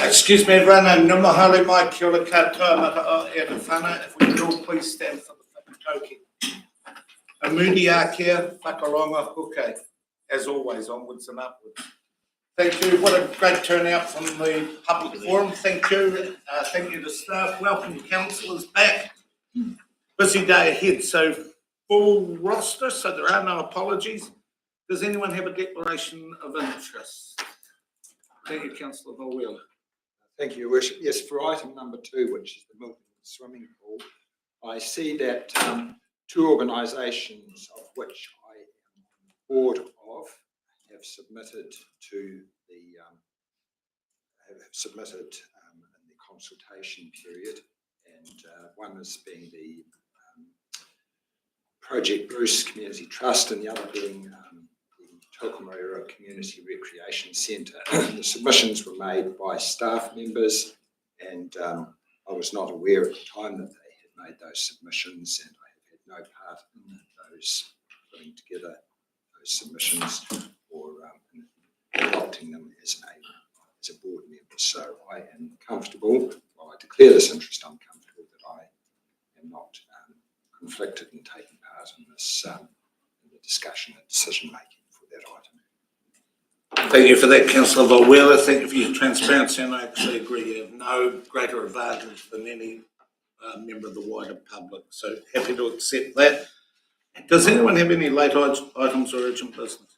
Excuse me, everyone, no mahalo mai kia ora katoa mata e te whana. If we could all please stand for the whakatauki. A moody ākea, whakaronga huke. As always, onwards and upwards. Thank you. What a great turnout from the public forum. Thank you. Thank you to staff. Welcome councillors back. Busy day ahead, so full roster, so there are no apologies. Does anyone have a declaration of interest? Thank you, Councillor Volwela. Thank you, Your Worship. Yes, for item number 2, which is the Milton Swimming Pool, I see that 2 organisations, of which I am on board of, have submitted to the in the consultation period, and one is being the Project Bruce Community Trust, and the other being the Tokomaira Community Recreation Centre. The submissions were made by staff members, and I was not aware at the time that they had made those submissions, and I have had no part in those putting together those submissions or adopting them as a board member. So I am comfortable, while I declare this interest, I'm comfortable that I am not conflicted in taking part in this in the discussion and decision making for that item. Thank you for that, Councillor Volwela. Thank you for your transparency, and I actually agree. You have no greater advantage than any member of the wider public. So happy to accept that. Does anyone have any late items or urgent business?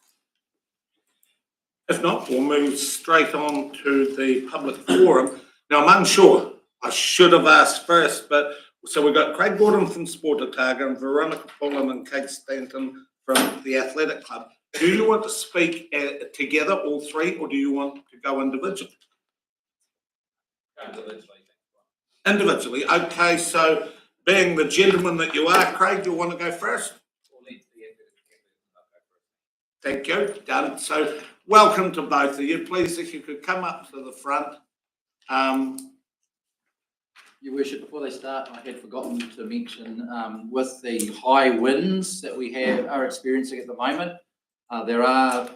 If not, we'll move straight on to the public forum. Now, I'm unsure. I should have asked first, but so we've got Craig Gordon from Sport Otago and Veronica Pullen and Kate Stanton from the Athletic Club. Do you want to speak together, all three, or do you want to go individually? Individually. Okay, so being the gentleman that you are, Craig, you want to go first? Thank you. Done. So welcome to both of you. Please, if you could come up to the front. Your Worship, before they start, I had forgotten to mention with the high winds that we are experiencing at the moment, there are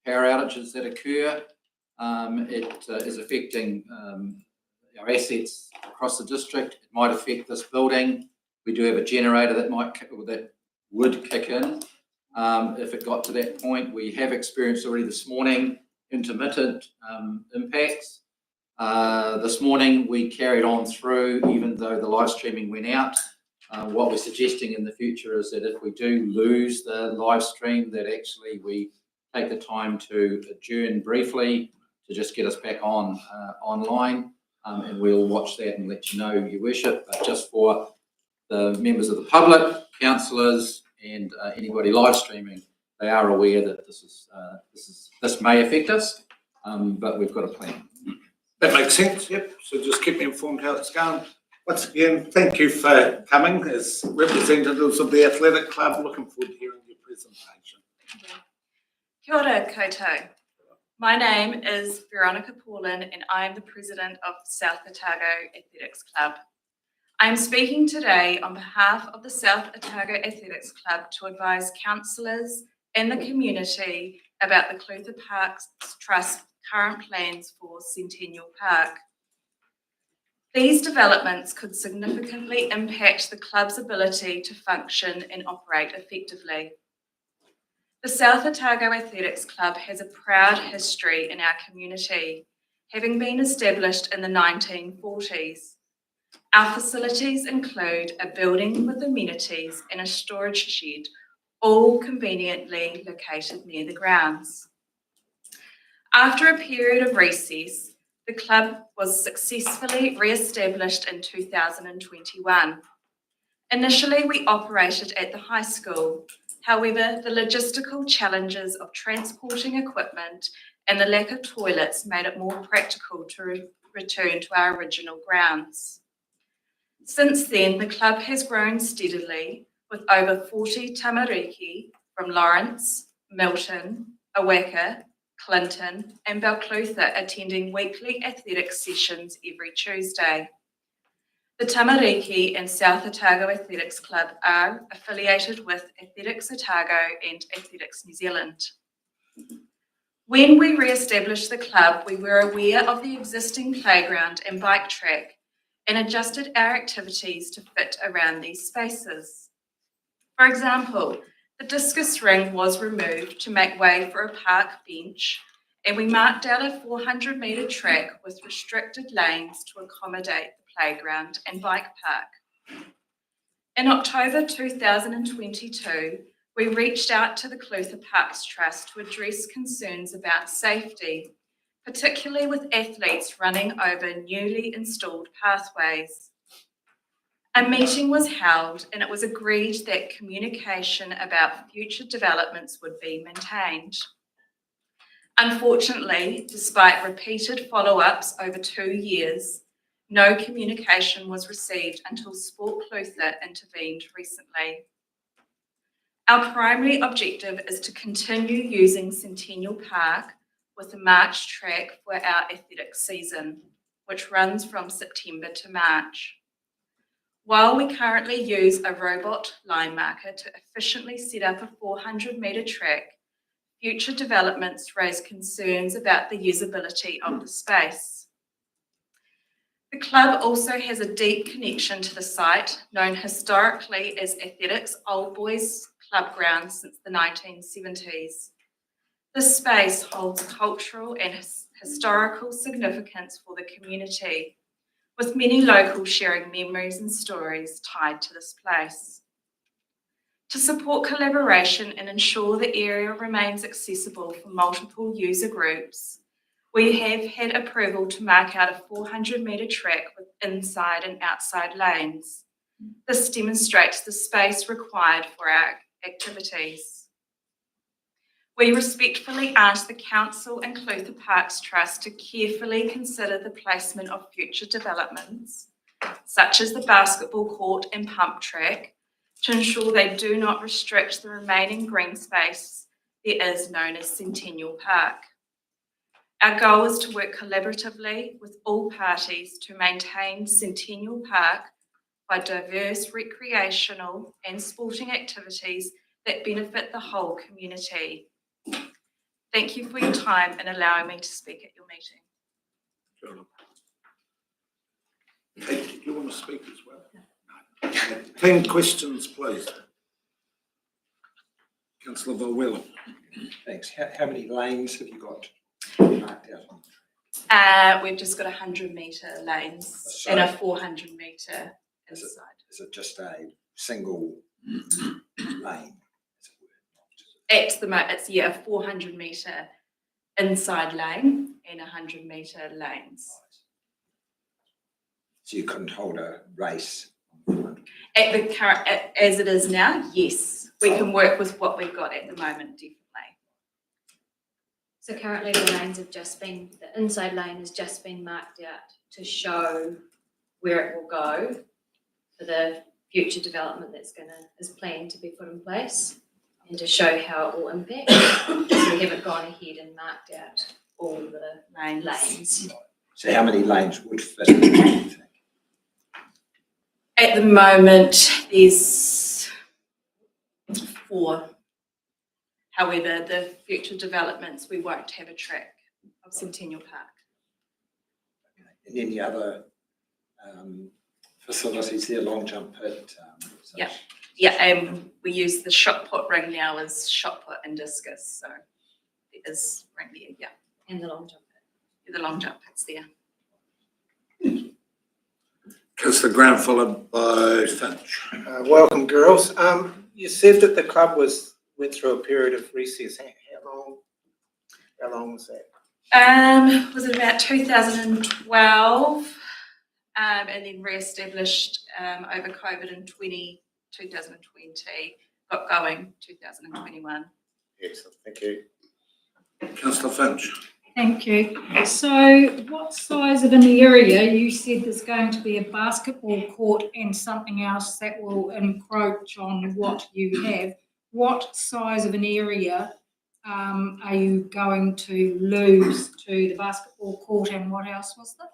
power outages that occur. It is affecting our assets across the district. It might affect this building. We do have a generator that would kick in if it got to that point. We have experienced already this morning intermittent impacts. This morning we carried on through, even though the live streaming went out. What we're suggesting in the future is that if we do lose the live stream, that actually we take the time to adjourn briefly to just get us back on online, and we'll watch that and let you know, Your Worship. But just for the members of the public, councillors, and anybody live streaming, they are aware that this may affect us, but we've got a plan. That makes sense, yep. So just keep me informed how it's going. Once again, thank you for coming as representatives of the Athletic Club. Looking forward to hearing your presentation. Kia ora koutou. My name is Veronica Paulin and I am the president of South Otago Athletics Club. I am speaking today on behalf of the South Otago Athletics Club to advise councillors and the community about the Clutha Parks Trust current plans for Centennial Park. These developments could significantly impact the club's ability to function and operate effectively. The South Otago Athletics Club has a proud history in our community, having been established in the 1940s. Our facilities include a building with amenities and a storage shed, all conveniently located near the grounds. After a period of recess, the club was successfully re-established in 2021. Initially, we operated at the high school. However, the logistical challenges of transporting equipment and the lack of toilets made it more practical to return to our original grounds. Since then, the club has grown steadily with over 40 tamariki from Lawrence, Milton, Awaka, Clinton and Balclutha attending weekly athletic sessions every Tuesday. The Tamariki and South Otago Athletics Club are affiliated with Athletics Otago and Athletics New Zealand. When we re-established the club, we were aware of the existing playground and bike track and adjusted our activities to fit around these spaces. For example, the discus ring was removed to make way for a park bench, and we marked out a 400-metre track with restricted lanes to accommodate the playground and bike park. In October 2022, we reached out to the Clutha Parks Trust to address concerns about safety, particularly with athletes running over newly installed pathways. A meeting was held and it was agreed that communication about future developments would be maintained. Unfortunately, despite repeated follow-ups over 2 years, no communication was received until Sport Clutha intervened recently. Our primary objective is to continue using Centennial Park with a March track for our athletics season, which runs from September to March. While we currently use a robot line marker to efficiently set up a 400-metre track, future developments raise concerns about the usability of the space. The club also has a deep connection to the site, known historically as Athletics Old Boys Club Ground since the 1970s. This space holds cultural and historical significance for the community, with many locals sharing memories and stories tied to this place. To support collaboration and ensure the area remains accessible for multiple user groups, we have had approval to mark out a 400-metre track with inside and outside lanes. This demonstrates the space required for our activities. We respectfully ask the Council and Clutha Parks Trust to carefully consider the placement of future developments, such as the basketball court and pump track, to ensure they do not restrict the remaining green space there is known as Centennial Park. Our goal is to work collaboratively with all parties to maintain Centennial Park by diverse recreational and sporting activities that benefit the whole community. Thank you for your time and allowing me to speak at your meeting. Hey, do you want to speak as well? No. 10 questions, please. Councillor Volwell. Thanks. How many lanes have you got marked out? We've just got 100-metre lanes Sorry. and a 400-metre inside. Is it just a single lane? At the moment, it's a 400-metre inside lane and 100-metre lanes. So you couldn't hold a race? At the current, as it is now, yes, we can work with what we've got at the moment, definitely. So currently the lanes have just been, the inside lane has just been marked out to show where it will go for the future development is planned to be put in place and to show how it will impact. So we haven't gone ahead and marked out all the lanes. So how many lanes would fit, do you think? At the moment, there's 4. However, the future developments, we won't have a track of Centennial Park. And any other facilities there, long jump pit? Yeah, we use the shot put ring now as shot put and discus, so it is ring there, yeah. And the long jump pit. The long jump pit's there. Councillor Graham, followed by Finch. Welcome, girls. You said that the club went through a period of recess. How long was that? Was it about 2012, and then re-established over COVID in 2020, got going 2021. Excellent, thank you. Councillor Finch. Thank you. So what size of an area, you said there's going to be a basketball court and something else that will encroach on what you have. What size of an area are you going to lose to the basketball court, and what else was there?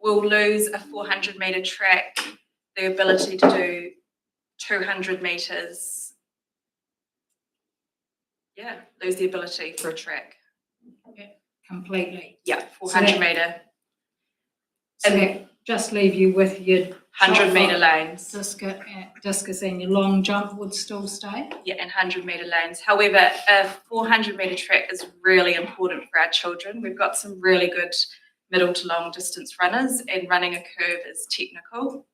We'll lose a 400-metre track the ability to do 200 metres, lose the ability for a track. Completely. Yeah, 400 metre, So that just leave you with your 100 metre lanes. discus and your long jump would still stay? Yeah, and 100 metre lanes. However, a 400 metre track is really important for our children. We've got some really good middle to long distance runners, and running a curve is technical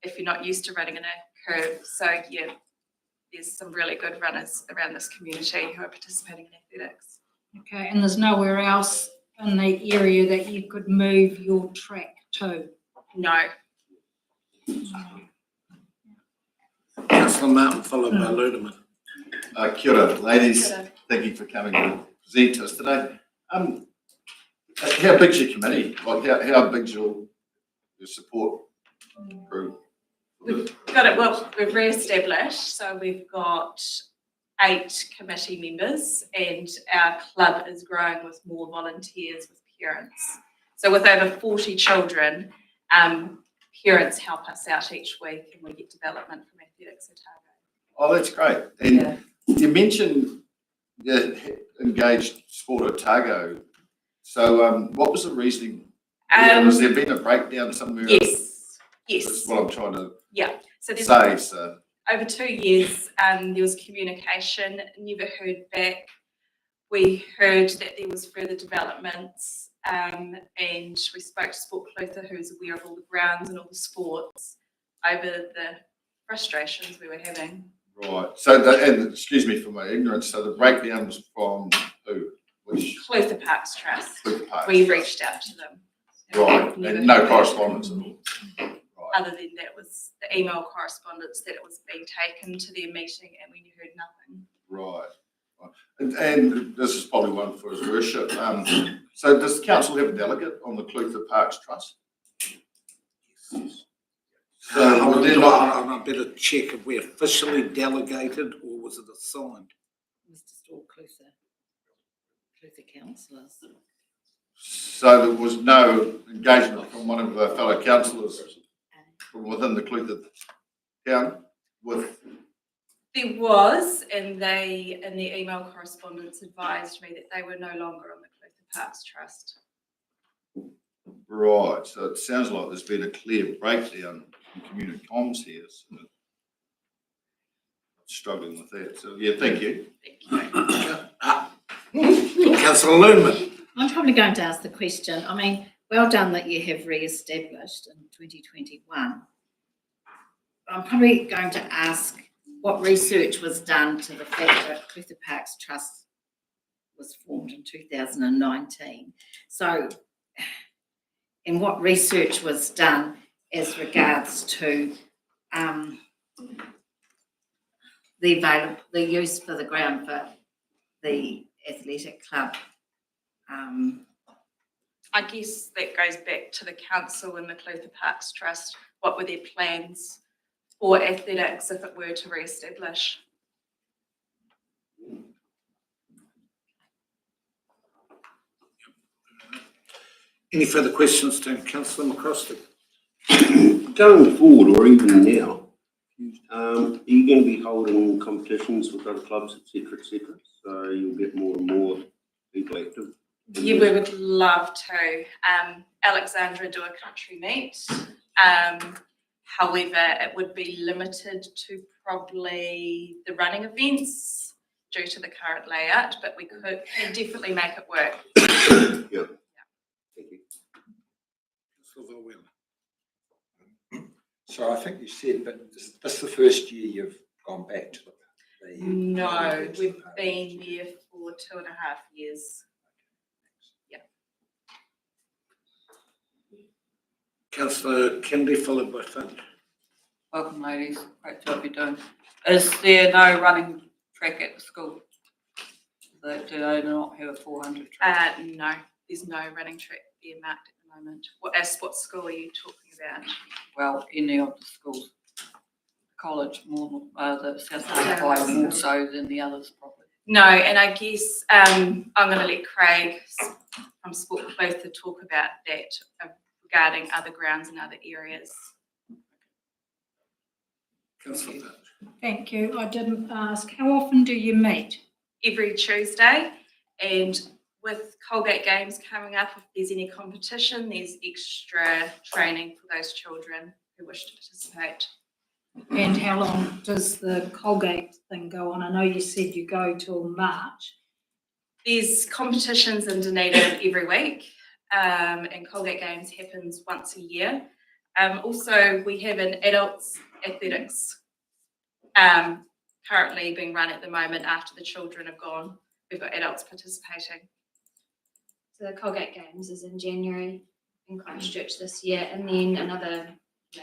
if you're not used to running in a curve. So yeah, there's some really good runners around this community who are participating in athletics. Okay, and there's nowhere else in the area that you could move your track to? No. Councillor Martin, followed by Ludeman. Kia ora, ladies. Kia ora. Thank you for coming to present to us today. How big's your committee? Like, how big's your support group? We've got it, well, we've re-established, so we've got 8 committee members, and our club is growing with more volunteers with parents. So with over 40 children, parents help us out each week, and we get development from Athletics Otago. Oh, that's great. And you mentioned the engaged Sport Otago. So what was the reasoning? Has there been a breakdown somewhere? Yes. That's what I'm trying to So there's say. So over 2 years, there was communication, never heard back. We heard that there was further developments, and we spoke to Sport Clutha, who's aware of all the grounds and all the sports, over the frustrations we were having. right. So and excuse me for my ignorance. So the breakdown was from who? Which Clutha Parks Trust. Clutha Parks? We reached out to them. Right. Never And no heard correspondence at all. Right. other than that was the email correspondence that it was being taken to their meeting, and we heard nothing. Right. And this is probably one for his worship. So does the council have a delegate on the Clutha Parks Trust? So I better check if we officially delegated or was it assigned? Mr. Storr, Clutha councillors. so there was no engagement from one of the fellow councillors from within the Clutha town with. There was, and they, in their email correspondence, advised me that they were no longer on the Clutha Parks Trust. Right. So it sounds like there's been a clear breakdown in community comms here. So I'm struggling with that. So yeah, thank you. Thank you. Councillor Ludeman. I'm probably going to ask the question. I mean, well done that you have re-established in 2021. I'm probably going to ask what research was done to the fact that Clutha Parks Trust was formed in 2019. So, and what research was done as regards to the use for the ground for the athletic club? I guess that goes back to the council and the Clutha Parks Trust. What were their plans for athletics if it were to re-establish? Any further questions to Councillor McCroskey? Going forward, or even now, are you going to be holding competitions with other clubs, etc., so you'll get more and more people active? Yeah, we would love to. Alexandra do a country meet. However, it would be limited to probably the running events due to the current layout, but we can definitely make it work. Yeah. Thank you. Councillor Whelan. So I think you said, but this is the first year you've gone back to the. No, we've been there for 2.5 years. Councillor Kennedy, followed by Finn. Welcome, ladies. Great job you're doing. Is there no running track at the school? Do they not have a 400 track? No, there's no running track being marked at the moment. What school are you talking about? Well, any of the schools. College, more, the South High more so than the others probably. No, and I guess I'm going to let Craig from Sport Clutha talk about that regarding other grounds and other areas. Councillor Touch. Thank you. I didn't ask, how often do you meet? Every Tuesday, and with Colgate Games coming up, if there's any competition, there's extra training for those children who wish to participate. And how long does the Colgate thing go on? I know you said you go till March. There's competitions in Dunedin every week, and Colgate Games happens once a year. Also, we have an adults athletics currently being run at the moment after the children have gone. We've got adults participating. So the Colgate Games is in January in Christchurch this year, and then another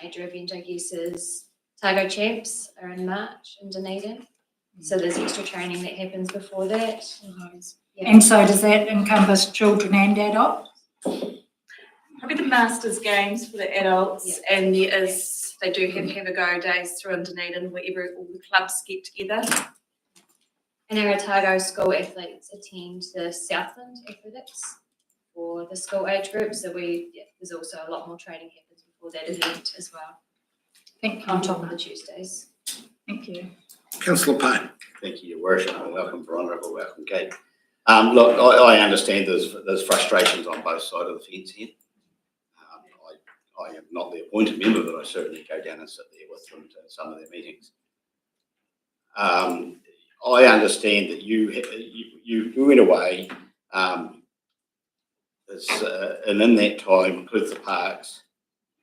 major event, I guess, is Tago Champs are in March in Dunedin. So there's extra training that happens before that. Yeah. And so does that encompass children and adults? Probably the Masters Games for the adults, and they do have a go days through in Dunedin wherever all the clubs get together. And our Otago school athletes attend the Southland Athletics for the school age group. So there's also a lot more training happens before that event as well. Thank you. On top of the Tuesdays. Thank you. Councillor Payne. Thank you, Your Worship, and welcome, Veronica, welcome, Kate. Look, I understand there's frustrations on both sides of the fence here. I am not the appointed member, but I certainly go down and sit there with them to some of their meetings. I understand that you went away, and in that time, Clutha Parks,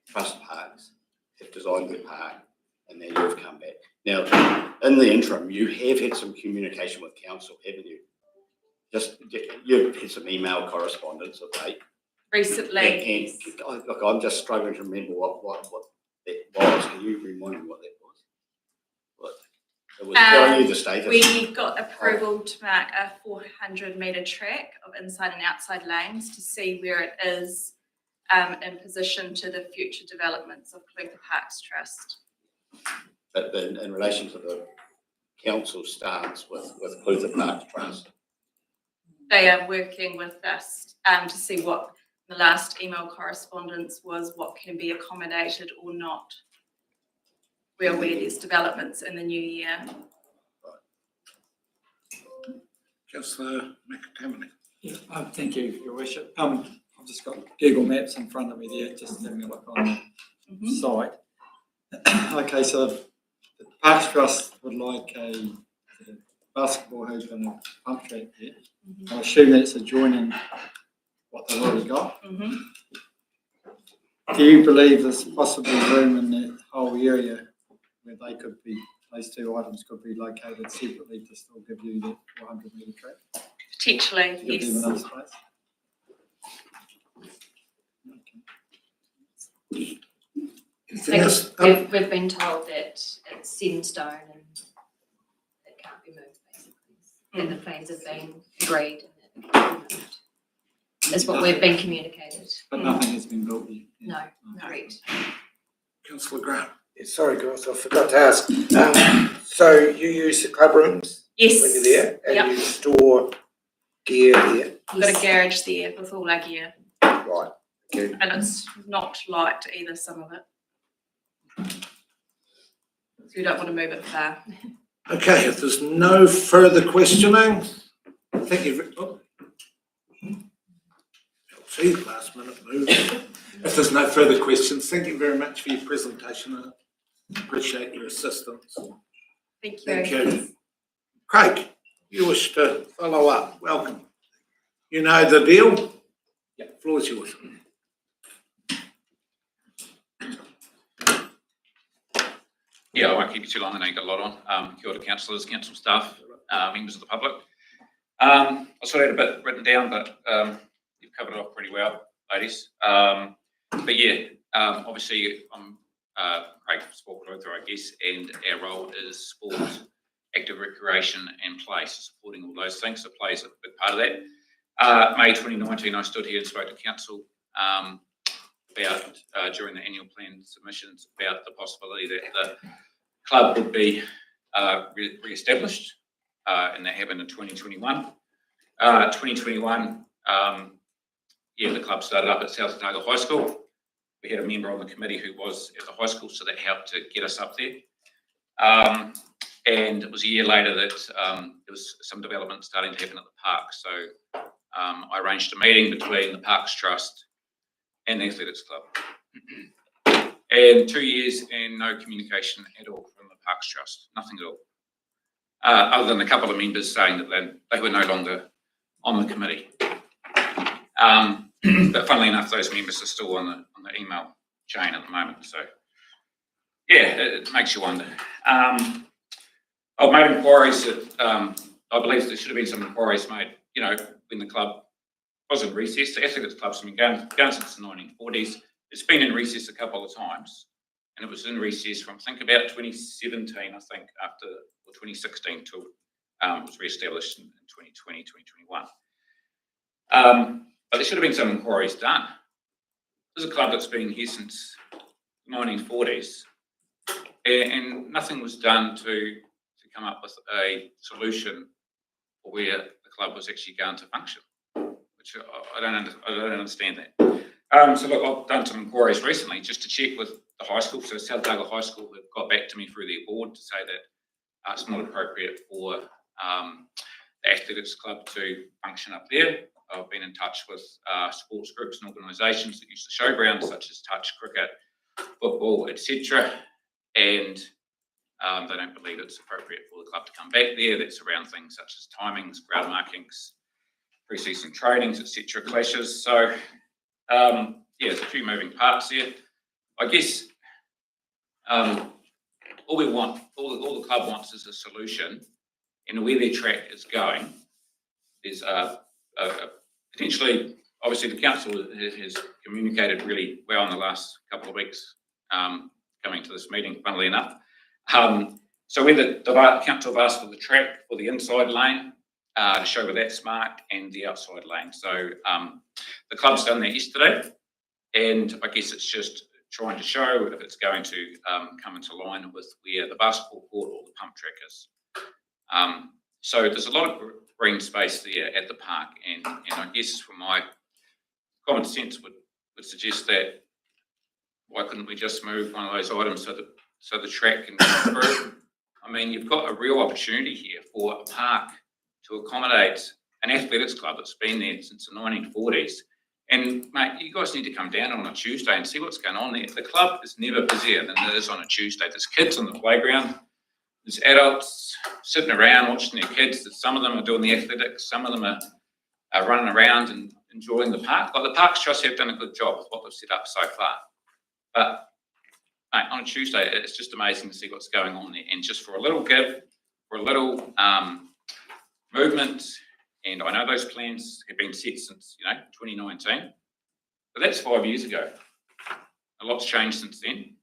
Trust Parks, have designed their park, and then you've come back. Now, in the interim, you have had some communication with council, haven't you? You've had some email correspondence of late. Recently. And look, I'm just struggling to remember what that was. Can you remind me what that was? It was telling you the status. We got approval to mark a 400-metre track of inside and outside lanes to see where it is in position to the future developments of Clutha Parks Trust. But in relation to the council stance with Clutha Parks Trust, they are working with us to see what the last email correspondence was, what can be accommodated or not. We're aware there's developments in the new year. Councillor McTamaney. Yeah, thank you, Your Worship. I've just got Google Maps in front of me there, just having a look on the site. Okay, so the Parks Trust would like a basketball hoop and a pump track there. I assume that's adjoining what they've already got. Do you believe there's possibly room in that whole area where those two items could be located separately to still give you that 400-metre track? Potentially, Give them enough space? We've been told that it's set in stone and it can't be moved, basically. And the plans have been agreed and it can't be moved. That's what we've been communicated. But nothing has been built yet? No, correct. Councillor Graham. Sorry, girls, I forgot to ask. So you use the club rooms Yes. when you're there, and Yep. you store gear there. We've got a garage there with all our gear. Right. Okay. And it's not light either, some of it. So you don't want to move it far. Okay, if there's no further questioning, thank you. See, last minute move. If there's no further questions, thank you very much for your presentation. I appreciate your assistance. Thank you. Thank you. Craig, you wish to follow up? Welcome. You know the deal? Yeah, floor is yours. Yeah, I won't keep you too long. I know you've got a lot on. Kia ora, councillors, council staff, members of the public. I sort of had a bit written down, but you've covered it off pretty well, ladies. But yeah, obviously I'm Craig from Sport Clutha, I guess, and our role is sport, active recreation and play, so supporting all those things. So play is a big part of that. May 2019, I stood here and spoke to council about, during the annual plan submissions, about the possibility that the club would be re-established, and that happened in 2021. 2021, yeah, the club started up at South Otago High School. We had a member on the committee who was at the high school, so that helped to get us up there. And it was a year later that there was some development starting to happen at the park. So I arranged a meeting between the Parks Trust and the Athletics Club. And 2 years and no communication at all from the Parks Trust, nothing at all. Other than a couple of members saying that they were no longer on the committee. But funnily enough, those members are still on the email chain at the moment. So yeah, it makes you wonder. I've made inquiries that I believe there should have been some inquiries made, you know, when the club was in recess. The Athletics Club's been going since the 1940s. It's been in recess a couple of times, and it was in recess from, I think, about 2017, I think, or 2016 till it was re-established in 2020, 2021. But there should have been some inquiries done. This is a club that's been here since the 1940s, and nothing was done to come up with a solution for where the club was actually going to function, which I don't understand that. So look, I've done some inquiries recently just to check with the high school. So South Otago High School have got back to me through their board to say that it's not appropriate for the Athletics Club to function up there. I've been in touch with sports groups and organisations that use the showgrounds, such as touch, cricket, football, etc. And they don't believe it's appropriate for the club to come back there. That's around things such as timings, ground markings, pre-season trainings, etc. clashes. So yeah, there's a few moving parts here. I guess all we want, all the club wants is a solution, and where their track is going is potentially, obviously the council has communicated really well in the last couple of weeks coming to this meeting, funnily enough. So where the council have asked for the track for the inside lane to show where that's marked, and the outside lane. So the club's done that yesterday, and I guess it's just trying to show if it's going to come into line with where the basketball court or the pump track is. So there's a lot of green space there at the park, and I guess from my common sense would suggest that why couldn't we just move one of those items so the track can come through? I mean, you've got a real opportunity here for a park to accommodate an athletics club that's been there since the 1940s. And mate, you guys need to come down on a Tuesday and see what's going on there. The club is never busier than it is on a Tuesday. There's kids on the playground. There's adults sitting around watching their kids. Some of them are doing the athletics. Some of them are running around and enjoying the park. Like the Parks Trust have done a good job with what they've set up so far. But mate, on a Tuesday, it's just amazing to see what's going on there. And just for a little give, for a little movement, and I know those plans have been set since 2019, but that's 5 years ago. A lot's changed since then.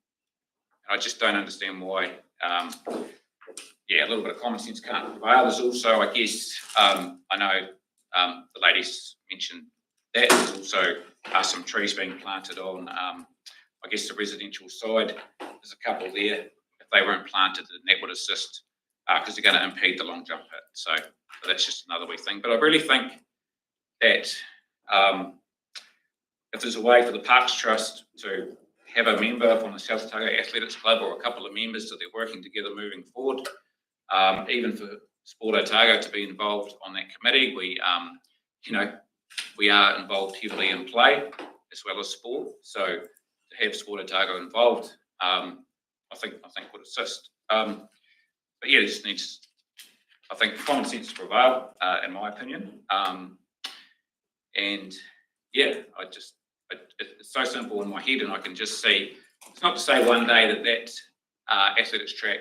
I just don't understand why. A little bit of common sense can't prevail. There's also, I guess, I know the ladies mentioned that there's also some trees being planted on, I guess, the residential side. There's a couple there. If they weren't planted, then that would assist because they're going to impede the long jump pit. So that's just another wee thing. But I really think that if there's a way for the Parks Trust to have a member from the South Otago Athletics Club or a couple of members that they're working together moving forward, even for Sport Otago to be involved on that committee, we are involved heavily in play as well as sport. So to have Sport Otago involved, I think would assist. But yeah, it just needs, I think, common sense to prevail, in my opinion. And yeah, it's so simple in my head, and I can just see. It's not to say one day that athletics track.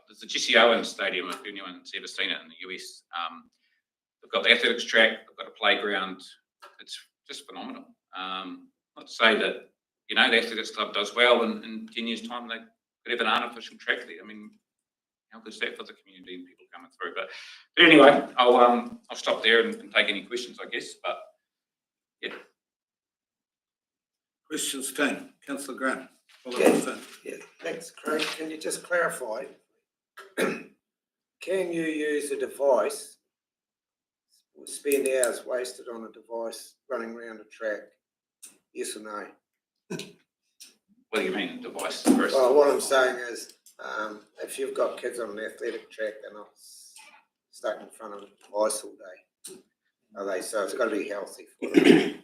There's the Jesse Owens Stadium, if anyone's ever seen it in the US. They've got the athletics track, they've got a playground. It's just phenomenal. Not to say that the athletics club does well, and in 10 years' time they could have an unofficial track there. I mean, how good is that for the community and people coming through? But anyway, I'll stop there and take any questions, I guess. But yeah. Questions, team. Councillor Grant. Yeah, thanks, Craig. Can you just clarify? Can you use a device, or spend hours wasted on a device running around a track? Yes or no? What do you mean, device? Well, what I'm saying is, If you've got kids on an athletic track, they're not stuck in front of ice all day, are they? So it's got to be healthy for them.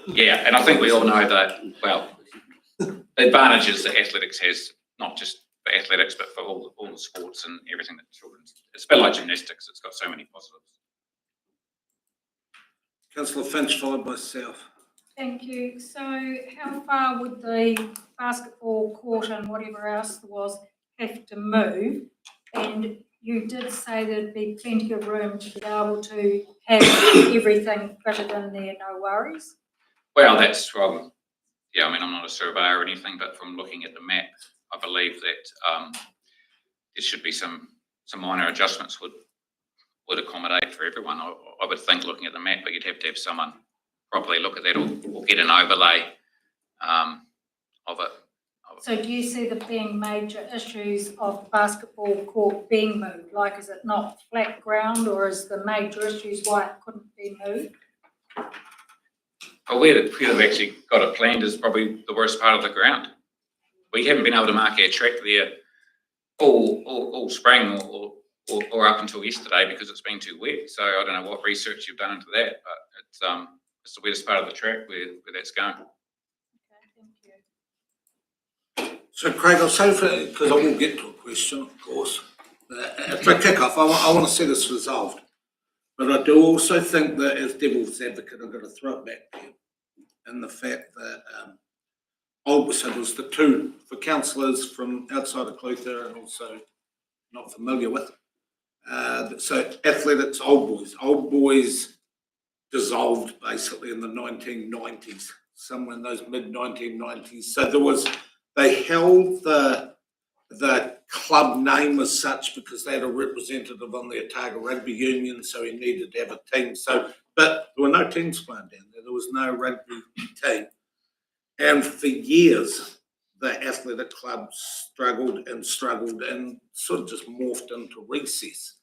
Yeah, and I think we all know that, well, the advantages that athletics has, not just for athletics, but for all the sports and everything that children, it's a bit like gymnastics, it's got so many positives. Councillor Finch, followed by South. Thank you. So how far would the basketball court and whatever else there was have to move? And you did say there'd be plenty of room to be able to have everything fitted in there, no worries? Well, that's from, yeah, I mean, I'm not a surveyor or anything, but from looking at the map, I believe that there should be some minor adjustments would accommodate for everyone. I would think, looking at the map, but you'd have to have someone properly look at that or get an overlay of it. So do you see there being major issues of basketball court being moved? Like, is it not flat ground, or is the major issues why it couldn't be moved? Well, where they've actually got it planned is probably the worst part of the ground. We haven't been able to mark our track there all spring or up until yesterday because it's been too wet. So I don't know what research you've done into that, but it's the wettest part of the track where that's going. So Craig, I'll say, because I will get to a question, of course. For kick-off, I want to see this resolved. But I do also think that, as devil's advocate, I've got to throw it back to you. And the fact that so there's the two, for councillors from outside of Clutha and also not familiar with. So athletics, Old Boys dissolved basically in the 1990s, somewhere in those mid-1990s. So they held the club name as such because they had a representative on the Otago Rugby Union, so he needed to have a team. But there were no teams playing down there. There was no rugby team. And for years, the athletic club struggled and sort of just morphed into recess.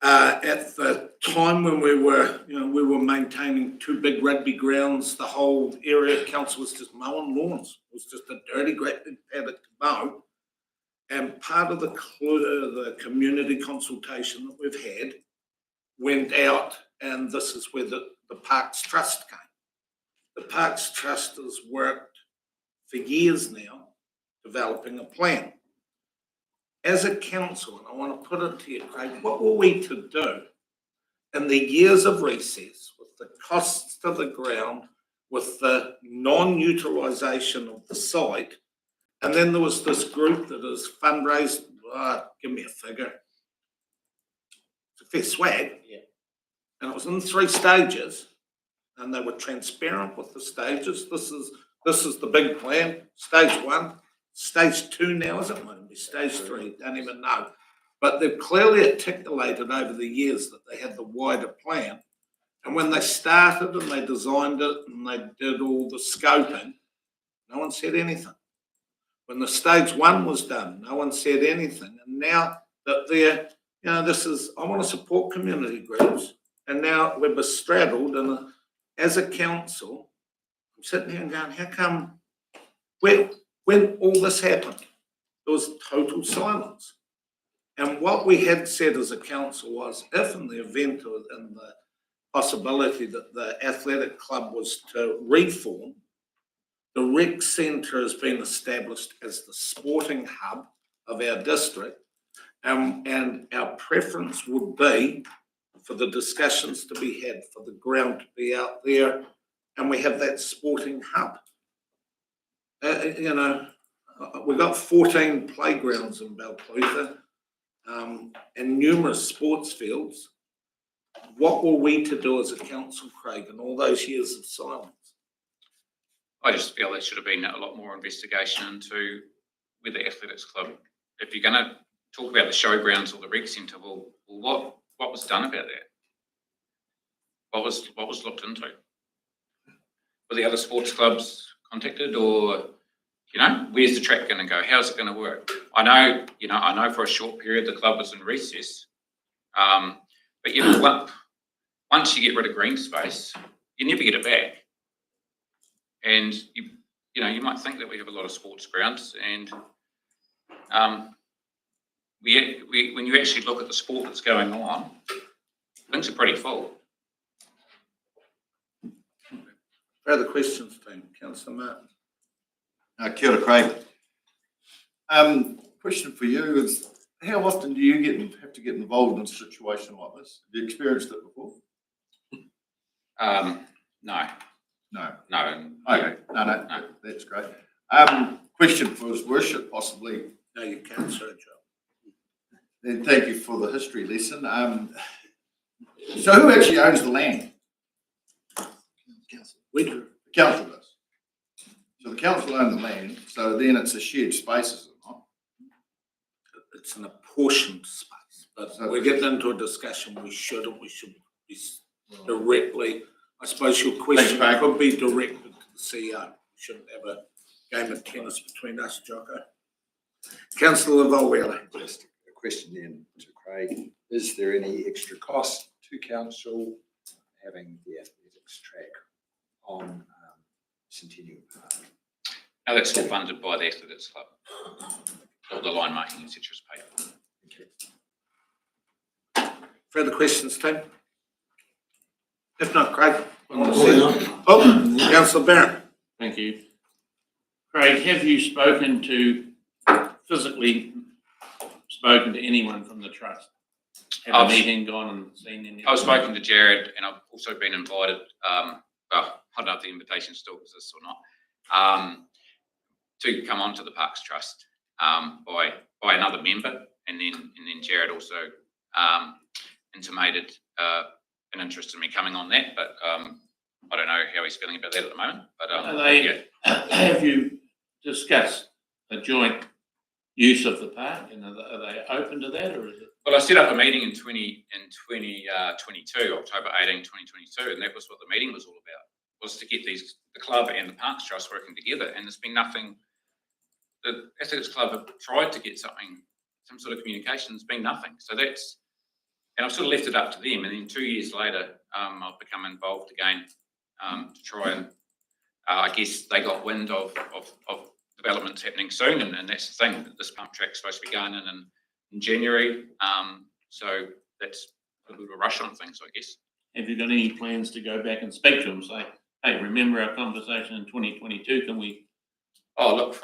At the time when we were maintaining two big rugby grounds, the whole area council was just mowing lawns. It was just a dirty, great big paddock to mow. And part of the community consultation that we've had went out, and this is where the Parks Trust came. The Parks Trust has worked for years now developing a plan. As a council, and I want to put it to you, Craig, what were we to do in the years of recess, with the costs to the ground, with the non-utilisation of the site, and then there was this group that has fundraised, give me a figure, it's a fair swag, yeah. And it was in 3 stages, and they were transparent with the stages. This is the big plan, stage 1. Stage 2 now, is it? Might be stage 3, don't even know. But they've clearly articulated over the years that they had the wider plan. And when they started and they designed it and they did all the scoping, no one said anything. When the stage 1 was done, no one said anything. And now that they're, I want to support community groups. And now we're bestraddled. And as a council, I'm sitting here and going, how come, when all this happened, there was total silence. And what we had said as a council was, if in the event and the possibility that the athletic club was to reform, the rec centre has been established as the sporting hub of our district, and our preference would be for the discussions to be had, for the ground to be out there, and we have that sporting hub. We've got 14 playgrounds in Balclutha and numerous sports fields. What were we to do as a council, Craig, in all those years of silence? I just feel there should have been a lot more investigation into with the athletics club. If you're going to talk about the showgrounds or the rec centre, well, what was done about that? What was looked into? Were the other sports clubs contacted, or where's the track going to go? How's it going to work? I know for a short period the club was in recess, but once you get rid of green space, you never get it back. And you might think that we have a lot of sports grounds, and when you actually look at the sport that's going on, things are pretty full. Further questions, team? Councillor Martin. Kia ora, Craig. Question for you is, how often do you have to get involved in a situation like this? Have you experienced it before? No. No. No. Okay, no, that's great. Question for His Worship, possibly. No, you can't, sir, Joe. Then thank you for the history lesson. So who actually owns the land? We do. The council does. So the council own the land, so then it's a shared space, is it not? It's an apportioned space, but So- we're getting into a discussion, we should be directly, I suppose your question Thanks, Craig. could be directed to the CEO. We shouldn't have a game of tennis between us, Jocko. Councillor Volwell. Just a question then to Craig. Is there any extra cost to council having the athletics track on Centennial Park? No, that's all funded by the Athletics Club. All the line marking, etc. is paid for. Thank you. Further questions, team? If not, Craig. Oh, Councillor Barron. Thank you. Craig, have you physically spoken to anyone from the trust? Have a meeting, gone and seen any? I've spoken to Jared, and I've also been invited, well, I don't know if the invitation still exists or not, to come onto the Parks Trust by another member, and then Jared also intimated an interest in me coming on that, but I don't know how he's feeling about that at the moment. But have you discussed a joint use of the park, and are they open to that, or is it? Well, I set up a meeting in 2022, October 18, 2022, and that was what the meeting was all about, was to get the club and the Parks Trust working together, and there's been nothing. The Athletics Club have tried to get some sort of communication, there's been nothing. So that's, and I've sort of left it up to them, and then 2 years later, I've become involved again to try and, I guess they got wind of developments happening soon, and that's the thing, this pump track's supposed to be going in January, so that's a bit of a rush on things, I guess. Have you got any plans to go back and speak to them, say, hey, remember our conversation in 2022, can we? Oh, look,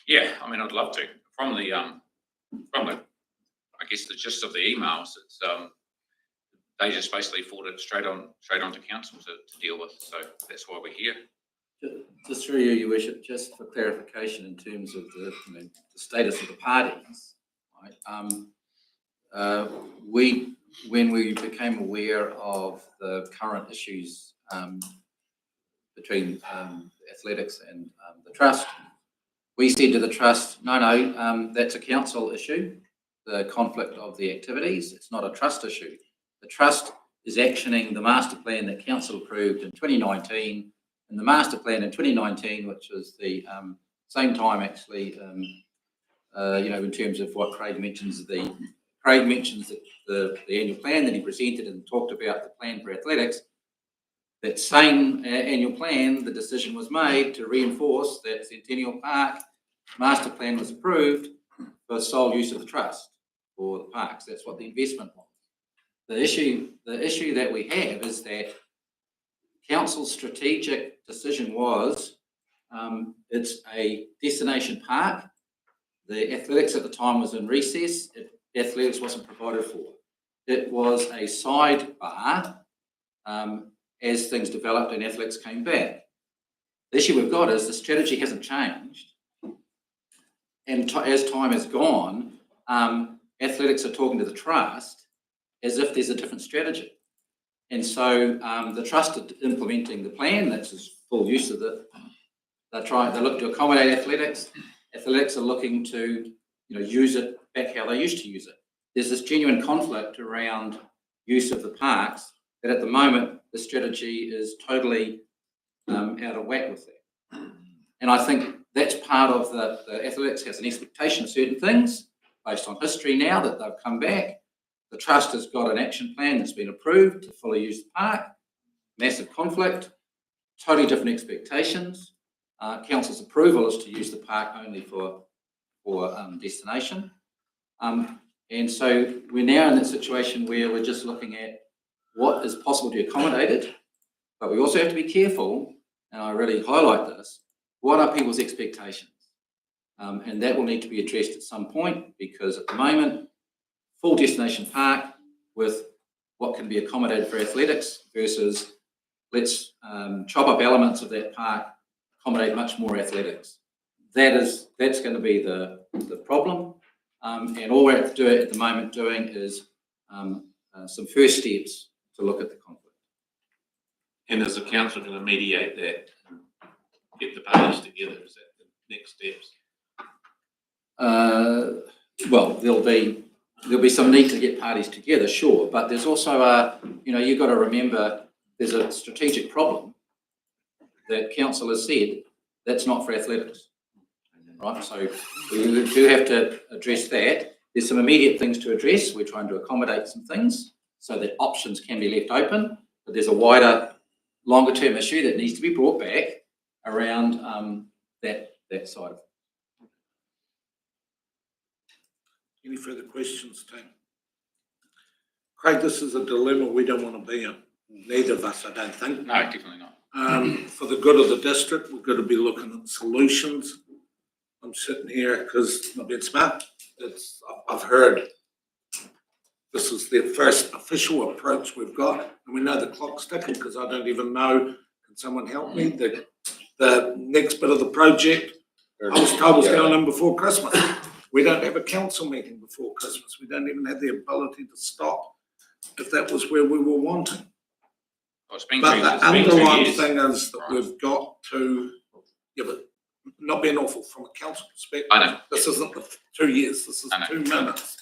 yeah, I mean, I'd love to. From the, I guess the gist of the emails, it's, they just basically forwarded it straight on to council to deal with, so that's why we're here. Just through you, Your Worship, just for clarification in terms of the status of the parties, right? When we became aware of the current issues between athletics and the trust, we said to the trust, no, that's a council issue, the conflict of the activities, it's not a trust issue. The trust is actioning the master plan that council approved in 2019, and the master plan in 2019, which was the same time actually, in terms of what Craig mentions, the annual plan that he presented and talked about the plan for athletics. That same annual plan, the decision was made to reinforce that Centennial Park master plan was approved for sole use of the trust for the parks. That's what the investment was. The issue that we have is that council's strategic decision was it's a destination park. The athletics at the time was in recess. Athletics wasn't provided for. It was a sidebar as things developed and athletics came back. The issue we've got is the strategy hasn't changed. And as time has gone, athletics are talking to the trust as if there's a different strategy. And so the trust are implementing the plan, that's full use of it. They look to accommodate athletics. Athletics are looking to use it back how they used to use it. There's this genuine conflict around use of the parks that at the moment the strategy is totally out of whack with that. And I think that's part of the athletics has an expectation of certain things based on history now that they've come back. The trust has got an action plan that's been approved to fully use the park. Massive conflict, totally different expectations. Council's approval is to use the park only for for destination. And so we're now in that situation where we're just looking at what is possible to be accommodated, but we also have to be careful, and I really highlight this, what are people's expectations? And that will need to be addressed at some point, because at the moment, full destination park with what can be accommodated for athletics versus let's chop up elements of that park, accommodate much more athletics. That's going to be the problem. And all we're at the moment doing is some first steps to look at the conflict. And is the council going to mediate that and get the parties together? Is that the next steps? Well, there'll be some need to get parties together, sure, but there's also you've got to remember there's a strategic problem that council has said that's not for athletics, right? So we do have to address that. There's some immediate things to address. We're trying to accommodate some things so that options can be left open, but there's a wider, longer term issue that needs to be brought back around that side of it. Any further questions, team? Craig, this is a dilemma we don't want to be in. Neither of us, I don't think. No, definitely not. For the good of the district, we've got to be looking at solutions. I'm sitting here because I'm being smart. I've heard this is the first official approach we've got, and we know the clock's ticking because I don't even know. Can someone help me? The next bit of the project, I was told was going in before Christmas. We don't have a council meeting before Christmas. We don't even have the ability to stop if that was where we were wanting. Well, it's been But two- the it's been 2 underlying years. thing is that we've got to, but not being awful from a council perspective. I know. This isn't the 2 years, this is I know. 2 minutes.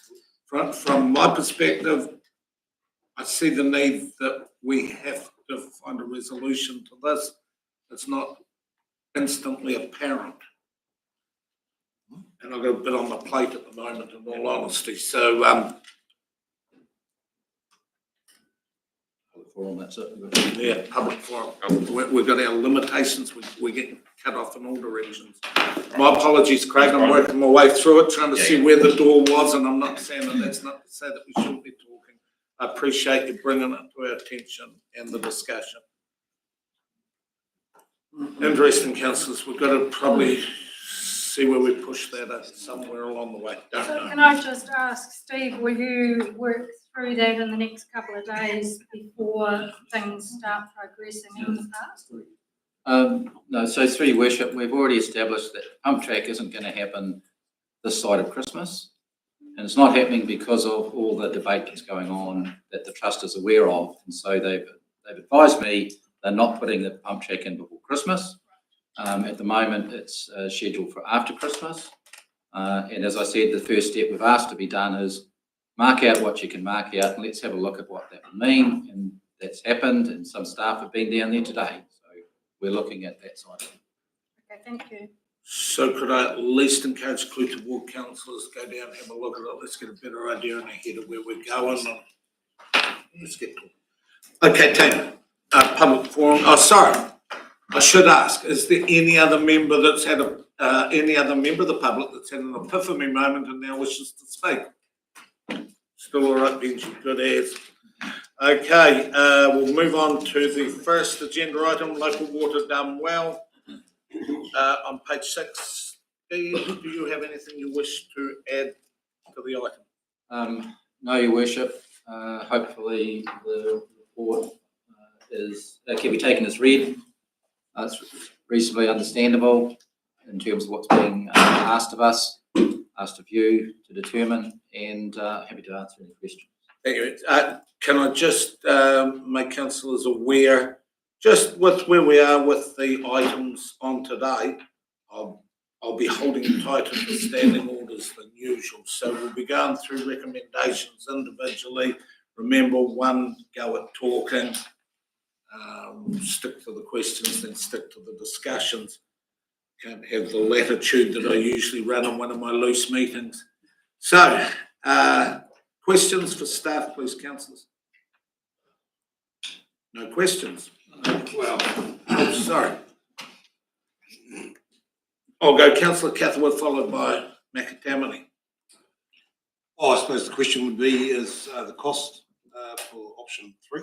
From my perspective, I see the need that we have to find a resolution to this. It's not instantly apparent. And I've got a bit on my plate at the moment, in all honesty, so, Forum, that's it. yeah, public forum. We've got our limitations, we're getting cut off in all directions. My apologies, Craig, I'm working my way through it, trying to see where the door was, and I'm not saying that that's not to say that we shouldn't be talking. I appreciate you bringing it to our attention and the discussion. Interesting, councillors, we've got to probably see where we push that up somewhere along the way. Don't So know. can I just ask, Steve, will you work through that in the next couple of days before things start progressing in the past? No, so through your worship, we've already established that pump track isn't going to happen this side of Christmas. And it's not happening because of all the debate that's going on that the trust is aware of. And so they've advised me they're not putting the pump track in before Christmas. At the moment, it's scheduled for after Christmas. And as I said, the first step we've asked to be done is mark out what you can mark out and let's have a look at what that would mean. And that's happened, and some staff have been down there today. So we're looking at that side. Okay, thank you. So could I at least encourage Clutha Ward councillors go down and have a look at it? Let's get a better idea in our head of where we're going. And let's get to it. Okay, team, public forum. Oh, sorry. I should ask, is there any other member that's had any other member of the public that's had an epiphany moment and now wishes to speak? Still all right, Benji, good as. Okay, we'll move on to the first agenda item, local water done well. On page 6, Steve, do you have anything you wish to add to the item? No, your worship. Hopefully the report can be taken as read. It's reasonably understandable in terms of what's being asked of us, asked of you to determine, and happy to answer any questions. Thank you. Can I just make councillors aware, just with where we are with the items on today, I'll be holding tighter to standing orders than usual. So we'll be going through recommendations individually. Remember, one go at talking. Stick to the questions, then stick to the discussions. Can't have the latitude that I usually run on one of my loose meetings. So, questions for staff, please, councillors? No questions? Well, sorry. I'll go Councillor Catherwood, followed by Macadamity. Oh, I suppose the question would be is the cost for option 3.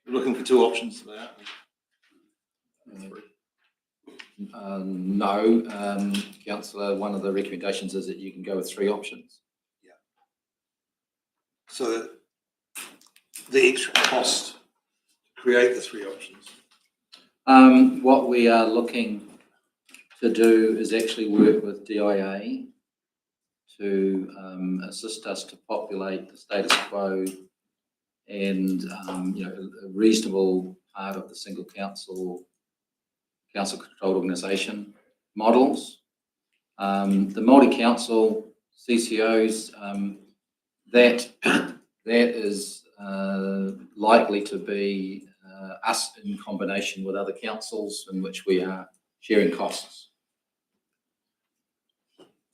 We're looking for 2 options for that. No, councillor, one of the recommendations is that you can go with 3 options. So the extra cost to create the 3 options. What we are looking to do is actually work with DIA to assist us to populate the status quo and a reasonable part of the single council controlled organisation models. The multi-council CCOs, that is likely to be us in combination with other councils in which we are sharing costs.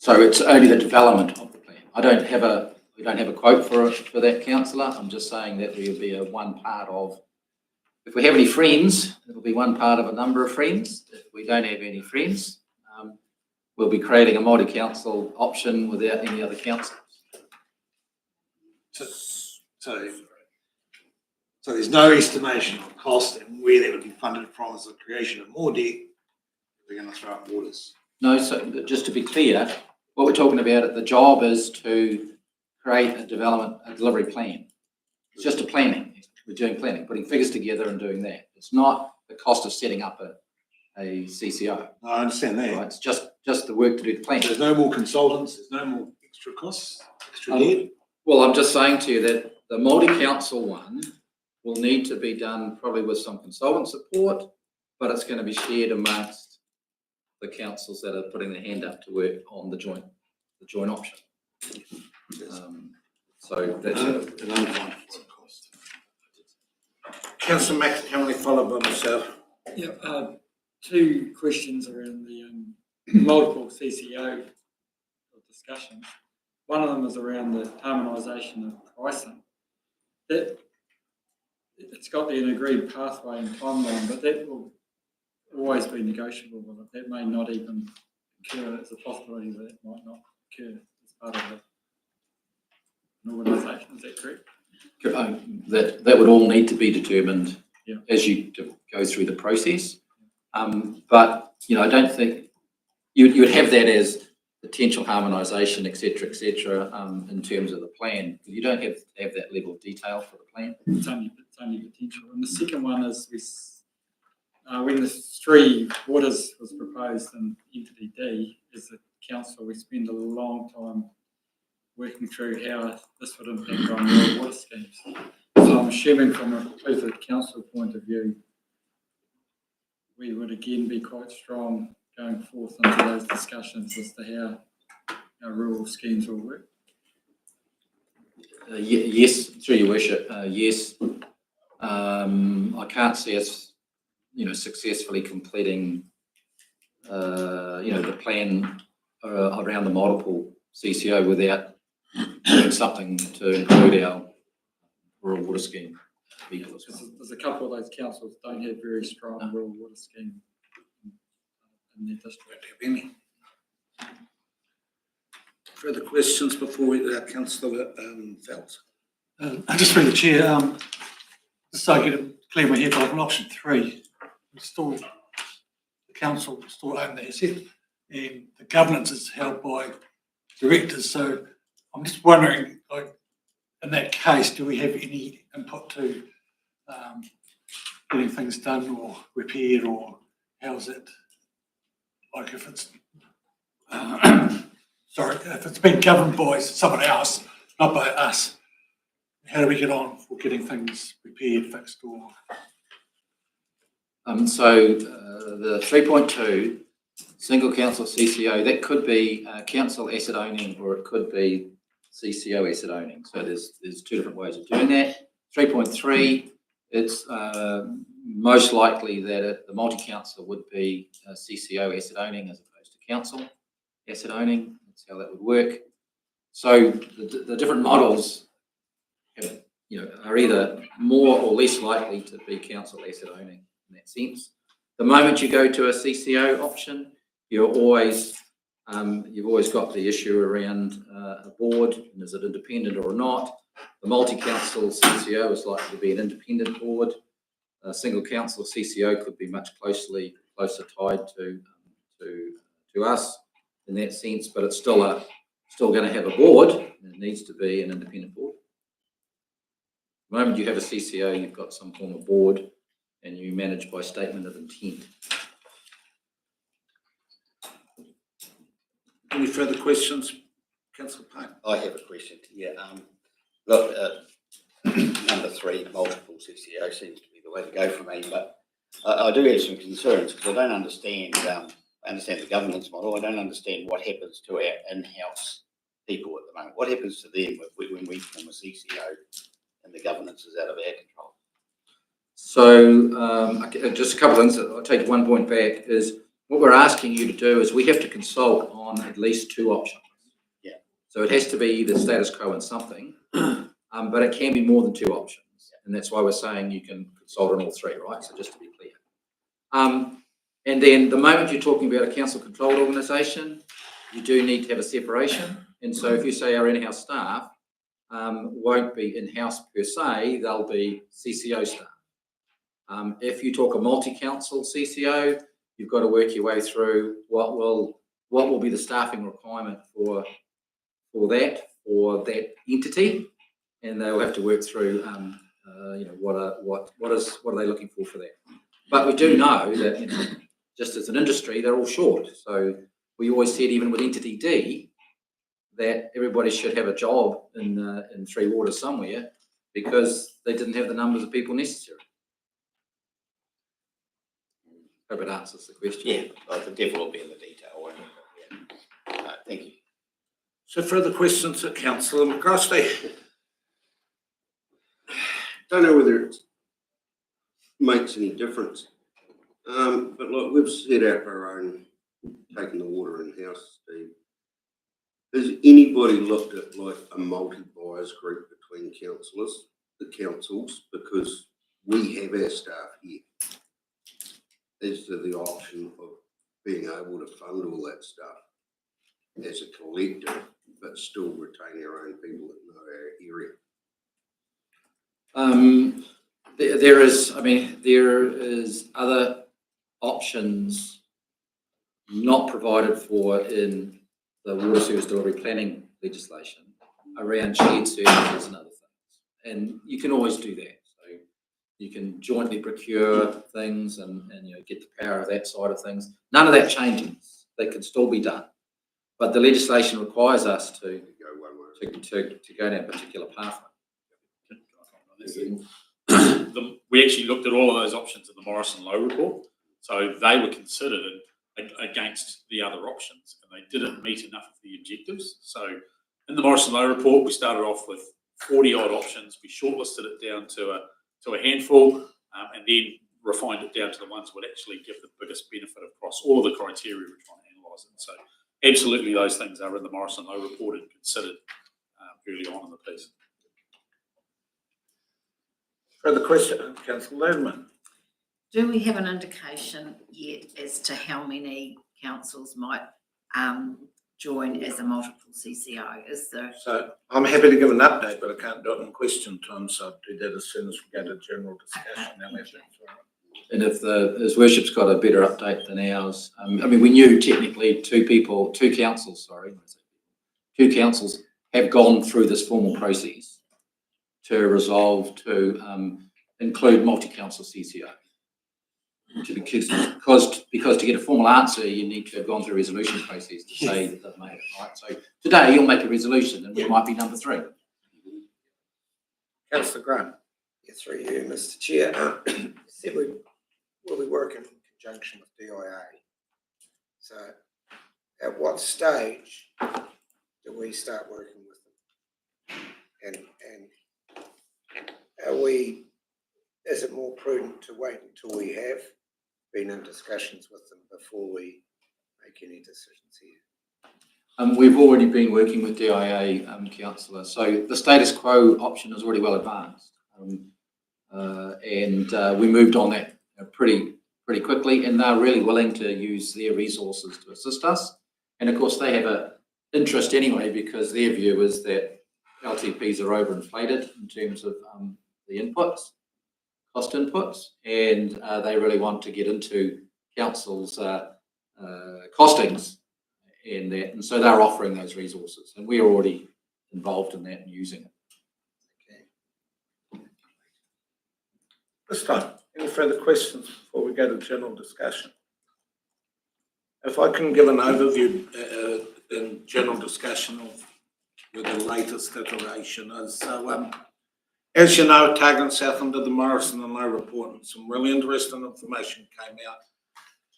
So it's only the development of the plan. We don't have a quote for that, councillor. I'm just saying that there will be one part of. If we have any friends, it'll be one part of a number of friends. If we don't have any friends, we'll be creating a multi-council option without any other councils. So there's no estimation of cost and where that would be funded from as the creation of more debt. We're going to throw up waters. No, so just to be clear, what we're talking about, the job is to create a delivery plan. It's just a planning. We're doing planning, putting figures together and doing that. It's not the cost of setting up a CCO. No, I understand that. Right? It's just the work to do the plan. There's no more consultants, there's no more extra costs, extra debt. Well, I'm just saying to you that the multi-council one will need to be done probably with some consultant support, but it's going to be shared amongst the councils that are putting their hand up to work on the joint option. So that's an unquantified cost. Councillor McAtamley, followed by myself. Yeah, 2 questions around the multiple CCO discussions. One of them is around the harmonisation of pricing. That it's got an agreed pathway and timeline, but that will always be negotiable with it. That may not even occur. There's a possibility that it might not occur as part of an organisation. Is that correct? That would all need to be determined as you go through the process. But I don't think you would have that as potential harmonisation, etc., in terms of the plan. You don't have to have that level of detail for the plan. It's only potential. And the second one is when the 3 waters was proposed in Entity D, as a council, we spend a long time working through how this would impact on rural water schemes. So I'm assuming from a Clifford Council point of view, we would again be quite strong going forth into those discussions as to how our rural schemes will work. Yes, through your worship, yes. I can't see us, successfully completing, the plan around the multiple CCO without doing something to include our rural water scheme. There's a couple of those councils that don't have very strong rural water scheme in their district. Any further questions before we, Councillor Phelps? Just through the chair, just so I get it clear in my head, like on option 3, the council still own the asset and the governance is held by directors. So I'm just wondering, like in that case, do we have any input to getting things done or repaired, or how's it? Like if it's if it's been governed by someone else, not by us, how do we get on for getting things repaired, fixed, or? So the 3.2 single council CCO, that could be council asset owning, or it could be CCO asset owning. So there's 2 different ways of doing that. 3.3, it's most likely that the multi-council would be CCO asset owning as opposed to council asset owning. That's how that would work. So the different models are either more or less likely to be council asset owning in that sense. The moment you go to a CCO option, you're always You've always got the issue around a board, and is it independent or not? The multi-council CCO is likely to be an independent board. A single council CCO could be much closer tied to us in that sense, but it's still going to have a board, and it needs to be an independent board. The moment you have a CCO, you've got some form of board, and you manage by statement of intent. Any further questions, Councillor Payne? I have a question to you. Look, number 3, multiple CCO seems to be the way to go for me, but I do have some concerns because I don't understand. I understand the governance model. I don't understand what happens to our in-house people at the moment. What happens to them when we form a CCO and the governance is out of our control? So just a couple of things. I'll take one point back. Is what we're asking you to do is we have to consult on at least 2 options. Yeah. So it has to be either status quo and something, but it can be more than 2 options. And that's why we're saying you can consult on all 3, right? So just to be clear. And then the moment you're talking about a council controlled organisation, you do need to have a separation. And so if you say our in-house staff won't be in-house per se, they'll be CCO staff. If you talk a multi-council CCO, you've got to work your way through what will be the staffing requirement for that entity, and they'll have to work through what are they looking for that. But we do know that just as an industry, they're all short. So we always said, even with entity D, that everybody should have a job in Three Waters somewhere because they didn't have the numbers of people necessary. Hope it answers the question. Yeah, the devil will be in the detail, won't it? Yeah. Thank you. So further questions to Councillor McCrosty? Don't know whether it makes any difference. But like we've set out our own, taking the water in-house, Steve. Has anybody looked at like a multi-buyers group between the councils, because we have our staff here, as to the option of being able to fund all that stuff as a collective, but still retain our own people that know our area? There is other options not provided for in the water service delivery planning legislation around shared services and other things, and you can always do that. So you can jointly procure things and get the power of that side of things. None of that changes. That can still be done, but the legislation requires us to go down a particular pathway. We actually looked at all of those options in the Morrison Lowe report. So they were considered against the other options, and they didn't meet enough of the objectives. So in the Morrison Lowe report, we started off with 40 odd options. We shortlisted it down to a handful, and then refined it down to the ones that would actually give the biggest benefit across all of the criteria we're trying to analyse. And so absolutely those things are in the Morrison Lowe report and considered early on in the piece. Further question, Councillor Lerman? Do we have an indication yet as to how many councils might join as a multiple CCO? Is there? So I'm happy to give an update, but I can't do it in question time, so I'll do that as soon as we go to general discussion. And if His Worship's got a better update than ours, we knew technically two councils have gone through this formal process to resolve to include multi-council CCO. Because to get a formal answer, you need to have gone through a resolution process to say that they've made it, right? So today you'll make a resolution and we might be number 3. Councillor Grant. Yeah, through you, Mr. Chair. You said we'll be working in conjunction with DIA. So at what stage do we start working with them? And is it more prudent to wait until we have been in discussions with them before we make any decisions here? We've already been working with DIA, Councillor. So the status quo option is already well advanced, and we moved on that pretty quickly, and they're really willing to use their resources to assist us. And of course, they have a interest anyway, because their view is that LTPs are overinflated in terms of the inputs, cost inputs, and they really want to get into council's costings and that, and so they're offering those resources, and we're already involved in that and using it. This time, any further questions before we go to general discussion? If I can give an overview in general discussion of where the latest iteration is. So, as you know, Otago and Southland did the Morrison and Lowe report, and some really interesting information came out.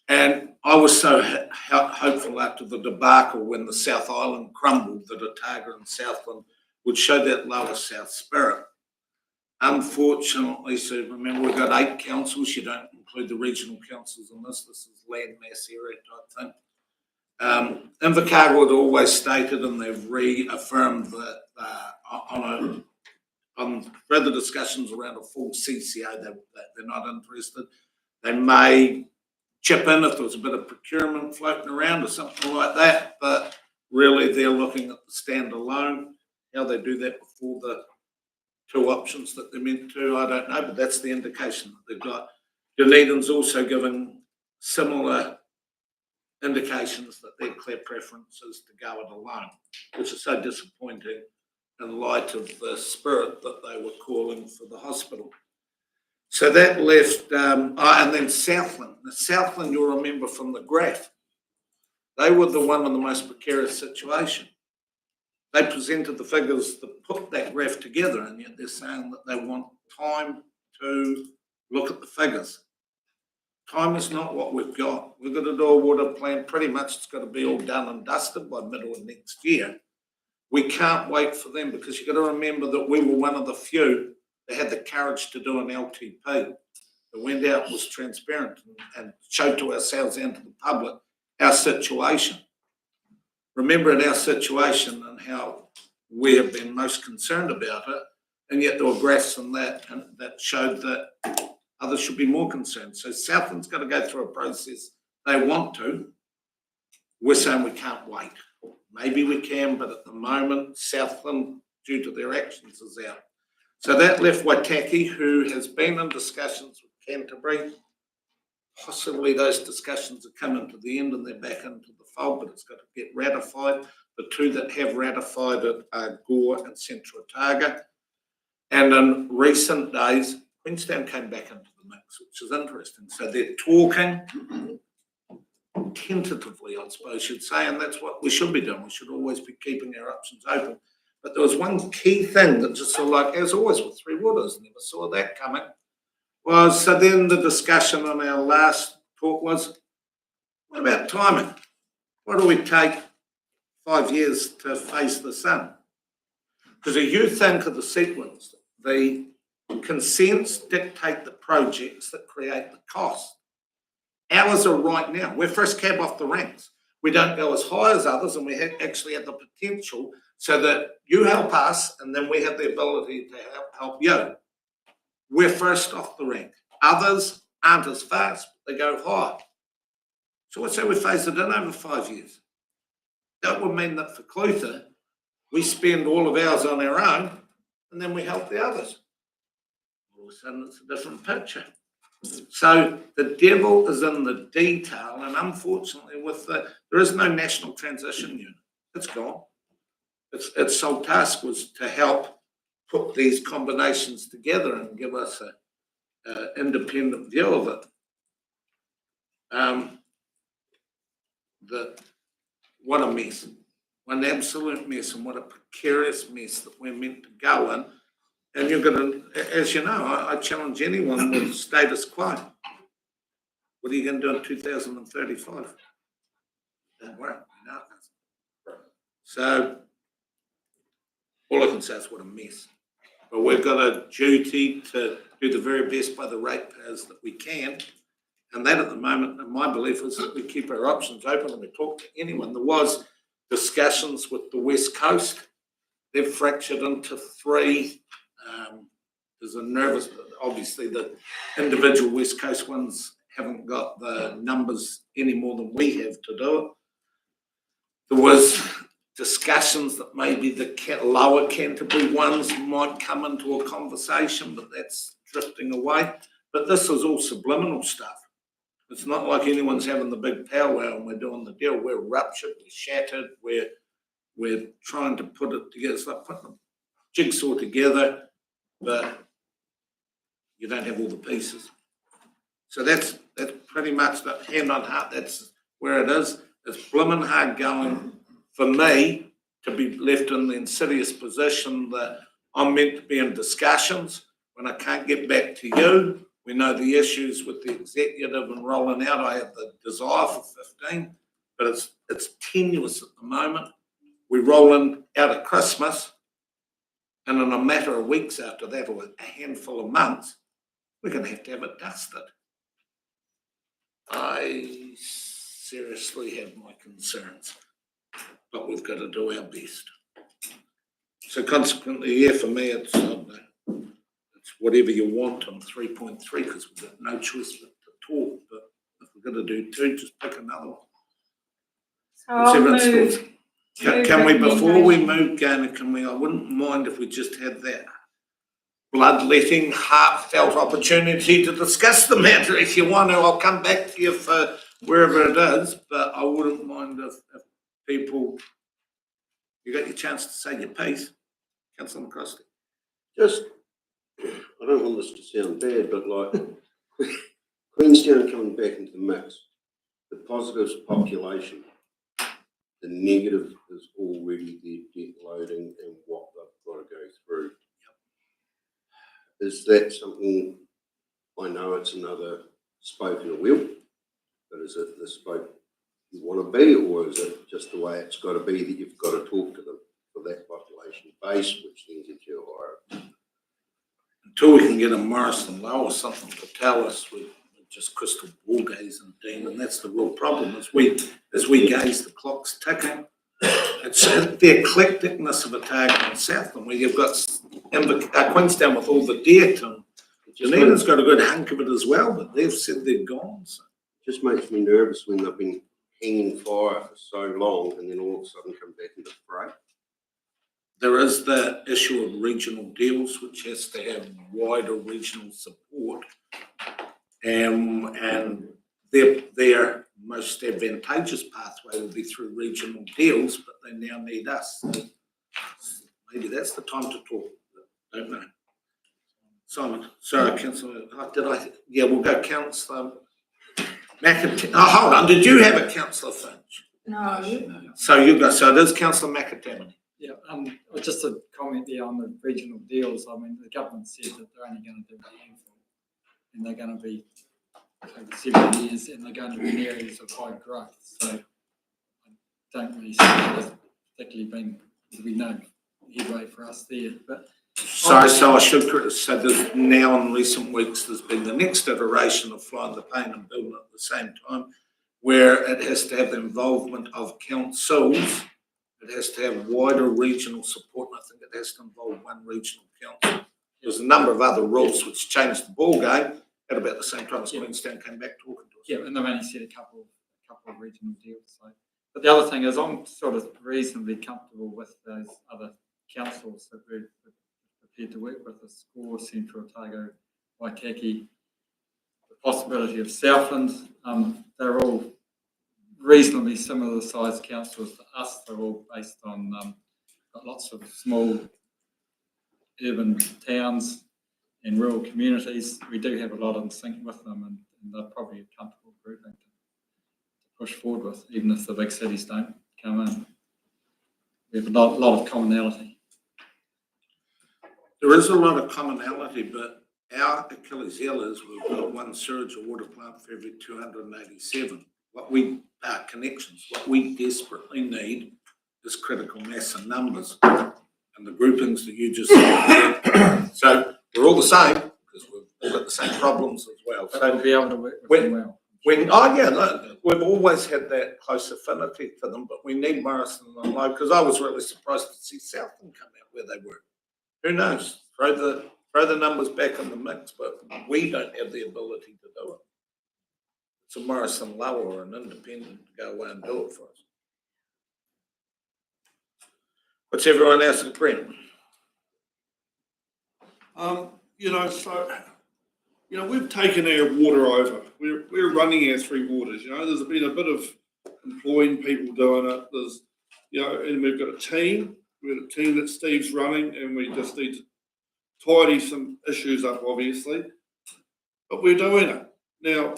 And I was so hopeful after the debacle when the South Island crumbled that Otago and Southland would show that lower South spirit. Unfortunately, so remember, we've got 8 councils. You don't include the regional councils in this. This is land mass area type thing. Invercargill had always stated, and they've reaffirmed that on further discussions around a full CCO, they're not interested. They may chip in if there was a bit of procurement floating around or something like that, but really they're looking at the standalone. How they do that before the 2 options that they're meant to, I don't know, but that's the indication that they've got. Dunedin's also given similar indications that their clear preference is to go it alone, which is so disappointing in light of the spirit that they were calling for the hospital. So that left, and then Southland. The Southland, you'll remember from the graph, they were the one in the most precarious situation. They presented the figures that put that graph together, and yet they're saying that they want time to look at the figures. Time is not what we've got. We've got to do a water plan. Pretty much it's got to be all done and dusted by middle of next year. We can't wait for them, because you've got to remember that we were one of the few that had the courage to do an LTP that went out, was transparent, and showed to ourselves and to the public our situation. Remember in our situation and how we have been most concerned about it, and yet there were graphs in that and that showed that others should be more concerned. So Southland's got to go through a process they want to. We're saying we can't wait. Maybe we can, but at the moment, Southland, due to their actions, is out. So that left Waitaki, who has been in discussions with Canterbury. Possibly those discussions are coming to the end and they're back into the fold, but it's got to get ratified. The 2 that have ratified it are Gore and Central Otago. And in recent days, Queenstown came back into the mix, which is interesting. So they're talking tentatively, I suppose you'd say, and that's what we should be doing. We should always be keeping our options open. But there was one key thing that just sort of like, as always with Three Waters, never saw that coming, was so then the discussion on our last talk was, what about timing? What do we take 5 years to face the sun? Because if you think of the sequence, the consents dictate the projects that create the cost. Ours are right now. We're first cab off the ranks. We don't go as high as others, and we actually have the potential so that you help us, and then we have the ability to help you. We're first off the rank. Others aren't as fast, but they go high. So let's say we phase it in over 5 years. That would mean that for Clutha, we spend all of ours on our own, and then we help the others. All of a sudden, it's a different picture. So the devil is in the detail, and unfortunately, there is no national transition unit. It's gone. Its sole task was to help put these combinations together and give us an independent view of it. What a mess. One absolute mess, and what a precarious mess that we're meant to go in. And you're going to, as you know, I challenge anyone with status quo. What are you going to do in 2035? Don't worry, no. So all I can say is what a mess. But we've got a duty to do the very best by the ratepayers that we can. And that at the moment, in my belief, is that we keep our options open and we talk to anyone. There was discussions with the West Coast. They've fractured into 3. There's a nervous, obviously the individual West Coast ones haven't got the numbers any more than we have to do it. There was discussions that maybe the lower Canterbury ones might come into a conversation, but that's drifting away. But this is all subliminal stuff. It's not like anyone's having the big powwow and we're doing the deal. We're ruptured, we're shattered, we're trying to put it together. It's like putting a jigsaw together, but you don't have all the pieces. So that's pretty much the hand on heart. That's where it is. It's blimmin' hard going for me to be left in the insidious position that I'm meant to be in discussions when I can't get back to you. We know the issues with the executive and rolling out. I have the desire for 15, but it's tenuous at the moment. We're rolling out at Christmas, and in a matter of weeks after that, or a handful of months, we're going to have it dusted. I seriously have my concerns, but we've got to do our best. So consequently, yeah, for me, it's whatever you want on 3.3 because we've got no choice but to talk. But if we're going to do 2, just pick another one. So I'll move. Can we, before we move, Gana, I wouldn't mind if we just had that bloodletting, heartfelt opportunity to discuss the matter. If you want to, I'll come back to you for wherever it is, but I wouldn't mind if people, you got your chance to say your piece. Councillor McCroskey. Just, I don't want this to sound bad, but like Queenstown coming back into the mix, the positive's population, the negative is already their debt loading and what they've got to go through. Is that something, I know it's another spoke in a wheel, but is it the spoke you want to be, or is it just the way it's got to be that you've got to talk to them for that population base, which then gets you higher? Until we can get a Morrison Low or something to tell us, we're just crystal ball gazing, Dean, and that's the real problem. As we gaze, the clock's ticking. It's the eclecticness of Otago and Southland, where you've got Queenstown with all the debt, and Dunedin's got a good hunk of it as well, but they've said they're gone. So. It just makes me nervous when they've been hanging fire for so long and then all of a sudden come back into the fray. There is the issue of regional deals, which has to have wider regional support, and their most advantageous pathway will be through regional deals, but they now need us. So maybe that's the time to talk. I don't know. Simon, sorry, Councillor. Yeah, we'll go Councillor McAtee. Oh, hold on. Did you have a Councillor Finch? No. So you go. So it is Councillor McAtee. Yeah, just a comment there on the regional deals. I mean, the government said that they're only going to do a handful, and they're going to be over 7 years, and they're going to be in areas of high growth. So I don't really see that as particularly being no headway for us there. But So I should say that now in recent weeks there's been the next iteration of flying the plane and building at the same time, where it has to have the involvement of councils. It has to have wider regional support, and I think it has to involve one regional council. There's a number of other rules which changed the ball game at about the same time as Queenstown came back talking to us. Yeah, and they've only said a couple of regional deals. So, but the other thing is, I'm sort of reasonably comfortable with those other councils that we're prepared to work with: the Score, Central Otago, Waikiki, the possibility of Southland. They're all reasonably similar size councils to us. They're all based on got lots of small urban towns and rural communities. We do have a lot in sync with them, and they're probably a comfortable grouping to push forward with, even if the big cities don't come in. We have a lot of commonality. There is a lot of commonality, but our Achilles heel is we've got one sewage or water plant for every 287. Connections. What we desperately need is critical mass and numbers, and the groupings that you just said. So we're all the same because we've all got the same problems as well. But So we'll be able to work with them well. We've always had that close affinity for them, but we need Morrison and Low, because I was really surprised to see Southland come out where they were. Who knows? Throw the numbers back in the mix, but we don't have the ability to do it. It's a Morrison Low or an independent to go away and do it for us. What's everyone else's Brent? We've taken our water over. We're running our three waters, there's been a bit of employing people doing it. There's, and we've got a team. We've got a team that Steve's running, and we just need to tidy some issues up, obviously. But we're doing it. Now,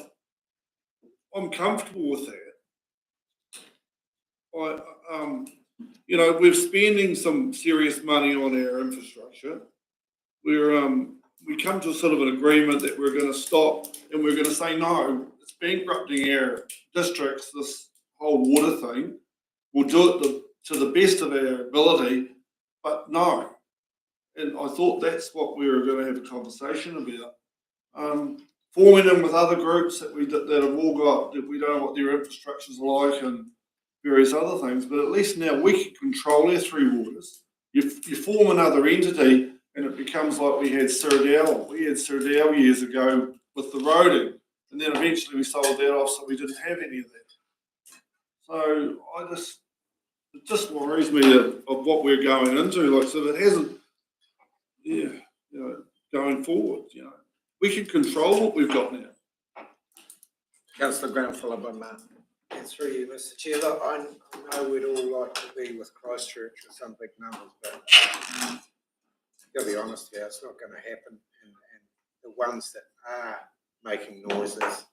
I'm comfortable with that. We're spending some serious money on our infrastructure. We come to sort of an agreement that we're going to stop and we're going to say, no, it's bankrupting our districts, this whole water thing. We'll do it to the best of our ability, but no. And I thought that's what we were going to have a conversation about. Forming in with other groups that have all got, that we don't know what their infrastructures are like and various other things, but at least now we can control our three waters. You form another entity and it becomes like we had Sirdale. We had Sirdale years ago with the roading, and then eventually we sold that off, so we didn't have any of that. So it just worries me of what we're going into. Like, so it hasn't, going forward, we can control what we've got now. Councillor Grant, followed by Mark. Through you, Mr. Chair. Look, I know we'd all like to be with Christchurch with some big numbers, but gotta be honest here, it's not going to happen. And the ones that are making noises,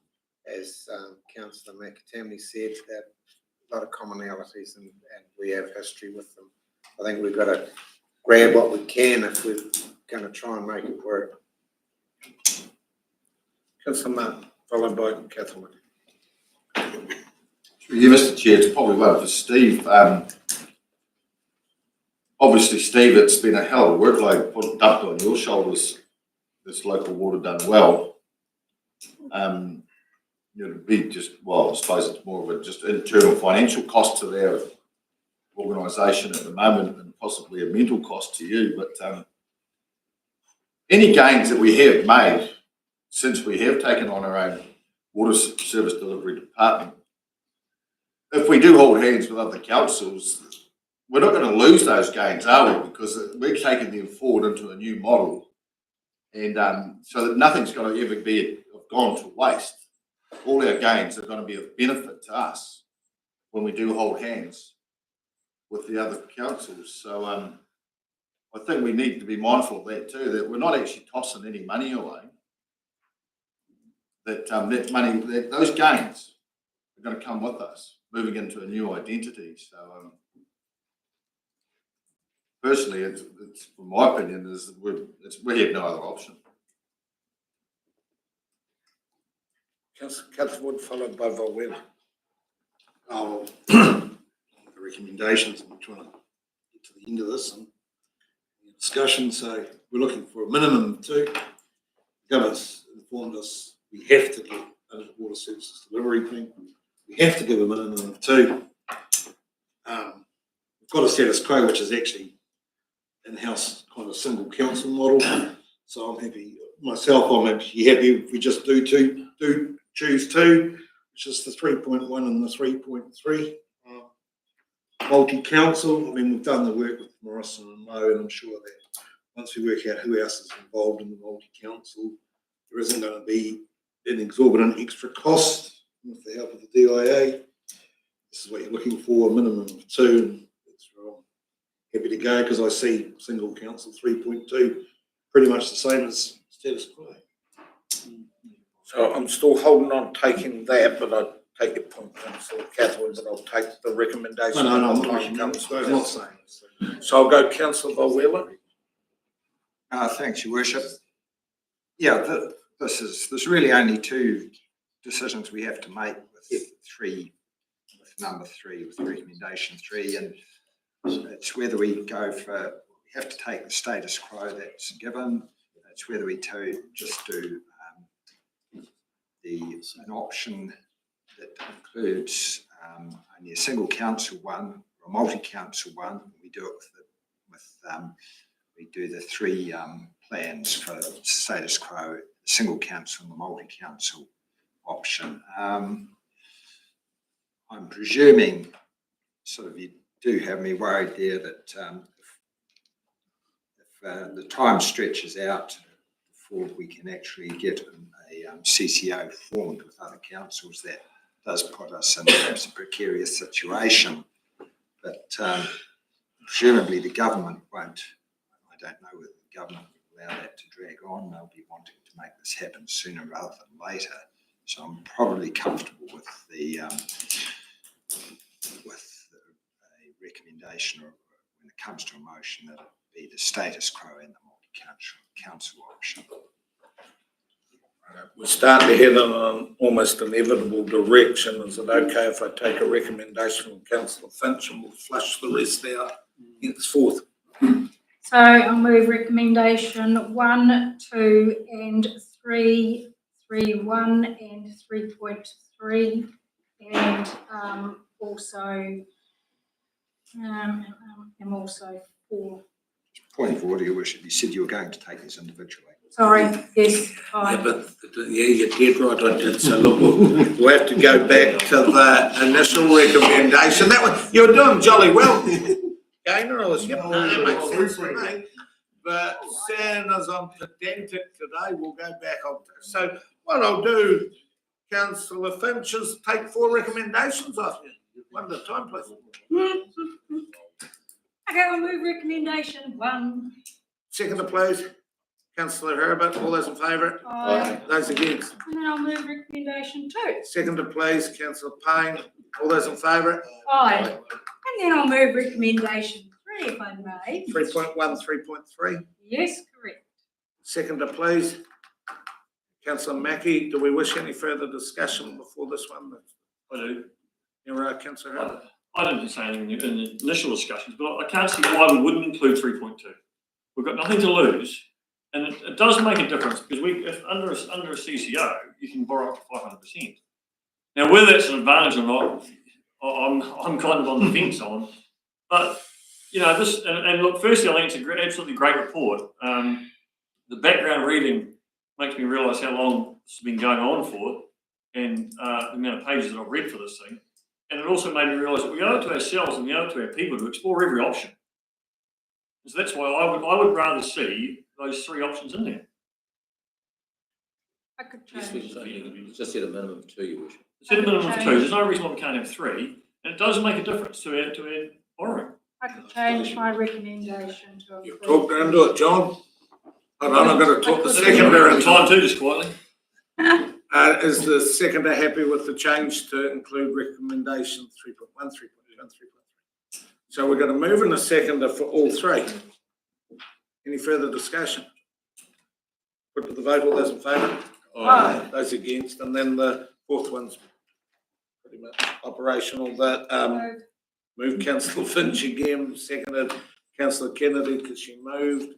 as Councillor McAtamney said, that a lot of commonalities and we have history with them. I think we've got to grab what we can if we're going to try and make it work. Councillor Mark, followed by Catherine. Yeah, Mr. Chair, it's probably one for Steve. Obviously, Steve, it's been a hell of a workload dumped on your shoulders. This local water done well. It'd be just, I suppose it's more of a just internal financial cost to their organisation at the moment, and possibly a mental cost to you. But any gains that we have made since we have taken on our own water service delivery department, if we do hold hands with other councils, we're not going to lose those gains, are we? Because we're taking them forward into a new model, and so that nothing's going to ever be gone to waste. All our gains are going to be of benefit to us when we do hold hands with the other councils. So I think we need to be mindful of that too, that we're not actually tossing any money away. That that money, those gains are going to come with us, moving into a new identity. So personally, it's from my opinion, is we have no other option. Councillor Wood, followed by Volwell. The recommendations, I'm trying to get to the end of this and discussion. So we're looking for a minimum of 2. The government's informed us we have to get a water services delivery thing. We have to give a minimum of 2. We've got a status quo, which is actually in-house kind of single council model. So I'm happy myself. I'm actually happy if we just choose 2, which is the 3.1 and the 3.3. Multi-council. I mean, we've done the work with Morrison and Lowe, and I'm sure that once we work out who else is involved in the multi-council, there isn't going to be an exorbitant extra cost with the help of the DIA. This is what you're looking for, a minimum of 2. I'm happy to go because I see single council 3.2 pretty much the same as status quo. So I'm still holding on taking that, but I take your point, Councillor Catherine, but I'll take the recommendation. No, I'm not saying. So I'll go Councillor Volwell. Thanks, Your Worship. Yeah, there's really only 2 decisions we have to make with number 3, with recommendation 3, and it's whether we go for, we have to take the status quo that's given. It's whether we just do an option that includes only a single council one or a multi-council one. We do it we do the 3 plans for status quo, single council and the multi-council option. I'm presuming, sort of, you do have me worried there that the time stretches out before we can actually get a CCO formed with other councils, that does put us in perhaps a precarious situation. But presumably the government won't. I don't know whether the government will allow that to drag on. They'll be wanting to make this happen sooner rather than later. So I'm probably comfortable with a recommendation, or when it comes to a motion, that it be the status quo and the multi-council option. We're starting to head in an almost inevitable direction. Is it okay if I take a recommendation from Councillor Finch and we'll flush the rest out henceforth? So I'll move recommendation 1, 2 and 3, 3.1 and 3.3, and also 4. Point of order, Your Worship. You said you were going to take this individually. Sorry, yes, Yeah, but you're dead right, I did. So look, we'll have to go back to the initial recommendation. That was, you were doing jolly well. Gainer, I was, yep, no, that makes sense to me. But seeing as I'm pedantic today, we'll go back on. So what I'll do, Councillor Finch, is take 4 recommendations off you. One at a time, please. Okay, I'll move recommendation 1. Seconder, please. Councillor Herbert, all those in favour? Aye. Those against? And then I'll move recommendation 2. Seconder, please. Councillor Payne, all those in favour? Aye. And then I'll move recommendation 3, if I may. 3.1, 3.3. Yes, correct. Seconder, please. Councillor Mackie, do we wish any further discussion before this one? I do. You're right, Councillor Herbert. I didn't say anything in the initial discussions, but I can't see why we wouldn't include 3.2. We've got nothing to lose, and it does make a difference, because if under a CCO, you can borrow up to 500%. Now, whether that's an advantage or not, I'm kind of on the fence on. But you know, this and look, firstly, I think it's a absolutely great report. The background reading makes me realise how long this has been going on for, and the amount of pages that I've read for this thing. And it also made me realise that we owe it to ourselves and we owe it to our people to explore every option. So that's why I would rather see those 3 options in there. I could Yes, change. we just said a minimum of 2, Your Worship. Set a minimum of 2. There's no reason why we can't have 3, and it does make a difference to our borrowing. I could change my recommendation to a 3. Talk down to it, John. Hold on, I've got to talk the seconder in Time too, just quietly. Is the seconder happy with the change to include recommendation 3.1, 3.2 and 3.3? So we're going to move in a seconder for all 3. Any further discussion? Put to the vote, all those in favour? Aye. Those against, and then the 4th one's pretty much operational. That moved Councillor Finch again, seconded Councillor Kennedy because she moved.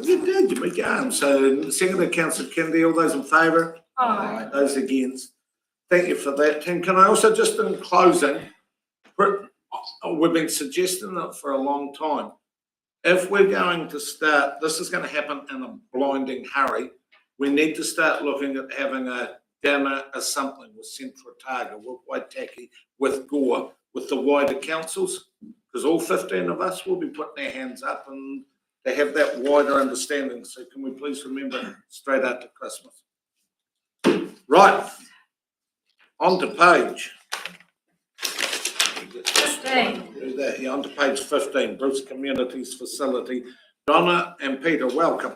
You did, you began. So seconded Councillor Kennedy, all those in favour? Aye. Those against. Thank you for that, Tim. Can I also, just in closing, we've been suggesting it for a long time. If we're going to start, this is going to happen in a blinding hurry. We need to start looking at having a dinner or something with Central Otago, with Waitaki, with Gore, with the wider councils, because all 15 of us will be putting our hands up and they have that wider understanding. So can we please remember straight after Christmas? Right, on to page 15. Do that, yeah, on to page 15, Bruce Communities Facility. Donna and Peter, welcome.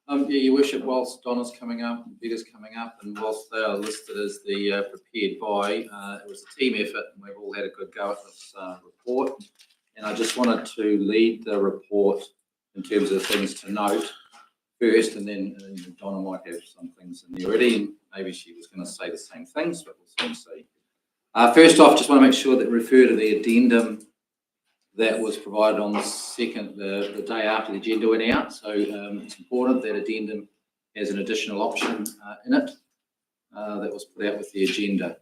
Yeah, Your Worship, whilst Donna's coming up and Peter's coming up, and whilst they are listed as the prepared by, it was a team effort and we've all had a good go at this report. And I just wanted to lead the report in terms of things to note first, and then Donna might have some things in there already, and maybe she was going to say the same things, but we'll soon see. First off, just want to make sure that we refer to the addendum that was provided on the day after the agenda went out. So it's important that addendum has an additional option in it that was put out with the agenda.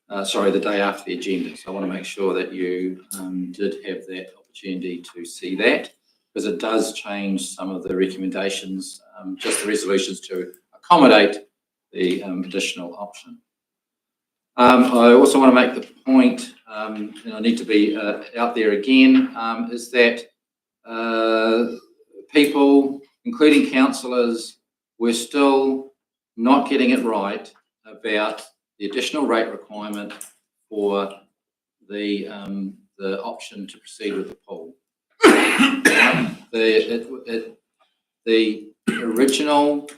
The day after the agenda. So I want to make sure that you did have that opportunity to see that, because it does change some of the recommendations, just the resolutions to accommodate the additional option. I also want to make the point, and I need to be out there again, is that people, including councillors, were still not getting it right about the additional rate requirement for the option to proceed with the pool. The original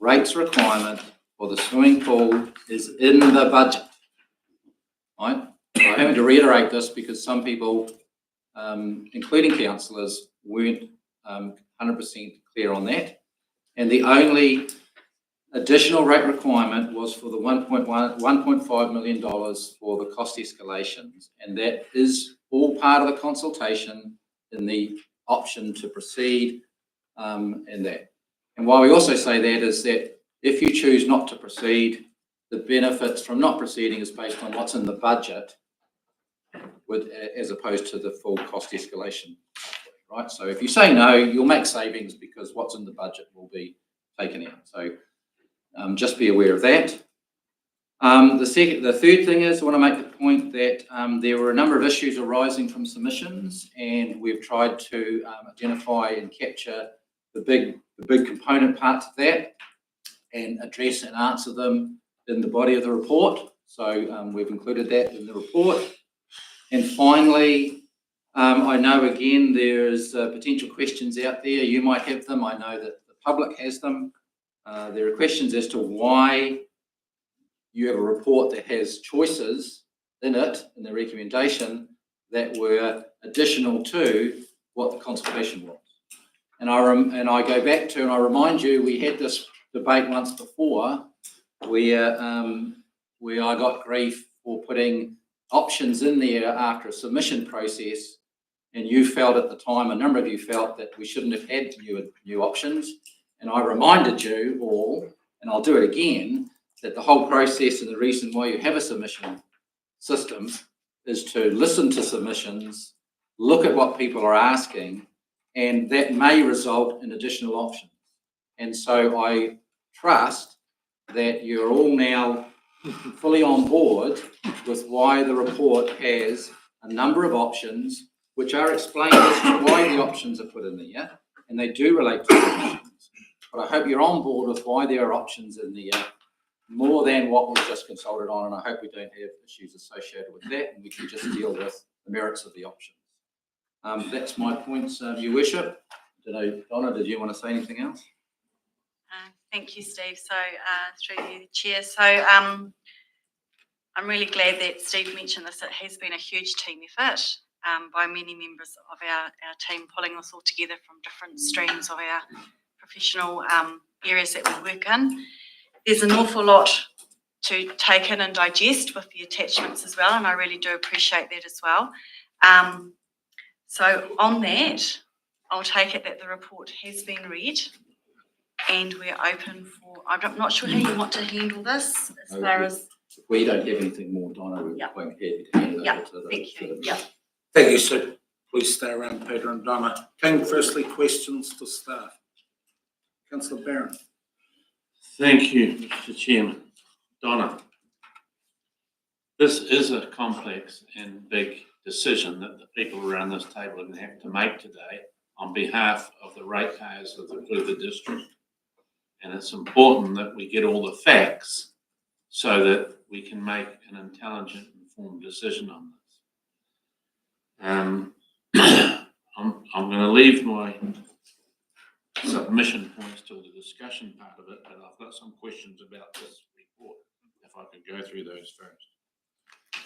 rates requirement for the swimming pool is in the budget, right? So I'm having to reiterate this because some people, including councillors, weren't 100% clear on that. And the only additional rate requirement was for the $1.5 million for the cost escalations. And that is all part of the consultation in the option to proceed and that. And why we also say that is that if you choose not to proceed, the benefits from not proceeding is based on what's in the budget as opposed to the full cost escalation, right? So if you say no, you'll make savings because what's in the budget will be taken out. So just be aware of that. The third thing is I want to make the point that there were a number of issues arising from submissions, and we've tried to identify and capture the big component parts of that and address and answer them in the body of the report. So we've included that in the report. And finally, I know again there's potential questions out there. You might have them. I know that the public has them. There are questions as to why you have a report that has choices in it, in the recommendation, that were additional to what the consultation was. And I go back to, and I remind you, we had this debate once before where I got grief for putting options in there after a submission process, and you felt at the time, a number of you felt that we shouldn't have had new options. And I reminded you all, and I'll do it again, that the whole process and the reason why you have a submission system is to listen to submissions, look at what people are asking, and that may result in additional options. And so I trust that you're all now fully on board with why the report has a number of options which are explained as to why the options are put in there, and they do relate to the options. But I hope you're on board with why there are options in there more than what was just consulted on, and I hope we don't have issues associated with that, and we can just deal with the merits of the options. That's my points, Your Worship. Donna, did you want to say anything else? Thank you, Steve. So through you, the Chair. So I'm really glad that Steve mentioned this. It has been a huge team effort by many members of our team, pulling this all together from different streams of our professional areas that we work in. There's an awful lot to take in and digest with the attachments as well, and I really do appreciate that as well. So on that, I'll take it that the report has been read, and we're open for, I'm not sure how you want to handle this as far as... If we don't have anything more, Donna, we're going ahead to handle it. Thank you. Yeah. Thank you, Sue. Please stay around, Peter and Donna. King, firstly, questions to staff. Councillor Barron. Thank you, Mr. Chairman. Donna, this is a complex and big decision that the people around this table are going to have to make today on behalf of the ratepayers of the district. And it's important that we get all the facts so that we can make an intelligent, informed decision on this. I'm going to leave my submission points till the discussion part of it, but I've got some questions about this report, if I could go through those first.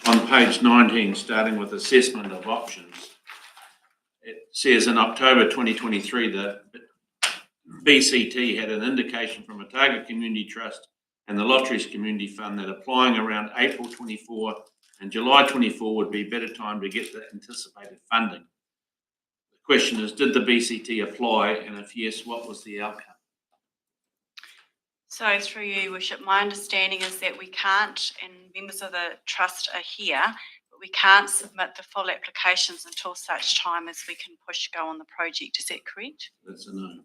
On page 19, starting with assessment of options, it says in October 2023 that BCT had an indication from Otago Community Trust and the Lotteries Community Fund that applying around April 24 and July 24 would be a better time to get the anticipated funding. The question is, did the BCT apply, and if yes, what was the outcome? So through you, Worship, my understanding is that we can't, and members of the trust are here, but we can't submit the full applications until such time as we can push go on the project. Is that correct? That's a no.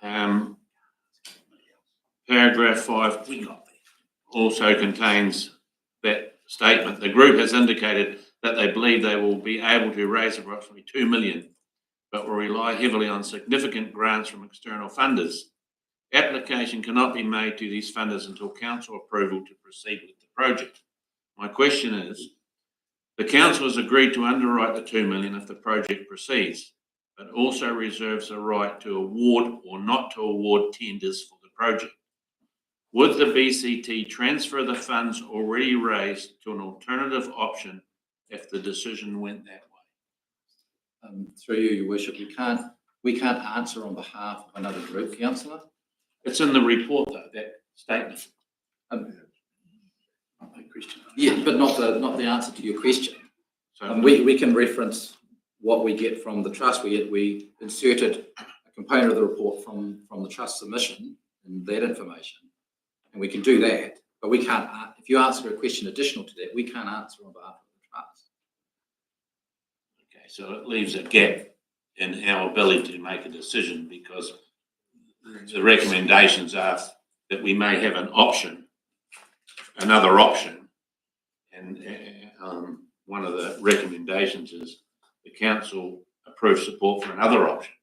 Yep. Paragraph 5 also contains that statement. The group has indicated that they believe they will be able to raise approximately $2 million but will rely heavily on significant grants from external funders. Application cannot be made to these funders until council approval to proceed with the project. My question is, the council has agreed to underwrite the 2 million if the project proceeds, but also reserves the right to award or not to award tenders for the project. Would the BCT transfer the funds already raised to an alternative option if the decision went that way? Through you, Your Worship, we can't answer on behalf of another group, councillor. It's in the report though, that statement. Yeah, but not the answer to your question. So we can reference what we get from the trust. We inserted a component of the report from the trust submission and that information, and we can do that. But we can't. If you answer a question additional to that, we can't answer on behalf of the trust. Okay, so it leaves a gap in our ability to make a decision because the recommendations are that we may have an option, another option, and one of the recommendations is the council approves support for another option.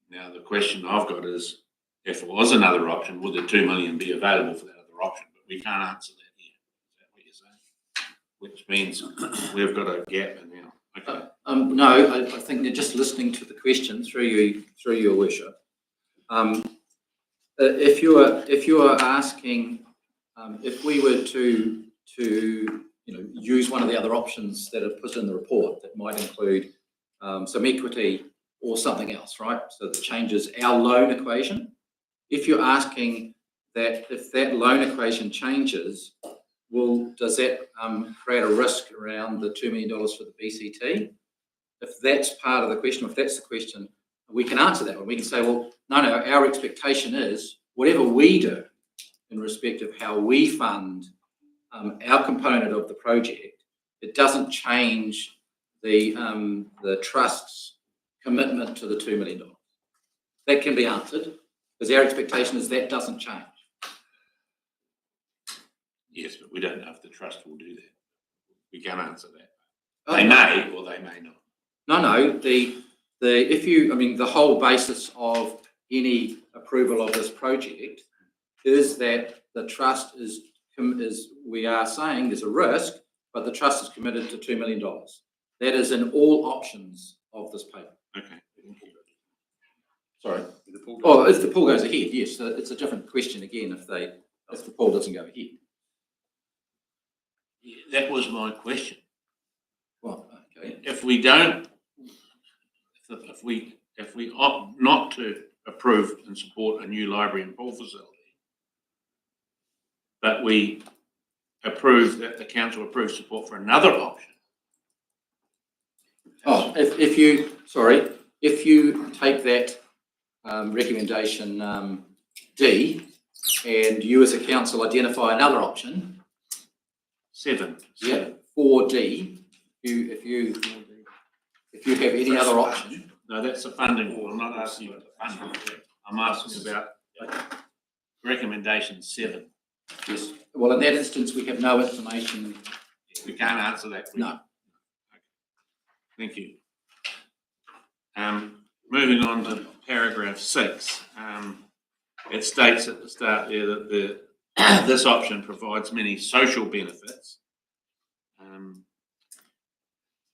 Now, the question I've got is, if it was another option, would the 2 million be available for that other option? But we can't answer that here. Is that what you're saying? Which means we've got a gap in now. Okay. No, I think they're just listening to the question through you, Your Worship. If you are asking if we were to use one of the other options that are put in the report, that might include some equity or something else, right? So that changes our loan equation. If you're asking that if that loan equation changes, does that create a risk around the $2 million for the BCT? If that's part of the question, if that's the question, we can answer that one. We can say, well, no, our expectation is whatever we do in respect of how we fund our component of the project, it doesn't change the trust's commitment to the $2 million. That can be answered because our expectation is that doesn't change. Yes, but we don't know if the trust will do that. We can't answer that. They may or they may not. No, the whole basis of any approval of this project is that the trust is we are saying there's a risk, but the trust is committed to $2 million. That is in all options of this paper. Okay. Sorry. If the pool goes ahead, yes. So it's a different question again if the pool doesn't go ahead. Yeah, that was my question. Well, okay. If we opt not to approve and support a new library and pool facility, but we approve that the council approves support for another option. If you take that recommendation D and you as a council identify another option. 7. Yeah, 4D. If you have any other option. No, that's the funding. I'm not asking you about the funding. I'm asking about recommendation 7. Yes. Well, in that instance, we have no information. We can't answer that. No. Okay. Thank you. Moving on to paragraph 6. It states at the start there that this option provides many social benefits.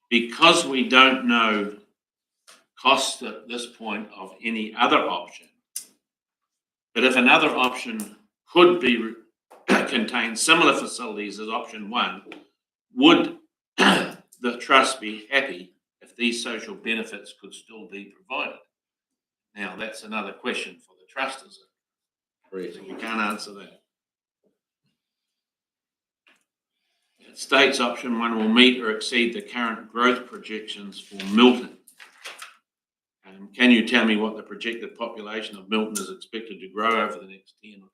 Because we don't know costs at this point of any other option, but if another option could be contain similar facilities as option 1, would the trust be happy if these social benefits could still be provided? Now, that's another question for the trust, is it? Correct. We can't answer that. It states option 1 will meet or exceed the current growth projections for Milton. Can you tell me what the projected population of Milton is expected to grow over the next 10 or 25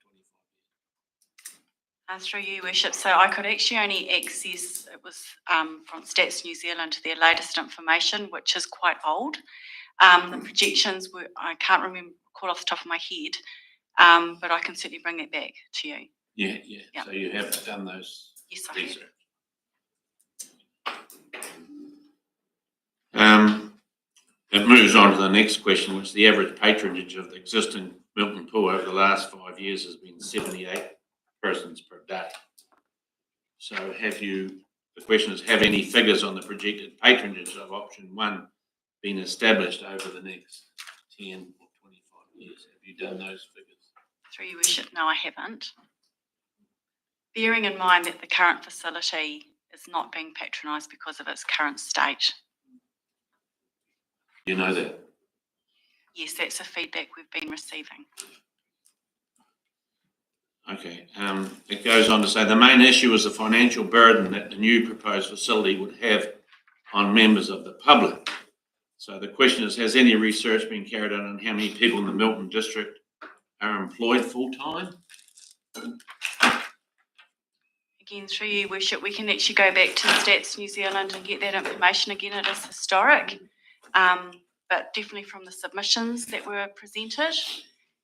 years? Through you, Worship. So I could actually only access, it was from Stats New Zealand, their latest information, which is quite old. The projections were, I can't recall off the top of my head, but I can certainly bring that back to you. Yeah. So you have done those research. It moves on to the next question, which the average patronage of the existing Milton pool over the last 5 years has been 78 persons per day. So the question is, have any figures on the projected patronage of option 1 been established over the next 10 or 25 years? Have you done those figures? Through your worship, no, I haven't. Bearing in mind that the current facility is not being patronised because of its current state. You know that? Yes, that's the feedback we've been receiving. Okay. It goes on to say the main issue is the financial burden that the new proposed facility would have on members of the public. So the question is, has any research been carried out on how many people in the Milton district are employed full-time? Again, through you, worship, we can actually go back to Stats New Zealand and get that information. Again, it is historic, but definitely from the submissions that were presented,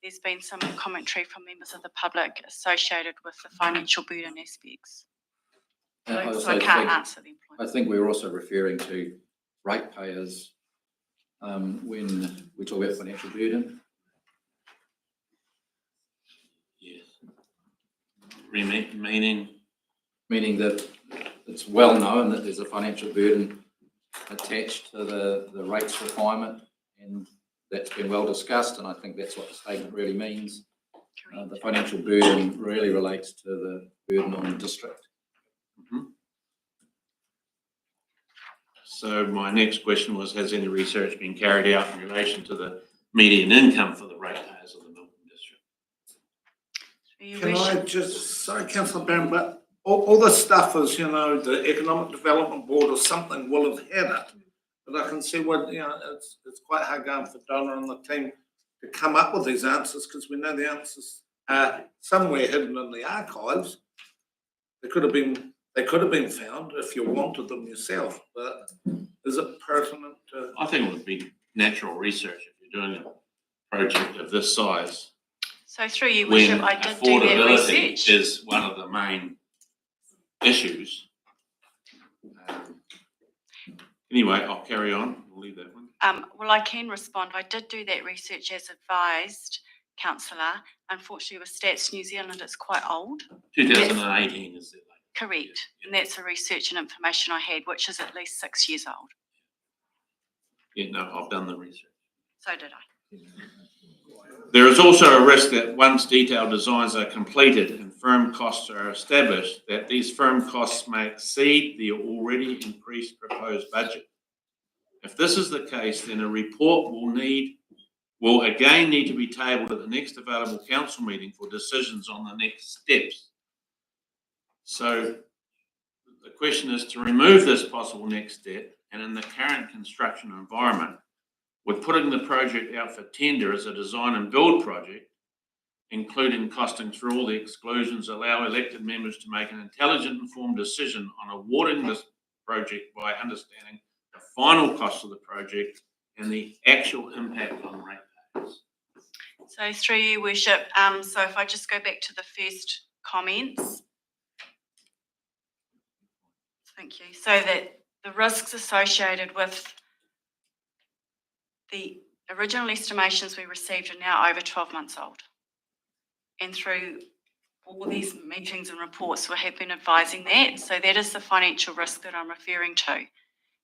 there's been some commentary from members of the public associated with the financial burden aspects. So I can't answer the employment. I think we're also referring to ratepayers when we talk about financial burden. Yes. Meaning that it's well known that there's a financial burden attached to the rates requirement, and that's been well discussed, and I think that's what the statement really means. The financial burden really relates to the burden on the district. Mm-hmm. So my next question was, has any research been carried out in relation to the median income for the ratepayers of the Milton district? Can I just, sorry, Councillor Brown, but all the stuff is, the Economic Development Board or something will have had it. But I can see what, it's quite hard going for Donna and the team to come up with these answers, because we know the answers are somewhere hidden in the archives. They could have been found if you wanted them yourself, but is it pertinent to? I think it would be natural research if you're doing a project of this size. So through you, worship, I did do that Affordability research. is one of the main issues. Anyway, I'll carry on. We'll leave that one. Well, I can respond. I did do that research as advised, Councillor. Unfortunately, with Stats New Zealand, it's quite old. 2018 is it? Correct. And that's the research and information I had, which is at least 6 years old. Yeah, no, I've done the research. So did I. There is also a risk that once detailed designs are completed and firm costs are established, that these firm costs may exceed the already increased proposed budget. If this is the case, then a report will again need to be tabled at the next available council meeting for decisions on the next steps. So the question is to remove this possible next step, and in the current construction environment, would putting the project out for tender as a design and build project, including costings for all the exclusions, allow elected members to make an intelligent, informed decision on awarding this project by understanding the final cost of the project and the actual impact on ratepayers? So through you, worship, so if I just go back to the first comments. Thank you. So that the risks associated with the original estimations we received are now over 12 months old. And through all these meetings and reports, we have been advising that. So that is the financial risk that I'm referring to.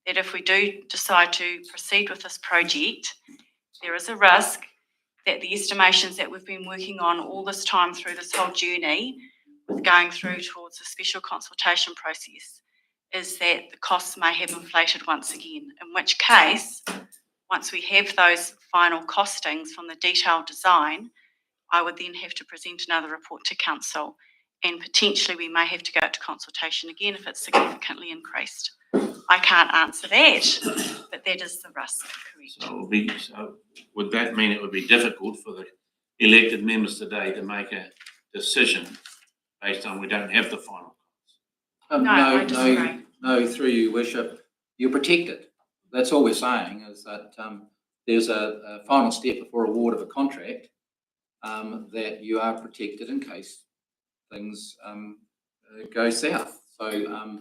That if we do decide to proceed with this project, there is a risk that the estimations that we've been working on all this time through this whole journey, with going through towards a special consultation process, is that the costs may have inflated once again, in which case, once we have those final costings from the detailed design, I would then have to present another report to council, and potentially we may have to go to consultation again if it's significantly increased. I can't answer that, but that is the risk, correct? So would that mean it would be difficult for the elected members today to make a decision based on we don't have the final costs? I disagree. No, through you, worship, you're protected. That's all we're saying, is that there's a final step before award of a contract, that you are protected in case things go south. So,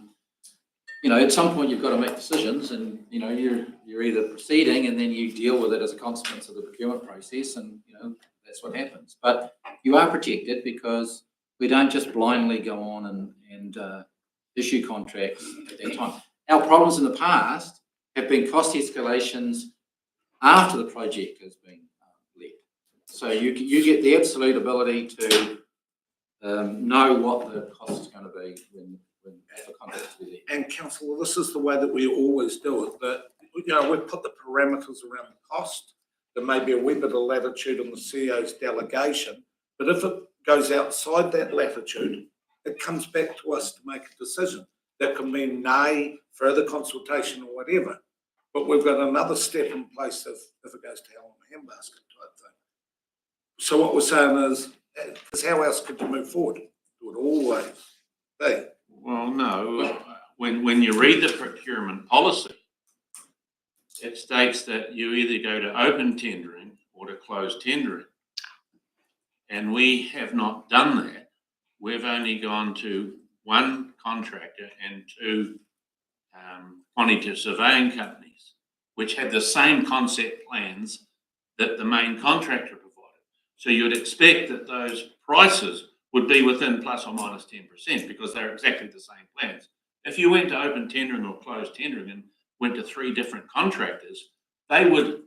at some point you've got to make decisions, and you're either proceeding and then you deal with it as a consequence of the procurement process, and that's what happens. But you are protected because we don't just blindly go on and issue contracts at that time. Our problems in the past have been cost escalations after the project has been let. So you get the absolute ability to know what the cost is going to be when the contract's there. And councillor, this is the way that we always do it, that, we put the parameters around the cost. There may be a wee bit of latitude on the CEO's delegation, but if it goes outside that latitude, it comes back to us to make a decision. That can mean nay, further consultation or whatever. But we've got another step in place if it goes to hell in a handbasket type thing. So what we're saying is how else could you move forward? It would always be. Well, no, when you read the procurement policy, it states that you either go to open tendering or to closed tendering. And we have not done that. We've only gone to one contractor and two quantitative surveying companies, which have the same concept plans that the main contractor provided. So you'd expect that those prices would be within plus or minus 10% because they're exactly the same plans. If you went to open tendering or closed tendering and went to three different contractors, they could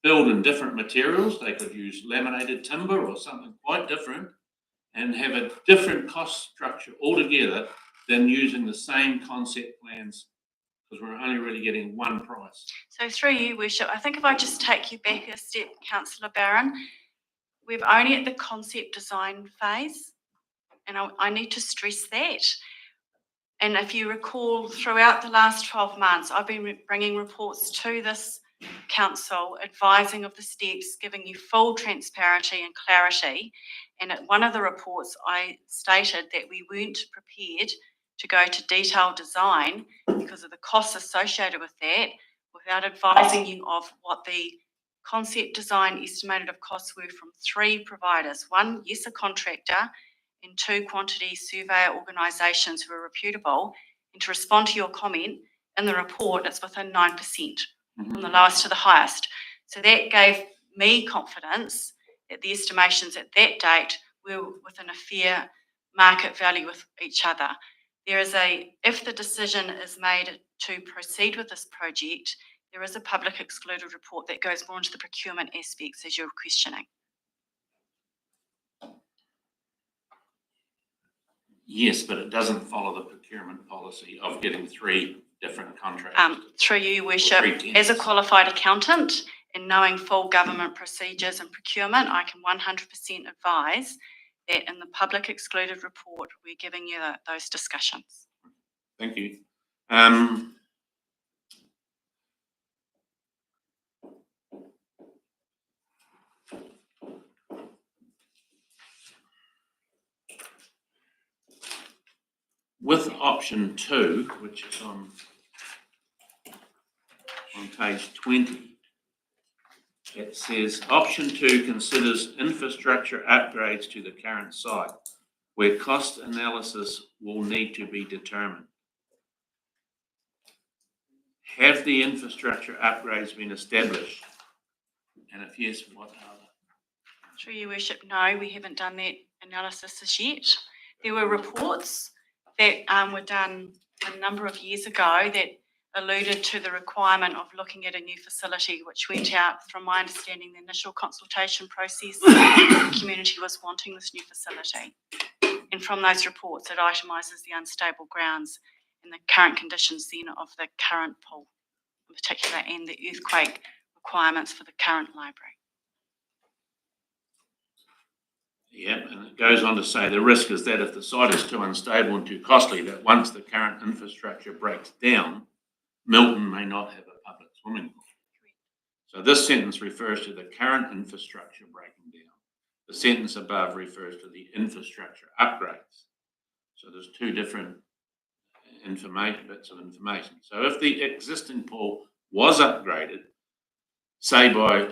build in different materials. They could use laminated timber or something quite different and have a different cost structure altogether than using the same concept plans, because we're only really getting one price. So through you, Worship, I think if I just take you back a step, Councillor Barron, we're only at the concept design phase, and I need to stress that. And if you recall, throughout the last 12 months, I've been bringing reports to this council, advising of the steps, giving you full transparency and clarity. And at one of the reports, I stated that we weren't prepared to go to detailed design because of the costs associated with that, without advising you of what the concept design estimated of costs were from three providers. One, yes, a contractor, and two, quantity surveyor organisations who are reputable. And to respond to your comment, in the report, it's within 9%, from the lowest to the highest. So that gave me confidence that the estimations at that date were within a fair market value with each other. If the decision is made to proceed with this project, there is a public excluded report that goes more into the procurement aspects as you're questioning. Yes, but it doesn't follow the procurement policy of getting three different contractors. Through you, Worship, as a qualified accountant and knowing full government procedures and procurement, I can 100% advise that in the public excluded report, we're giving you those discussions. Thank you. With option 2, which is on page 20, it says option 2 considers infrastructure upgrades to the current site where cost analysis will need to be determined. Have the infrastructure upgrades been established? And if yes, what are they? Through your Worship, no, we haven't done that analysis as yet. There were reports that were done a number of years ago that alluded to the requirement of looking at a new facility, which went out, from my understanding, the initial consultation process. The community was wanting this new facility. And from those reports, it itemises the unstable grounds and the current conditions then of the current pool in particular, and the earthquake requirements for the current library. Yeah, and it goes on to say the risk is that if the site is too unstable and too costly, that once the current infrastructure breaks down, Milton may not have a public swimming pool. So this sentence refers to the current infrastructure breaking down. The sentence above refers to the infrastructure upgrades. So there's two different bits of information. So if the existing pool was upgraded, say by,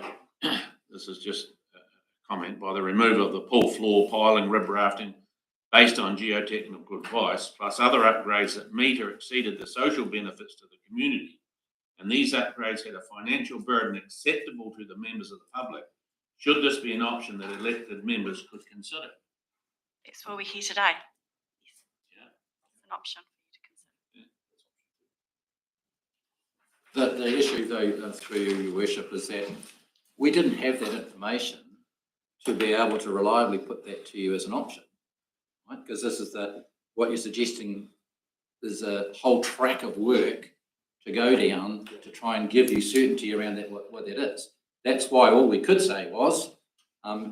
this is just comment, by the removal of the pool floor, piling, rib rafting, based on geotechnical advice, plus other upgrades that meet or exceeded the social benefits to the community, and these upgrades had a financial burden acceptable to the members of the public, should this be an option that elected members could consider? That's why we're here today. Yes. Yeah. It's an option for you to consider. The issue though, through you, Your Worship, is that we didn't have that information to be able to reliably put that to you as an option, right? Because this is what you're suggesting is a whole track of work to go down to try and give you certainty around that, what that is. That's why all we could say was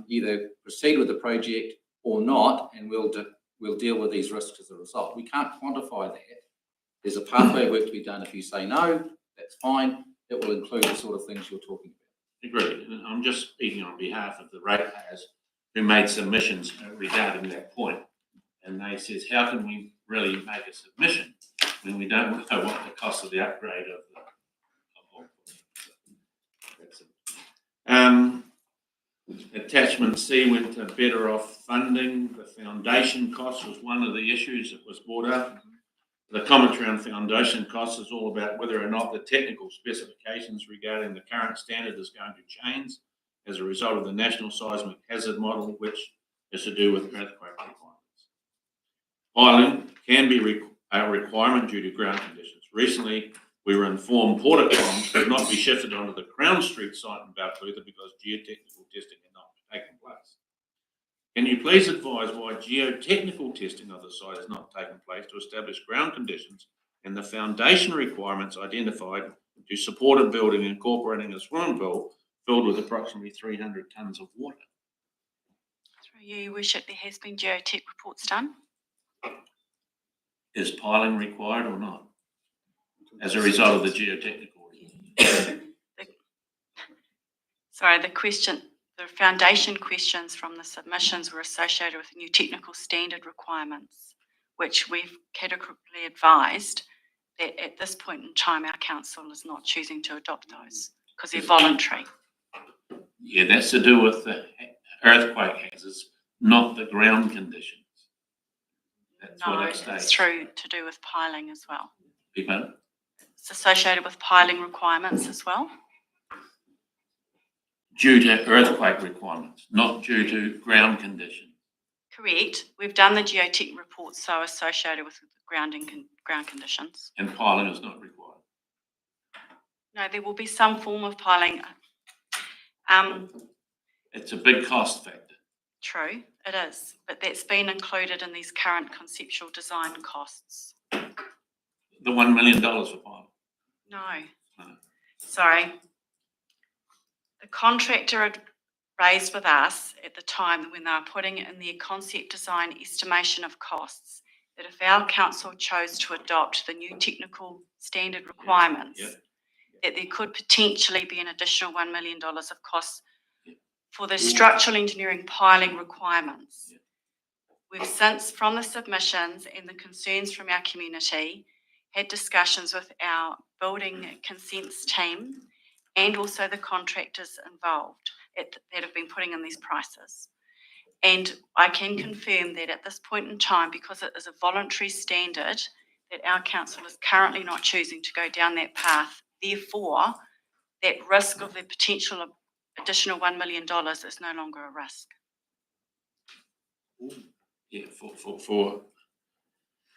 either proceed with the project or not, and we'll deal with these risks as a result. We can't quantify that. There's a pathway of work to be done. If you say no, that's fine. It will include the sort of things you're talking about. Agreed. And I'm just speaking on behalf of the ratepayers who made submissions regarding that point. And they says, how can we really make a submission when we don't know what the cost of the upgrade of attachment C went to better off funding. The foundation cost was one of the issues that was brought up. The commentary on foundation costs is all about whether or not the technical specifications regarding the current standard is going to change as a result of the National Seismic Hazard Model, which is to do with earthquake requirements. Piling can be a requirement due to ground conditions. Recently, we were informed porta columns could not be shifted onto the Crown Street site in Balclutha because geotechnical testing had not taken place. Can you please advise why geotechnical testing of the site has not taken place to establish ground conditions and the foundation requirements identified to support a building incorporating a swimming pool filled with approximately 300 tonnes of water? Through you, Your Worship, there has been geotech reports done. Is piling required or not as a result of the geotechnical? Sorry, the foundation questions from the submissions were associated with new technical standard requirements, which we've categorically advised that at this point in time, our council is not choosing to adopt those because they're voluntary. Yeah, that's to do with the earthquake hazards, not the ground conditions. That's No, what it states. it's true to do with piling as well. People? It's associated with piling requirements as well. Due to earthquake requirements, not due to ground conditions. Correct. We've done the geotech reports so associated with ground conditions. And piling is not required. No, there will be some form of piling. It's a big cost factor. True, it is, but that's been included in these current conceptual design costs. The $1 million for piling. No. No. Sorry. The contractor had raised with us at the time when they were putting in their concept design estimation of costs that if our council chose to adopt the new technical standard requirements, that there could potentially be an additional $1 million of costs for the structural engineering piling requirements. We've since, from the submissions and the concerns from our community, had discussions with our building consents team and also the contractors involved that have been putting in these prices. And I can confirm that at this point in time, because it is a voluntary standard, that our council is currently not choosing to go down that path. Therefore, that risk of the potential additional $1 million is no longer a risk. Yeah, for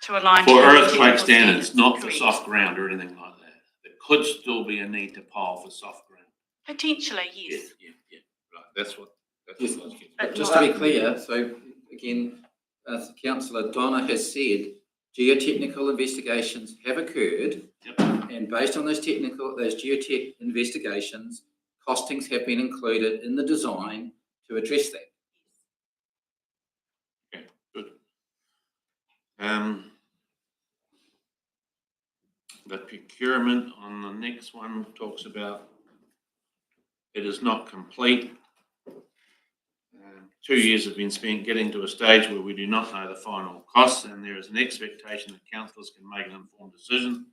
to align for to earthquake standards, not correct. for soft ground or anything like that. There could still be a need to pile for soft ground. Potentially, yes. Yeah. Right, that's what I was getting But at. just to be clear, so again, Councillor Donna has said geotechnical investigations have occurred, and based on those geotech investigations, costings have been included in the design to address that. Okay, good. The procurement on the next one talks about it is not complete. 2 years have been spent getting to a stage where we do not know the final costs, and there is an expectation that councillors can make an informed decision.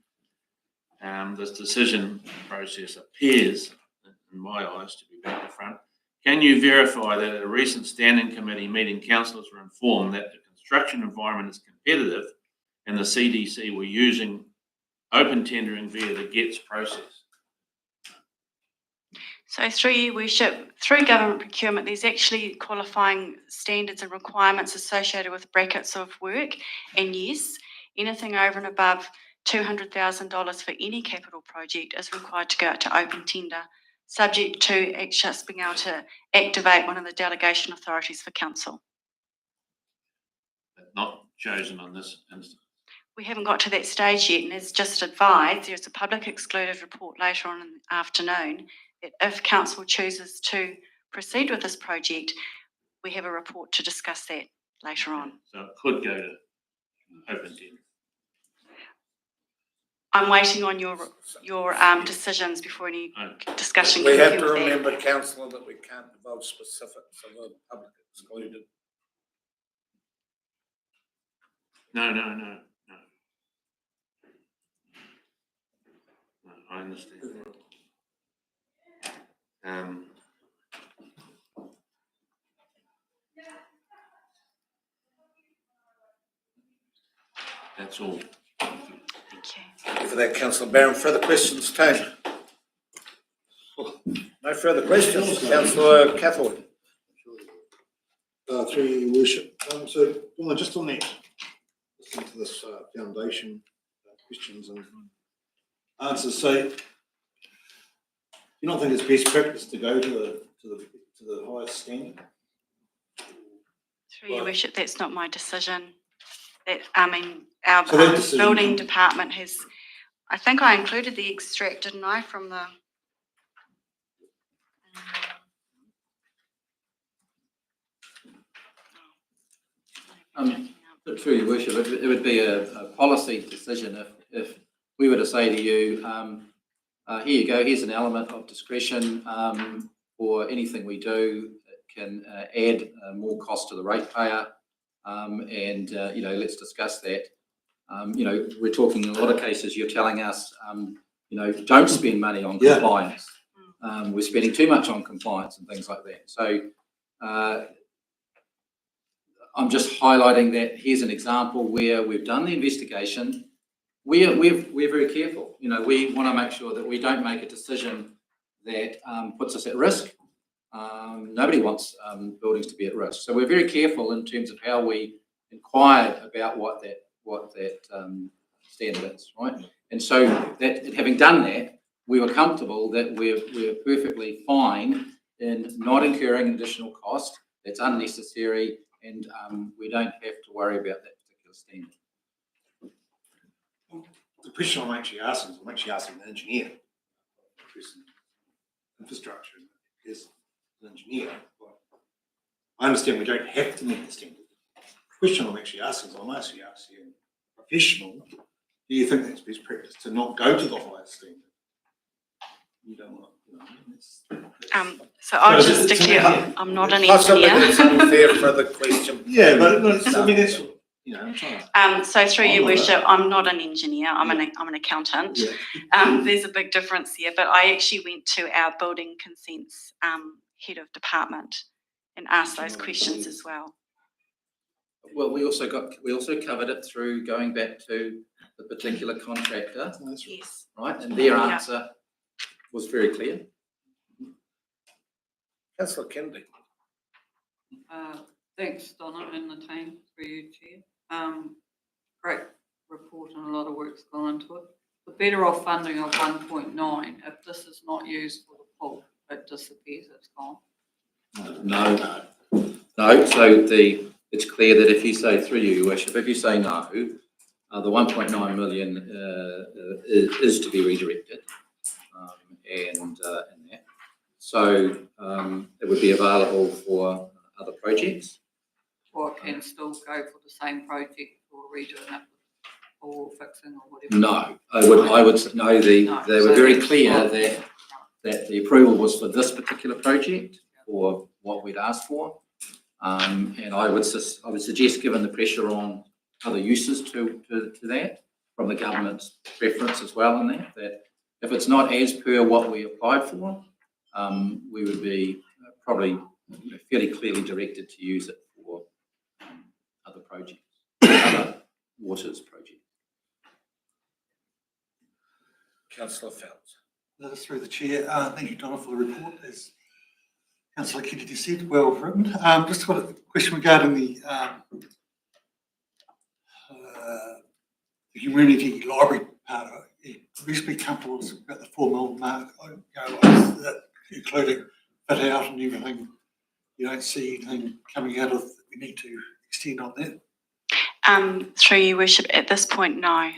This decision process appears, in my eyes, to be back to front. Can you verify that at a recent standing committee meeting, councillors were informed that the construction environment is competitive and the CDC were using open tendering via the GETS process? So through your worship, through government procurement, there's actually qualifying standards and requirements associated with brackets of work. And yes, anything over and above $200,000 for any capital project is required to go out to open tender, subject to just being able to activate one of the delegation authorities for council. But not chosen on this instance. We haven't got to that stage yet, and as just advised, there's a public excluded report later on in the afternoon that if council chooses to proceed with this project, we have a report to discuss that later on. So it could go to open tender. I'm waiting on your decisions before any discussion. We can have occur to with that. remember, councillor, that we can't divulge specifics of a public excluded. No. I understand. That's all. Thank you for that, councillor Barron. Further questions, Tony? No further questions. Councillor Cathwood. Through your worship. So, well, just on that, listening to this foundation questions and answers, so do you not think it's best practice to go to the highest standard? Through your worship, that's not my decision. Our So that decision building department has, I think I included the extract, didn't I, from the Through your worship, it would be a policy decision if we were to say to you, here you go, here's an element of discretion for anything we do. It can add more cost to the ratepayer, and let's discuss that. We're talking in a lot of cases, you're telling us, don't spend money on compliance. We're spending too much on compliance and things like that. So I'm just highlighting that here's an example where we've done the investigation. We're very careful. We want to make sure that we don't make a decision that puts us at risk. Nobody wants buildings to be at risk. So we're very careful in terms of how we inquired about what that standard is, right? And so that having done that, we were comfortable that we're perfectly fine in not incurring additional cost that's unnecessary, and we don't have to worry about that particular standard. The question I'm actually asking the engineer. Infrastructure is an engineer. I understand we don't have to meet the standard. The question I'm actually asking is, I'm asking a professional, do you think that's best practice to not go to the highest standard? You don't want, so I'll just declare I'm not an Possibly it's engineer. unfair for the question. Yeah, but I mean, that's, I'm trying. So through your worship, I'm not an engineer. I'm an accountant. There's a big difference here, but I actually went to our building consents head of department and asked those questions as well. Well, we also covered it through going back to the particular contractor, Yes. right? And their answer was very clear. Councillor Kennedy. Thanks, Donna and the team, through you, Chair. Great report and a lot of work's gone into it. The better off funding of 1.9, if this is not used for the pool, it disappears, it's gone. No. So it's clear that if you say, through you, Your Worship, if you say no, the 1.9 million is to be redirected, and that. So it would be available for other projects. Or it can still go for the same project or redoing it or fixing or whatever. No, I would no. They were very clear that the approval was for this particular project or what we'd asked for, and I would suggest, given the pressure on other uses to that from the government's preference as well, in that if it's not as per what we applied for, we would be probably fairly clearly directed to use it for other projects, other waters projects. Councillor Phelps. Through the chair, thank you, Donna, for the report. As Councillor Kennedy said, well written. Just got a question regarding the community library part of it. Reasonably comfortable with about the 4 mil mark, including fit out and everything. You don't see anything coming out of that we need to extend on that? Through your worship, at this point, no.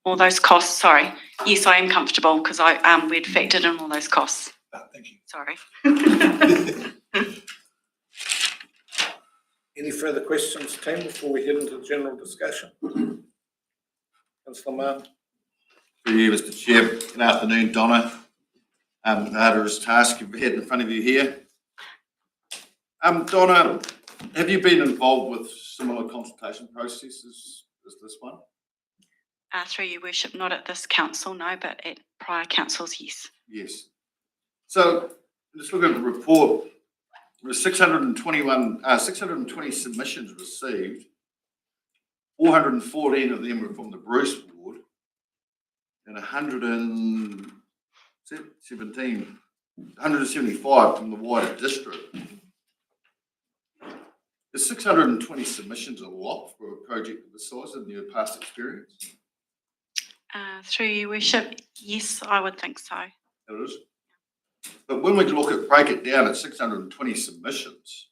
All those costs, sorry. Yes, I am comfortable because we'd factored in all those costs. Thank you. Sorry. Any further questions, team, before we head into general discussion? Councillor Martin. Through you, Mr. Chair. Good afternoon, Donna. The arduous task you've had in front of you here. Donna, have you been involved with similar consultation processes as this one? Through your worship, not at this council, no, but at prior councils, yes. Yes. So just look at the report. There were 620 submissions received. 414 of them were from the Bruce ward, and 175 from the wider district. Is 620 submissions a lot for a project of this size in your past experience? Through your worship, yes, I would think so. It is. But when we break it down at 620 submissions,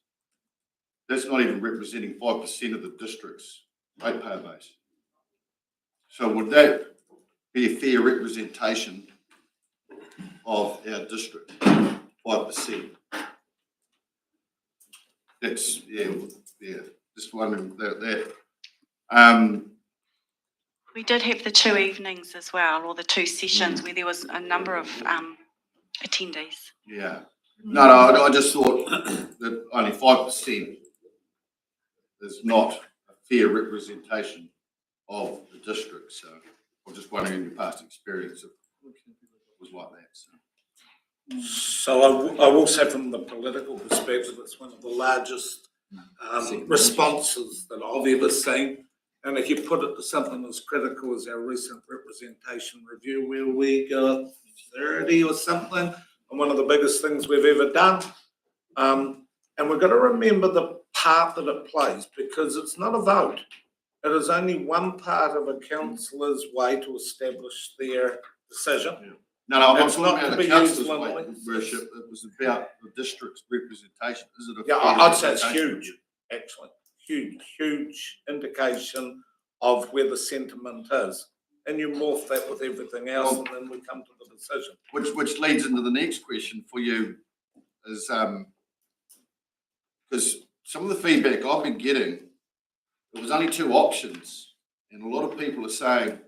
that's not even representing 5% of the district's ratepayer base. So would that be a fair representation of our district? 5%. That's just wondering about that. We did have the 2 evenings as well, or the 2 sessions where there was a number of attendees. Yeah. No, I just thought that only 5% is not a fair representation of the district. So I'm just wondering in your past experience if it was like that. So I will say from the political perspective, it's one of the largest responses that I've ever seen. And if you put it to something as critical as our recent representation review, where we got 30 or something, and one of the biggest things we've ever done. And we've got to remember the part that it plays, because it's not a vote. It is only one part of a councillor's way to establish their decision. Yeah. No, I'm It's talking not about to the be councillor's used way lightly. of worship. It was about the district's representation. Is it a Yeah, fair I'd say it's representation? huge, actually. Huge indication of where the sentiment is. And you morph that with everything else, and then we come to the decision. Which leads into the next question for you is because some of the feedback I've been getting, there was only 2 options, and a lot of people are saying,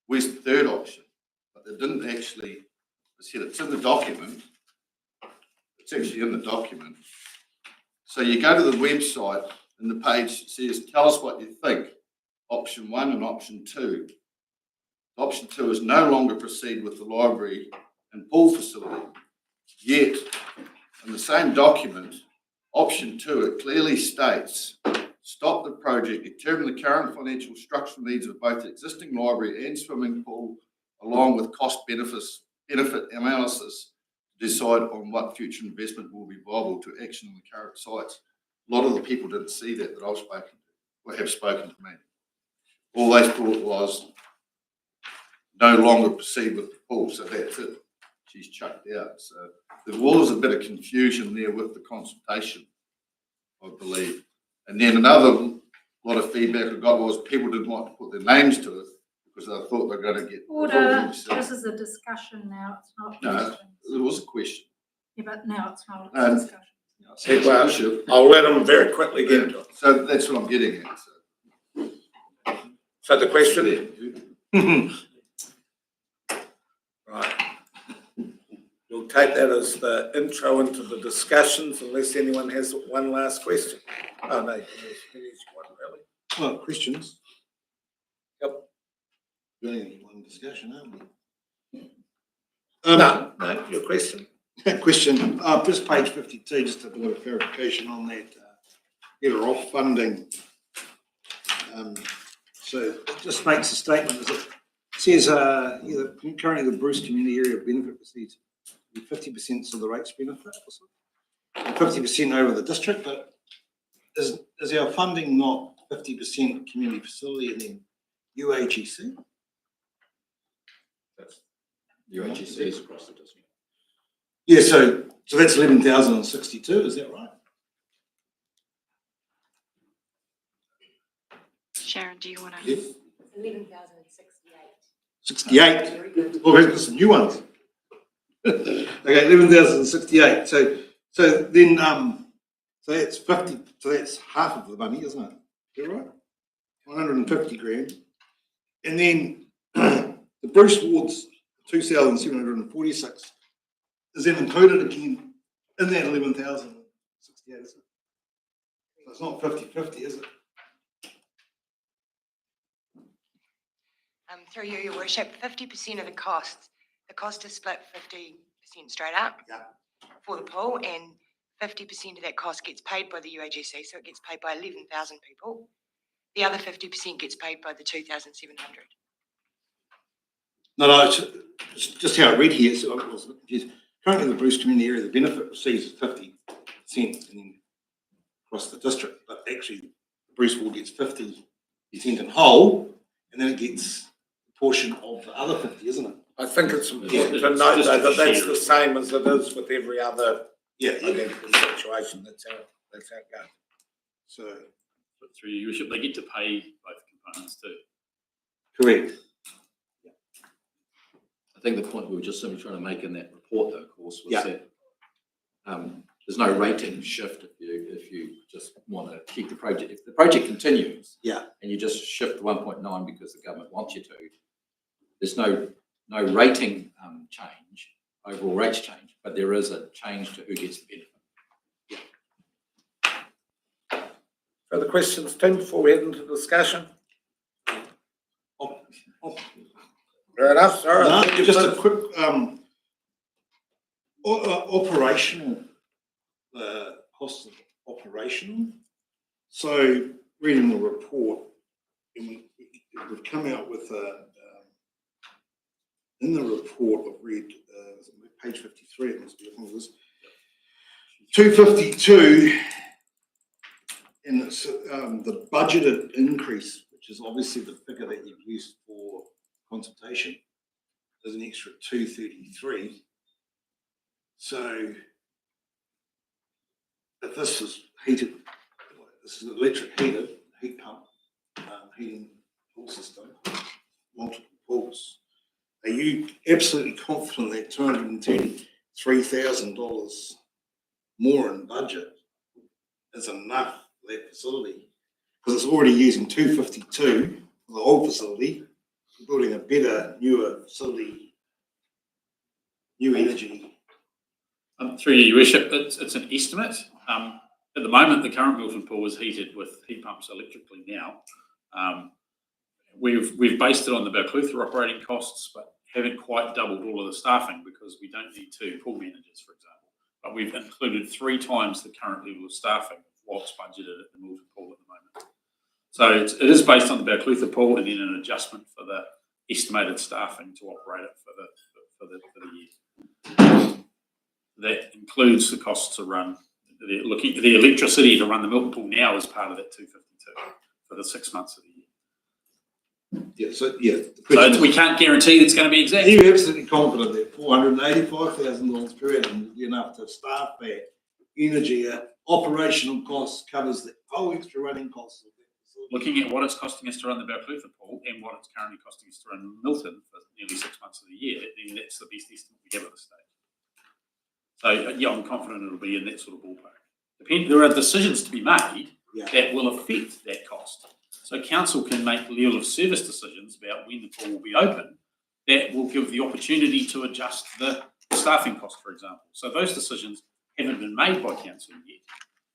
where's the third option? But they didn't actually, I said it's in the document. It's actually in the document. So you go to the website and the page says, tell us what you think, option 1 and option 2. Option 2 is no longer proceed with the library and pool facility. Yet, in the same document, option 2, it clearly states, stop the project, determine the current financial structural needs of both the existing library and swimming pool, along with cost-benefit analysis, to decide on what future investment will be viable to action on the current sites. A lot of the people didn't see that I've spoken to, or have spoken to me. All they thought was, no longer proceed with the pool, so that's it. She's chucked out. So there was a bit of confusion there with the consultation, I believe. And then another lot of feedback I got was people didn't want to put their names to it because they thought they were going to get Order, this is a discussion now, it's not No, questions. it was a question. Yeah, but now it's not a And- discussion. I'll let them very quickly get to it. So that's what I'm getting at. So the question, right. We'll take that as the intro into the discussions, unless anyone has one last question. Oh, no, there's one really. Well, questions? Yep. We're only in one discussion, aren't we? No, your question. Question, just page 52, just a bit of clarification on that better off funding So it just makes a statement, as it says, currently the Bruce Community Area Benefit receives 50% of the rates benefit, or something, 50% over the district, but is our funding not 50% community facility and then UAGC? UHC is across the district. Yeah, so that's 11,062, is that right? Sharon, do you want to? Yes. 11,068. 68. Oh, there's some new ones. Okay, 11,068. So then so that's 50. So that's half of the money, isn't it? Is that right? 150 grand. And then the Bruce Ward's 2,746 is then included again in that 11,068, is it? So it's not 50-50, is it? Through you, your worship, 50% of the cost is split 50% straight up for the pool, and 50% of that cost gets paid by the UAGC, so it gets paid by 11,000 people. The other 50% gets paid by the 2,700. No, it's just how I read here, so I was confused. Currently, the Bruce Community Area, the benefit receives 50% and then across the district, but actually, Bruce Ward gets 50% in whole, and then it gets a portion of the other 50, isn't it? I think it's important to note though that that's the same as it is with every other identical situation. That's how it goes. So through your worship, they get to pay both components too. Correct. I think the point we were just simply trying to make in that report, though, of course, was that there's no rating shift if you just want to keep the project. If the project continues, and you just shift to 1.9 because the government wants you to, there's no rating change, overall rates change, but there is a change to who gets the benefit. Further questions, Tim, before we head into discussion? Fair enough, sorry. No, just a quick operational cost of operational. So reading the report, and we've come out with in the report I've read page 53, it must be, I think it was 252, and it's the budgeted increase, which is obviously the figure that you've used for consultation, there's an extra 233. So if this is heated, this is an electric heat pump, heating pool system, multiple pools, are you absolutely confident that $233,000 more in budget is enough for that facility? Because it's already using 252 for the whole facility, building a better, newer facility, new energy. Through your worship, it's an estimate. At the moment, the current Milton pool is heated with heat pumps electrically now. We've based it on the Balclutha operating costs, but haven't quite doubled all of the staffing because we don't need 2 pool managers, for example. But we've included 3 times the current level of staffing of what's budgeted at the Milton pool at the moment. So it is based on the Balclutha pool and then an adjustment for the estimated staffing to operate it for the year. That includes the costs to run the electricity to run the Milton pool now is part of that 252 for the 6 months of the year. So we can't guarantee it's going to be exact. Are you absolutely confident that $485,000 per annum will be enough to staff that energy operational costs covers the whole extra running costs? Looking at what it's costing us to run the Balclutha pool and what it's currently costing us to run Milton for nearly 6 months of the year, then that's the best estimate we have at this stage. So I'm confident it'll be in that sort of ballpark. There are decisions to be made that will affect that cost. So council can make level of service decisions about when the pool will be open that will give the opportunity to adjust the staffing cost, for example. So those decisions haven't been made by council yet.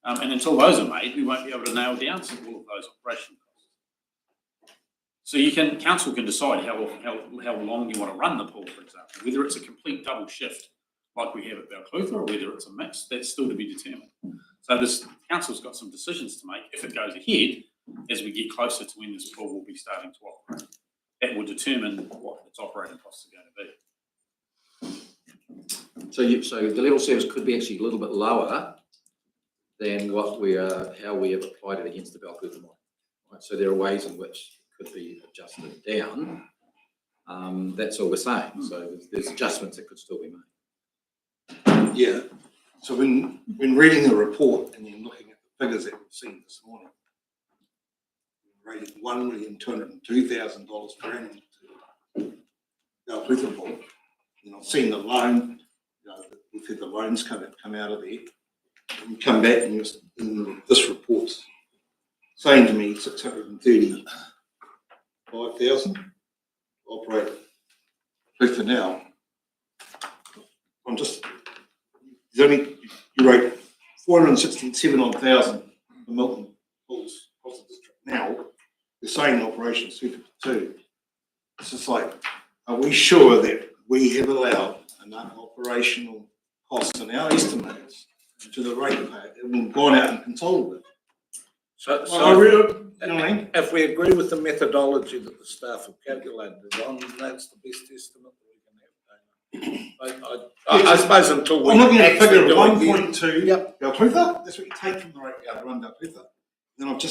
And until those are made, we won't be able to nail down all of those operational costs. So council can decide how long you want to run the pool, for example, whether it's a complete double shift like we have at Balclutha or whether it's a mix, that's still to be determined. So this council's got some decisions to make if it goes ahead as we get closer to when this pool will be starting to operate. That will determine what its operating costs are going to be. So the level service could be actually a little bit lower than what how we have applied it against the Balclutha mine. Right, so there are ways in which it could be adjusted down. That's all we're saying. So there's adjustments that could still be made. Yeah. So when reading the report and then looking at the figures that we've seen this morning, we rated $1,202,000 per annum to Balclutha Pool. And I've seen the loan, we've had the loans come out of there. And you come back and this report's saying to me 635,000 operate Balclutha now. You rate 467,000 for Milton pools across the district. Now, you're saying the operation is 252. It's just like, are we sure that we have allowed enough operational costs in our estimates to the ratepayer and we've gone out and controlled it? So you know what I mean? if we agree with the methodology that the staff have calculated it on, that's the best estimate that we can have. I suppose until we I'm looking at a actually figure of do it. 1.2 Balclutha. That's what you take from the ratepayer to run Balclutha. Then I've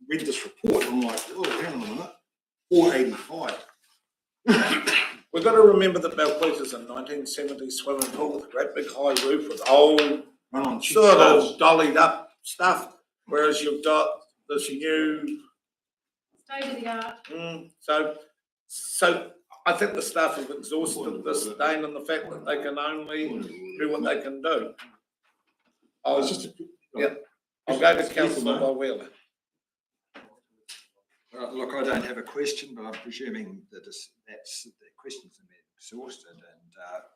read this report and I'm like, oh, hang on a minute, 485. We've got to remember that Balclutha's a 1970s swimming pool with a great big high roof with old, sort of dollied up stuff, whereas you've got this new. State of the art. So I think the staff have exhausted this, Dane, and the fact that they can only do what they can do. I'll go to Councillor Wheeler. Look, I don't have a question, but I'm presuming that the questions have been exhausted.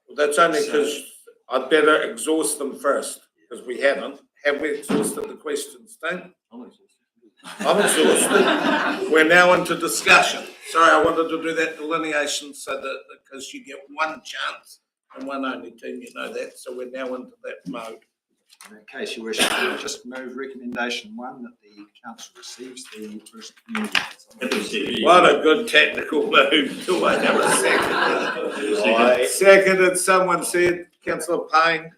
Well, that's only because I'd better exhaust them first, because we haven't. Have we exhausted the questions, Dane? I'm exhausted. We're now into discussion. Sorry, I wanted to do that delineation so that because you get one chance and one only team, you know that. So we're now into that mode. In that case, Your Worship, I'll just move recommendation 1 that the council receives the first community. What a good technical move. Do I have a second? Seconded, someone said, Councillor Payne.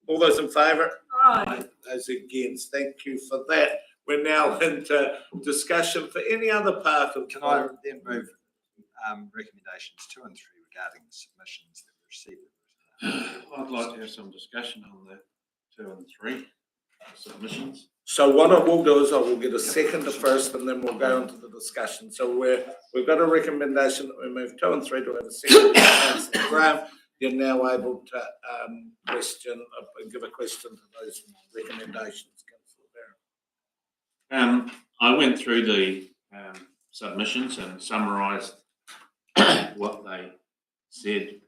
All those in favour? Aye. Those against, thank you for that. We're now into discussion for any other part of. Can I then move recommendations 2 and 3 regarding the submissions that were received? I'd like to have some discussion on the 2 and 3 submissions. So what I will do is I will get a second to first and then we'll go into the discussion. So we've got a recommendation that we move 2 and 3 to have a second. Councillor Graham, you're now able to give a question to those recommendations, Councillor Barron. I went through the submissions and summarised what they said.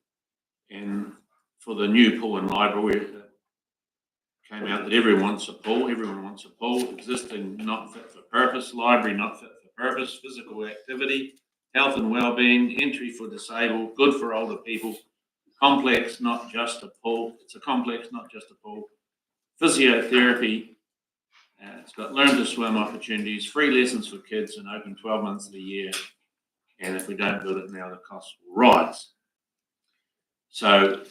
And for the new pool and library, it came out that everyone wants a pool. Existing not fit for purpose, library not fit for purpose, physical activity, health and well-being, entry for disabled, good for older people, complex, not just a pool. It's a complex, not just a pool. Physiotherapy. It's got learn to swim opportunities, free lessons for kids, and open 12 months of the year. And if we don't build it now, the costs will rise. So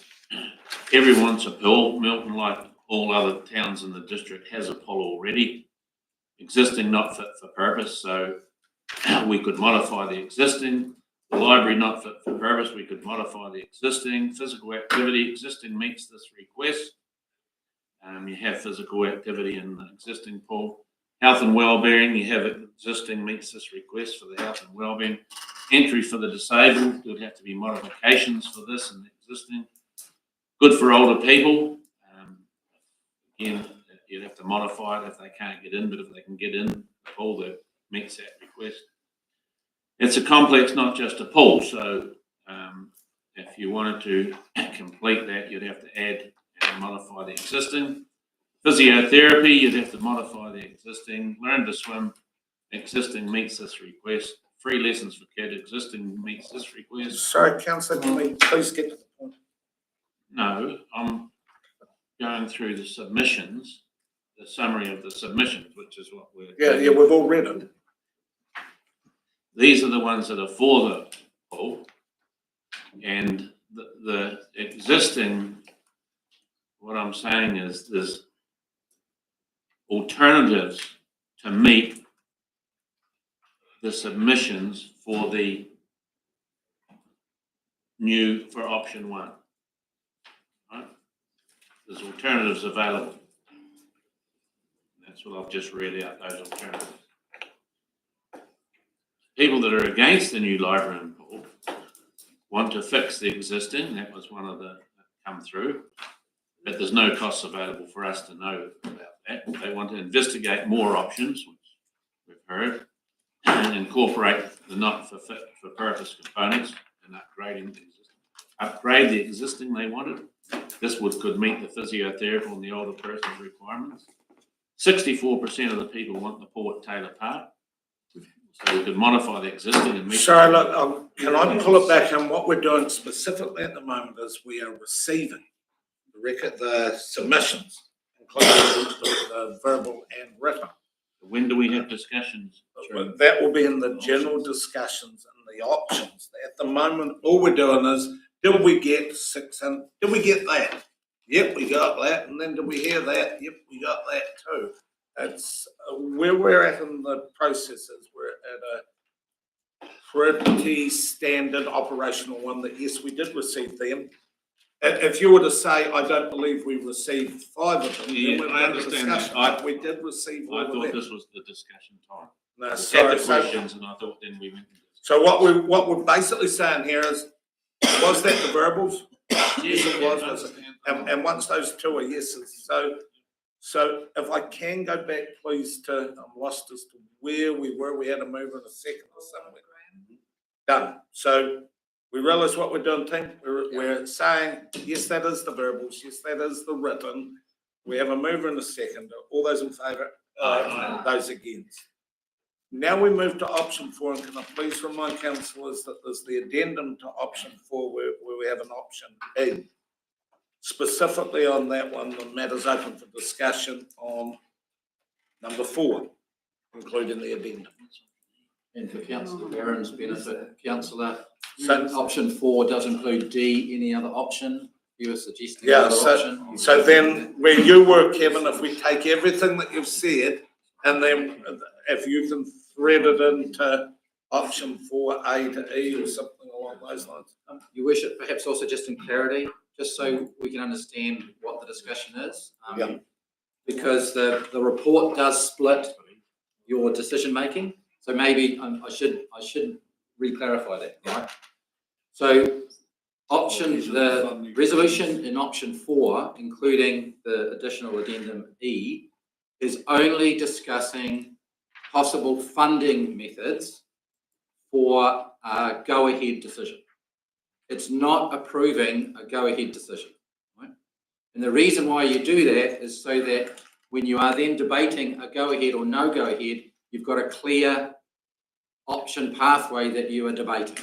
everyone's a pool. Milton, like all other towns in the district, has a pool already. Existing not fit for purpose, so we could modify the existing. The library not fit for purpose, we could modify the existing. Physical activity, existing meets this request. You have physical activity in the existing pool. Health and wellbeing, you have existing meets this request for the health and wellbeing. Entry for the disabled, there would have to be modifications for this in the existing. Good for older people. Again, you'd have to modify it if they can't get in, but if they can get in the pool, that meets that request. It's a complex, not just a pool. So if you wanted to complete that, you'd have to add and modify the existing. Physiotherapy, you'd have to modify the existing. Learn to swim, existing meets this request. Free lessons for kids, existing meets this request. Sorry, Councillor, can we please get to the point? No, I'm going through the submissions the summary of the submissions, which is what we're. Yeah, we've all read it. These are the ones that are for the pool. And the existing, what I'm saying is there's alternatives to meet the submissions for the for option one. Right? There's alternatives available. That's what I've just read out, those alternatives. People that are against the new library and pool want to fix the existing, that was one of the come through, but there's no costs available for us to know about that. They want to investigate more options, which we've heard, and incorporate the not for fit for purpose components and upgrade the existing they wanted. This could meet the physiotherapy and the older person's requirements. 64% of the people want the pool at Taylor Park. So we could modify the existing and meet. So look, can I pull it back? And what we're doing specifically at the moment is we are receiving the submissions, including the verbal and written. When do we have discussions? That will be in the general discussions and the options. At the moment, all we're doing is, did we get 600? Did we get that? Yep, we got that. And then did we hear that? Yep, we got that too. It's where we're at in the processes. We're at a pretty standard operational one that, yes, we did receive them. If you were to say, I don't believe we received 5 of them, yeah, then I understand that. we did receive all I of them. thought this was the discussion time. No, We sorry, had the questions, and I thought then we went. So what we're basically saying here is, was that the verbals? Yes, it was. And once those 2 are yeses, so if I can go back, please, I'm lost as to where we were. We had a move in a second or somewhere. Done. So we realise what we're doing, team. We're saying, yes, that is the verbals. Yes, that is the written. We have a mover in a second. All those in favour? Those against. Now we move to option 4, and can I please remind councillors that there's the addendum to option 4 where we have an option E. Specifically on that one, the matter's open for discussion on number 4, including the addendum. And for Councillor Barron's benefit, Councillor, option 4 does include D, any other option? You were suggesting another option? So then where you were, Kevin, if we take everything that you've said, and then if you can thread it into option 4A to E or something along those lines. Your worship, perhaps also just in clarity, just so we can understand what the discussion is. Because the report does split your decision making. So maybe I should re-clarify that, right? So the resolution in option 4, including the additional addendum E, is only discussing possible funding methods for a go-ahead decision. It's not approving a go-ahead decision, right? And the reason why you do that is so that when you are then debating a go-ahead or no go-ahead, you've got a clear option pathway that you are debating.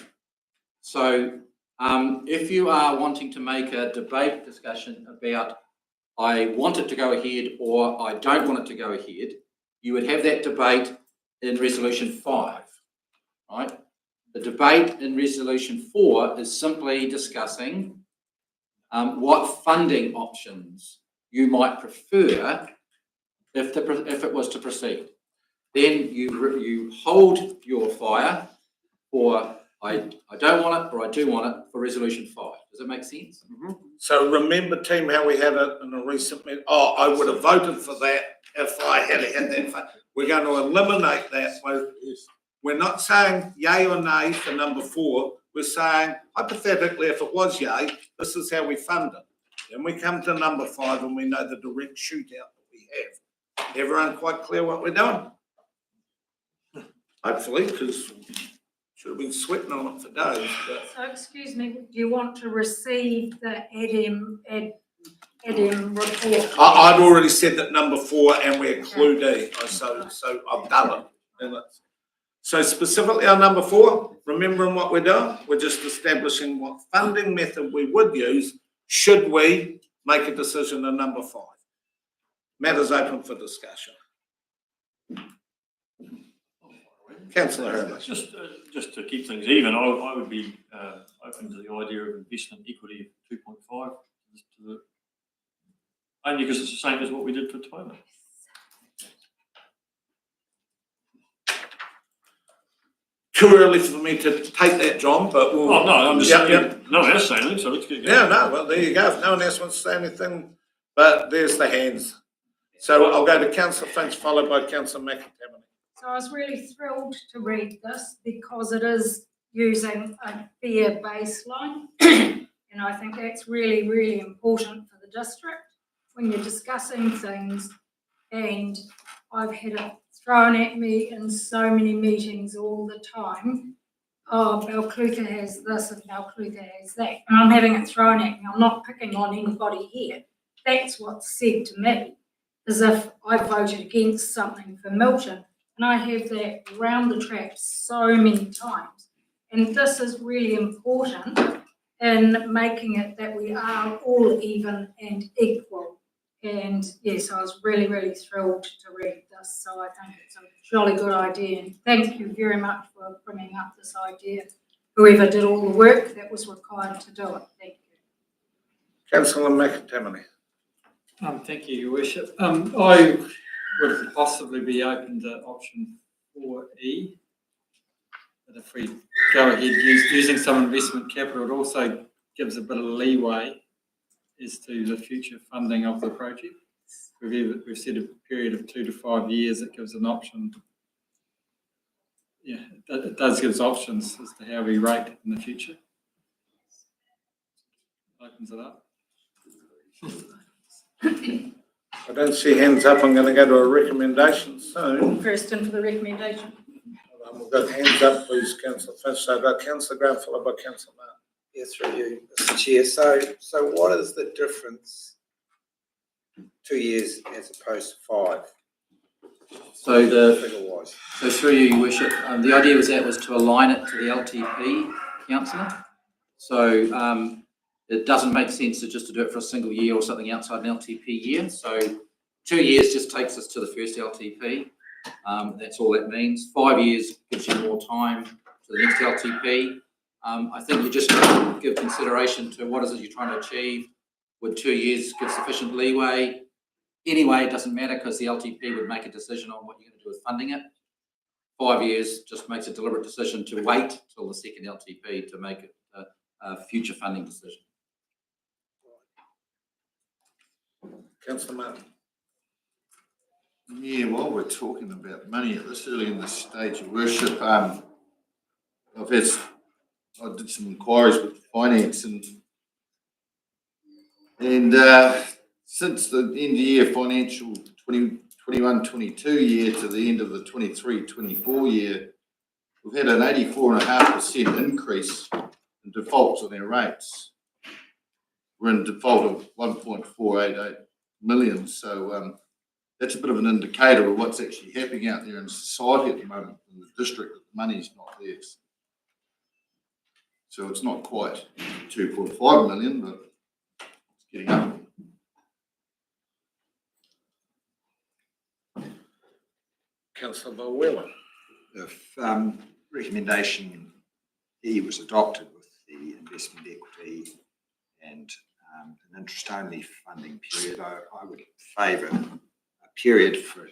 So if you are wanting to make a debate discussion about I want it to go ahead or I don't want it to go ahead, you would have that debate in resolution 5, right? The debate in resolution 4 is simply discussing what funding options you might prefer if it was to proceed. Then you hold your fire for I don't want it or I do want it for resolution 5. Does it make sense? Mm-hmm. So remember, team, how we had it in a recent meeting. Oh, I would have voted for that if I had that. We're going to eliminate that. We're not saying yay or nay for number 4. We're saying, hypothetically, if it was yay, this is how we fund it. Then we come to number 5 and we know the direct shootout that we have. Everyone quite clear what we're doing? Hopefully, because should have been sweating on it for days. So excuse me, do you want to receive the EDM report? I've already said that number 4 and we include E. So I've done it. So specifically on number 4, remembering what we're doing, we're just establishing what funding method we would use should we make a decision on number 5. Matters open for discussion. Councillor Herman. Just to keep things even, I would be open to the idea of investment equity of 2.5. Only because it's the same as what we did for Toma. Too early for me to take that, John, but we'll. Oh, no, I'm just saying, no one else saying anything, so let's get going. Yeah, no, well, there you go. If no one else wants to say anything, but there's the hands. So I'll go to Councillor Finch, followed by Councillor McIntyre. So I was really thrilled to read this because it is using a fair baseline. And I think that's really, really important for the district when you're discussing things. And I've had it thrown at me in so many meetings all the time. Oh, Balclutha has this and Balclutha has that. And I'm having it thrown at me. I'm not picking on anybody here. That's what's said to me, as if I voted against something for Milton. And I have that round the trap so many times. And this is really important in making it that we are all even and equal. And yes, I was really, really thrilled to read this. So I think it's a jolly good idea. And thank you very much for bringing up this idea. Whoever did all the work that was required to do it. Thank you. Councillor McIntyre. Thank you, Your Worship. I would possibly be open to option 4E. But if we go ahead using some investment capital, it also gives a bit of leeway as to the future funding of the project. We've set a period of 2 to 5 years. It gives an option. Yeah, it does give us options as to how we rate in the future. Opens it up. I don't see hands up. I'm going to go to a recommendation soon. First in for the recommendation. We've got hands up, please, Councillor Finch. So I've got Councillor Graham, followed by Councillor Martin. Yes, through you, Mr. Chair. So what is the difference 2 years as opposed to 5? So Figure-wise. so through you, Your Worship, the idea was to align it to the LTP, Councillor. So it doesn't make sense to do it for a single year or something outside an LTP year. So 2 years just takes us to the first LTP. That's all that means. 5 years gives you more time to the next LTP. I think you just give consideration to what is it you're trying to achieve. Would 2 years give sufficient leeway? Anyway, it doesn't matter because the LTP would make a decision on what you're going to do with funding it. 5 years just makes a deliberate decision to wait till the second LTP to make it a future funding decision. Councillor Martin. Yeah, while we're talking about money at this early in the stage, Your Worship, I did some inquiries with finance and since the end of year financial 21-22 year to the end of the 23-24 year, we've had an 84.5% increase in defaults on our rates. We're in default of 1.488 million, so that's a bit of an indicator of what's actually happening out there in society at the moment in the district. The money's not there. So it's not quite 2.5 million, but it's getting up. Councillor Wheeler. If recommendation E was adopted with the investment equity and an interest-only funding period, I would favour a period for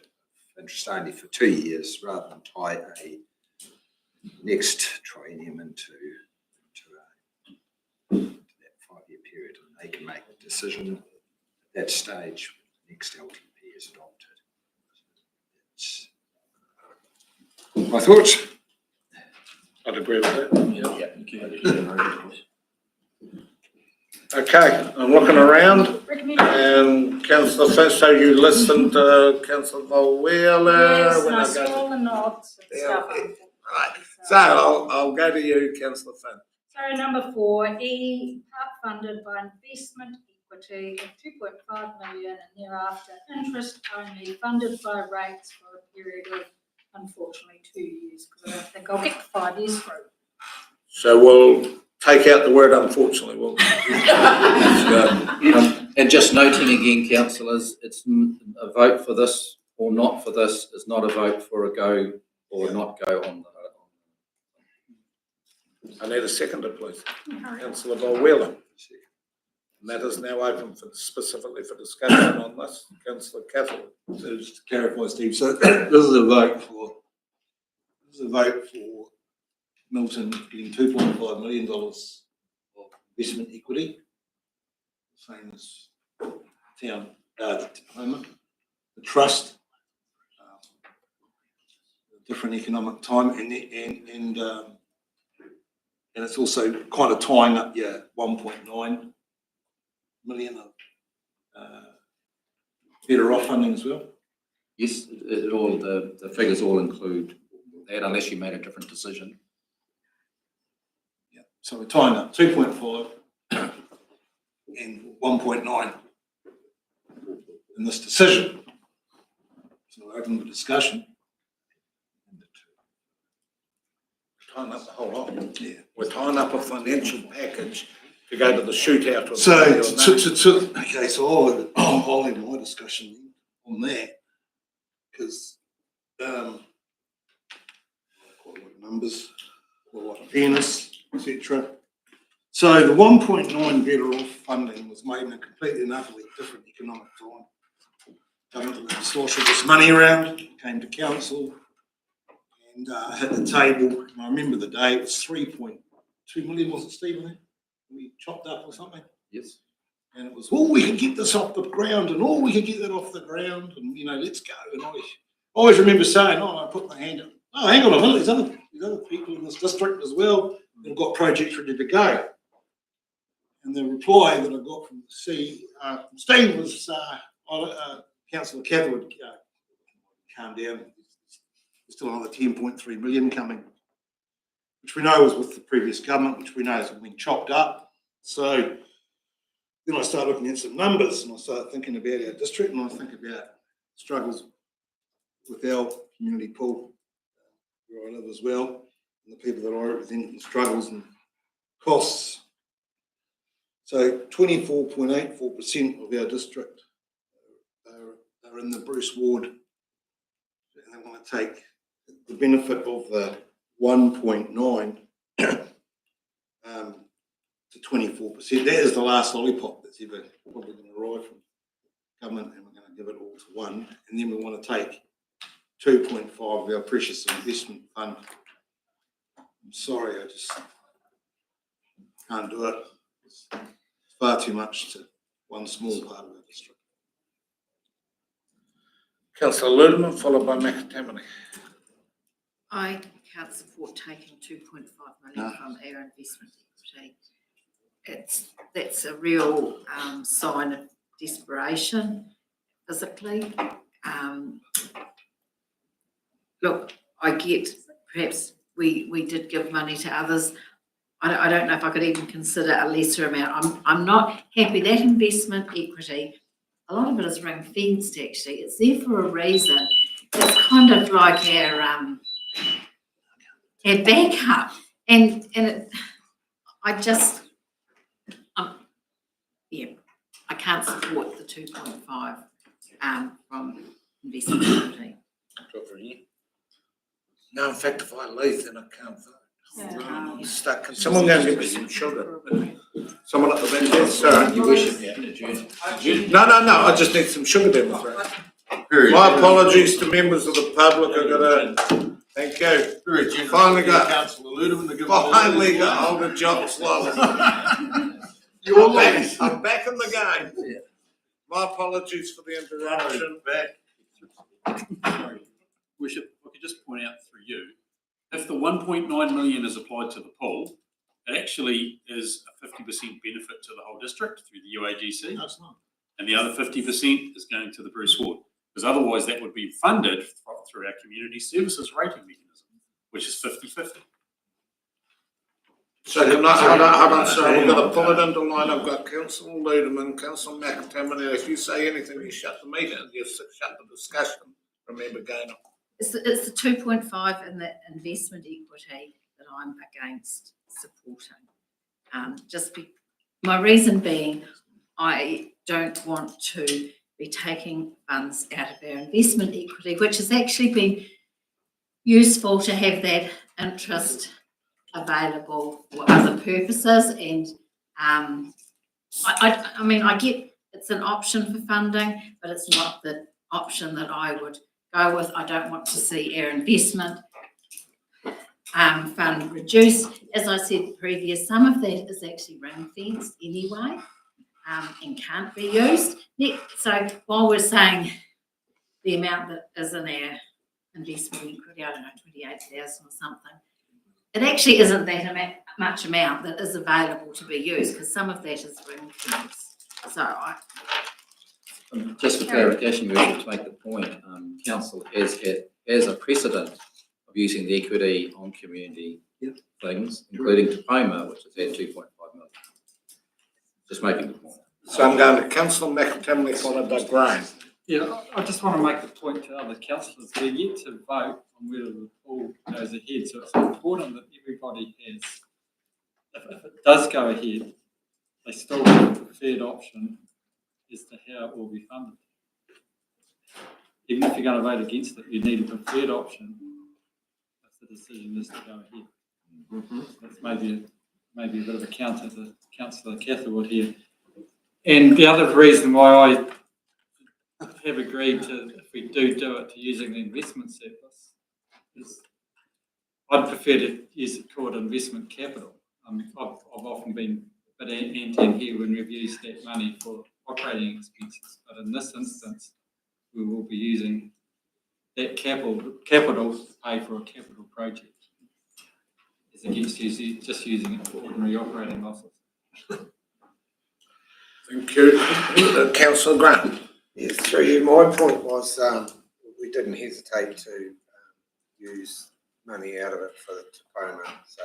interest-only for 2 years rather than tie a next triennium into that 5-year period. And they can make the decision at that stage when the next LTP is adopted. That's my thoughts. I'd agree with that. Yeah. Okay, I'm looking around and Councillor Finch, so you listened to Councillor Wheeler. Yes, when and I I go saw all the nods and stuff. Right, so I'll go to you, Councillor Finch. So number 4, E, part funded by investment equity of 2.5 million and thereafter interest only funded by rates for a period of, unfortunately, 2 years, because I don't think I'll get 5 years through. So we'll take out the word unfortunately, will we? And just noting again, councillors, it's a vote for this or not for this is not a vote for a go or not go on the. I need a seconder, please. Councillor Wheeler. And that is now open for specifically for discussion on this. Councillor Cathal. So just to clarify, Steve, so this is a vote for Milton getting $2.5 million of investment equity, same as town, department, the trust, different economic time, and it's also kind of tying up your 1.9 million of better off funding as well. Yes, it all, the figures all include that unless you made a different decision. Yeah, so we're tying up 2.5 and 1.9 in this decision. So we're open for discussion. Tying up the whole lot. Yeah. We're tying up a financial package to go to the shootout. Of So, okay, so I'll have my discussion on that, because quite a lot of numbers, quite a lot of fairness, etc. So the 1.9 better off funding was made in a completely and utterly different economic time. Government sloshing this money around, came to council and hit the table. And I remember the day, it was 3.2 million, was it, Stephen? We chopped up or something. Yes. And it was, oh, we could get this off the ground, and oh, we could get that off the ground, and let's go. And I always remember saying, I put my hand up. Oh, hang on a minute, there's other people in this district as well that have got projects ready to go. And the reply that I got from Steve was, Councillor Cathal would calm down. There's still another 10.3 million coming, which we know was with the previous government, which we know has been chopped up. So then I started looking at some numbers, and I started thinking about our district, and I think about struggles with our community pool, where I live as well, and the people that I represent, and struggles and costs. So 24.84% of our district are in the Bruce ward, and they want to take the benefit of the 1.9 to 24%. That is the last lollipop that's ever probably going to arrive from government, and we're going to give it all to one. And then we want to take 2.5 of our precious investment fund. I'm sorry, I just can't do it. It's far too much to one small part of our district. Councillor Ludeman, followed by McTamaney. I can't support taking 2.5 million from our investment equity. That's a real sign of desperation physically. Look, I get perhaps we did give money to others. I don't know if I could even consider a lesser amount. I'm not happy. That investment equity, a lot of it is ring fenced actually. It's there for a reason. It's kind of like our backup. And I just, I can't support the 2.5 from investment equity. No, in fact, if I leave, then I can't vote. I'm stuck. Can someone go and get me some sugar? Someone at the bench there, sir. You wish it, No, I just need some sugar down the throat. My apologies to members of the public. I got a thank you. Finally got hold of John Slow. I'm back in the game. My apologies for the interruption. Worship, if I could just point out through you, if the 1.9 million is applied to the pool, it actually is a 50% benefit to the whole district through the UAGC. No, it's not. And the other 50% is going to the Bruce ward, because otherwise that would be funded through our community services rating mechanism, which is 50-50. So hold on, sir. We've got to pull it into line. I've got Councillor Ludeman, Councillor McTamaney. If you say anything, you shut the meeting. You shut the discussion. Remember, Gaynor. It's the 2.5 and the investment equity that I'm against supporting. My reason being, I don't want to be taking funds out of our investment equity, which has actually been useful to have that interest available for other purposes. And I mean, I get it's an option for funding, but it's not the option that I would go with. I don't want to see our investment fund reduced. As I said previous, some of that is actually ring fenced anyway, and can't be used. So while we're saying the amount that is in our investment equity, I don't know, 28,000 or something, it actually isn't that much amount that is available to be used, because some of that is ring fenced. So Just for clarification, we should to make the point, council has a precedent of using the equity on community things, including Tacoma, which has had 2.5 million. Just making the point. So I'm going to Councillor McTimley followed by Graham. Yeah, I just want to make the point to other councillors, they're yet to vote on whether the pool goes ahead, so it's important that everybody has, if it does go ahead, they still have a preferred option as to how it will be funded. Even if you're going to vote against it, you need a preferred option if the decision is to go ahead. That's maybe a bit of a counter to Councillor Catherwood here. And the other reason why I have agreed to, if we do it, to using the investment surplus is I'd prefer to use it called investment capital. I mean, I've often been a bit anti here when we've used that money for operating expenses, but in this instance, we will be using that capital to pay for a capital project, as against just using it for ordinary operating losses. Thank you. Councillor Graham. Yes, through you. My point was we didn't hesitate to use money out of it for the Tacoma. So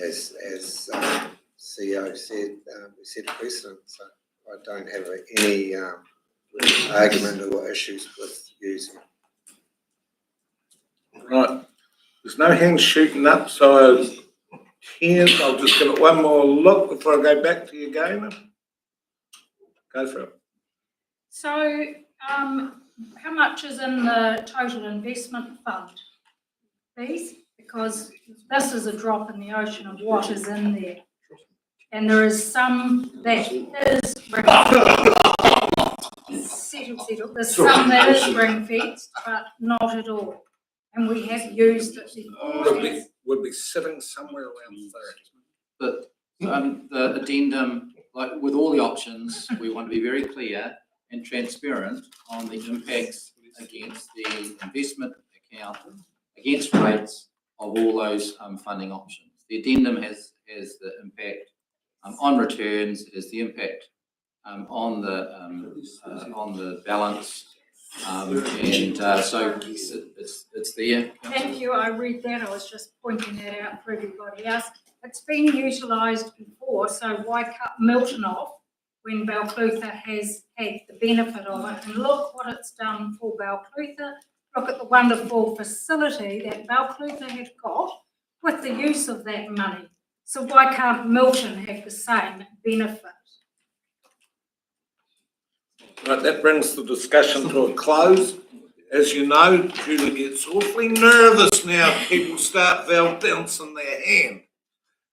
as CEO said, we set a precedent. So I don't have any argument or issues with using it. Right. There's no hands shooting up, so 10. I'll just give it one more look before I go back to you again. Go for it. So, how much is in the total investment fund, please? Because this is a drop in the ocean of what is in there. And there is some that is settled. There's some that is ring fenced, but not at all. And we have used it before. We'll be sitting somewhere around 30. But the addendum, like with all the options, we want to be very clear and transparent on the impacts against the investment account, against rates of all those funding options. The addendum has the impact on returns, it has the impact on the balance, and so it's there. Thank you, I read that, I was just pointing that out for everybody else. It's been utilised before, so why cut Milton off when Balclutha has had the benefit of it? And look what it's done for Balclutha. Look at the wonderful facility that Balclutha had got with the use of that money. So why can't Milton have the same benefit? Right, that brings the discussion to a close. As you know, Julie gets awfully nervous now if people start bouncing their hand.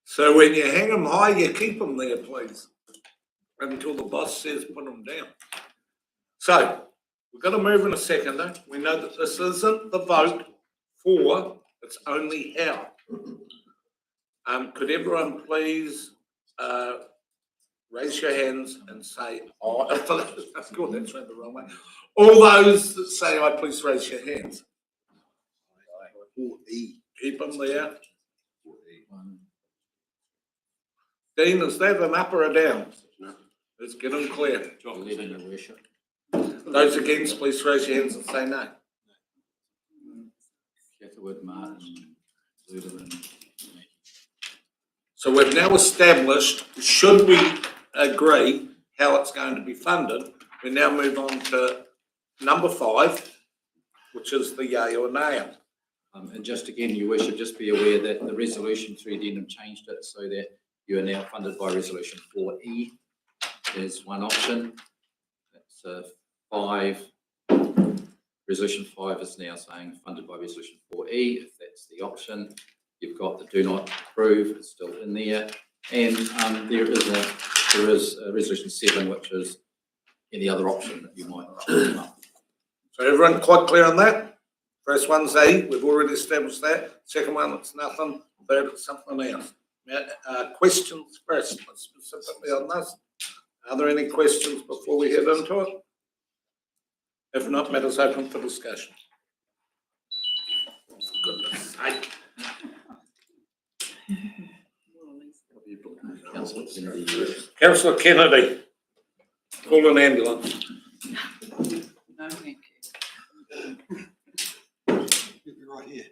So when you hang them high, you keep them there, please, until the boss says put them down. So we've got to move in a second. We know that this isn't the vote for, it's only how. Could everyone please raise your hands and say, oh, that's good, that's read the wrong way. All those that say aye, please raise your hands. Keep them there. Dean, is that an up or a down? Let's get them clear. Those against, please raise your hands and say no. Catherwood, Martin, Ludeman. So we've now established, should we agree how it's going to be funded, we now move on to number 5, which is the yay or nay. And just again, your worship, just be aware that the resolution 3 addendum changed it so that you are now funded by resolution 4E. is one option. That's 5. Resolution 5 is now saying funded by Resolution 4E, if that's the option. You've got the do not approve, it's still in there. And there is a Resolution 7, which is any other option that you might come up. So everyone quite clear on that? First one's A, we've already established that. Second one, it's nothing. Third, it's something else. Questions first, specifically on this. Are there any questions before we head into it? If not, matters open for discussion. For goodness sake. Councillor Kennedy, call an ambulance. No, thank you. You'll be right here.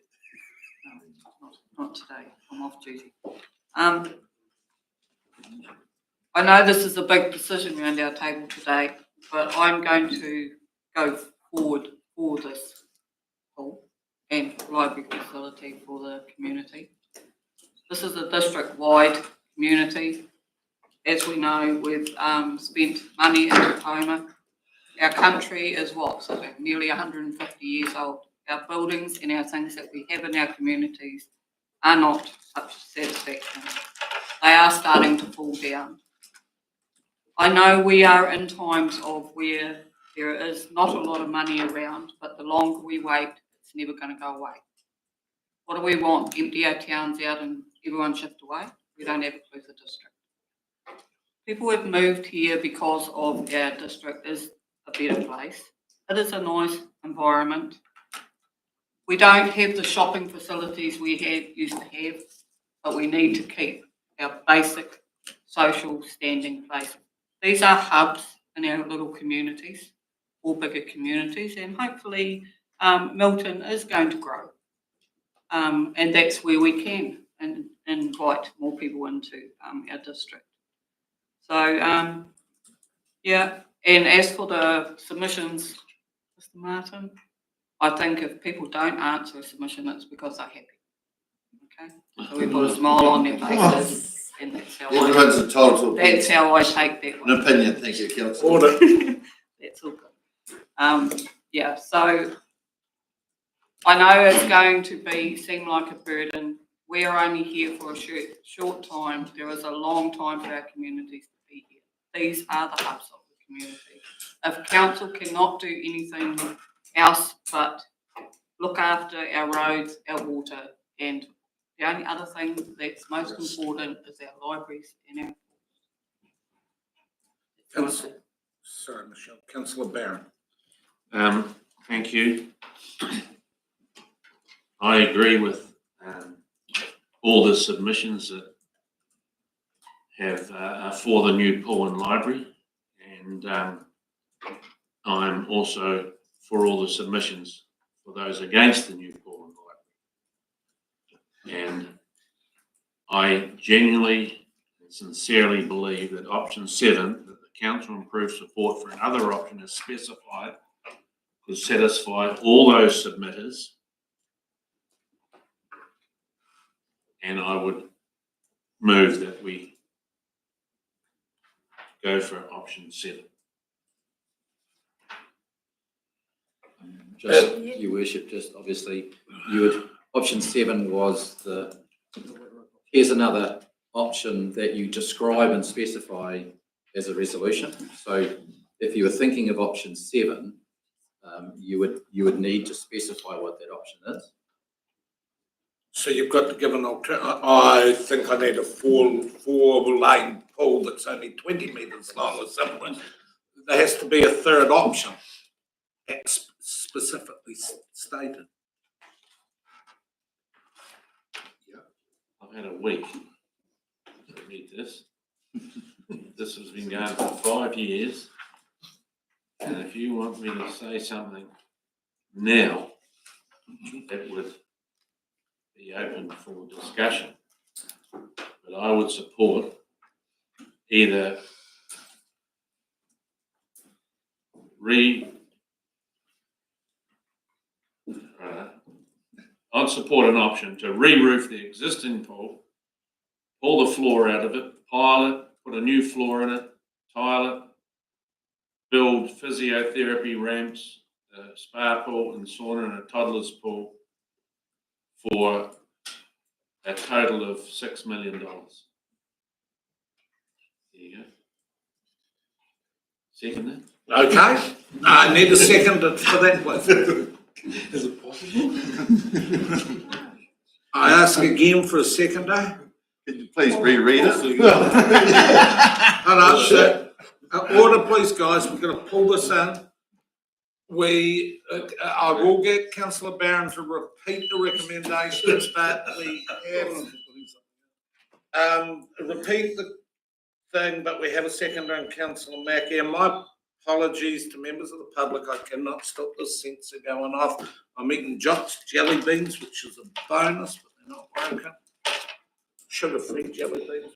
Not today, I'm off duty. I know this is a big decision around our table today, but I'm going to go forward for this pool and library facility for the community. This is a district-wide community. As we know, we've spent money in Tacoma. Our country is what, so nearly 150 years old. Our buildings and our things that we have in our communities are not such satisfaction. They are starting to fall down. I know we are in times of where there is not a lot of money around, but the longer we wait, it's never going to go away. What do we want? Empty our towns out and everyone shift away? We don't have a clue the district. People have moved here because of our district is a better place. It is a nice environment. We don't have the shopping facilities we used to have, but we need to keep our basic social standing places. These are hubs in our little communities or bigger communities, and hopefully Milton is going to grow. And that's where we can invite more people into our district. So, yeah, and as for the submissions, Mr. Martin, I think if people don't answer a submission, it's because they're happy. Okay, so we put a smile on their faces, and that's how Everyone's entitled to that's how I take that one. an opinion. Thank you, Councillor. Order. That's all good. Yeah, so I know it's going to seem like a burden. We are only here for a short time. There is a long time for our communities to be here. These are the hubs of the community. If council cannot do anything else but look after our roads, our water, and the only other thing that's most important is our libraries and our Sorry, Michelle. Councillor Barron. Thank you. I agree with all the submissions that have for the new pool and library, and I'm also for all the submissions for those against the new pool and library. And I genuinely and sincerely believe that option 7, that the council improve support for another option as specified, could satisfy all those submitters, and I would move that we go for option 7. Just, Your Worship, just obviously, option 7 was here's another option that you describe and specify as a resolution. So if you were thinking of option 7, you would need to specify what that option is. So you've got to give an alternative. I think I need a four-lane pool that's only 20 metres long or something. There has to be a third option, specifically stated. I've had a week to read this. This has been going for 5 years. And if you want me to say something now, it would be open for discussion. But I would support either I'd support an option to re-roof the existing pool, pull the floor out of it, pile it, put a new floor in it, toilet, build physiotherapy ramps, a spa pool and sauna and a toddler's pool for a total of $6 million. There you go. Second that? Okay, I need a second for that, please. Is it possible? I ask again for a seconder. Can you please reread it? Hello, so, order please, guys, we're gonna pull this in. I will get councillor Barron to repeat the recommendations, but we have, repeat the thing, but we have a seconder in councillor Mackie, and my apologies to members of the public, I cannot stop this sensor going off. I'm eating Jock's jelly beans, which is a bonus, but they're not broken. Sugar-free jelly beans.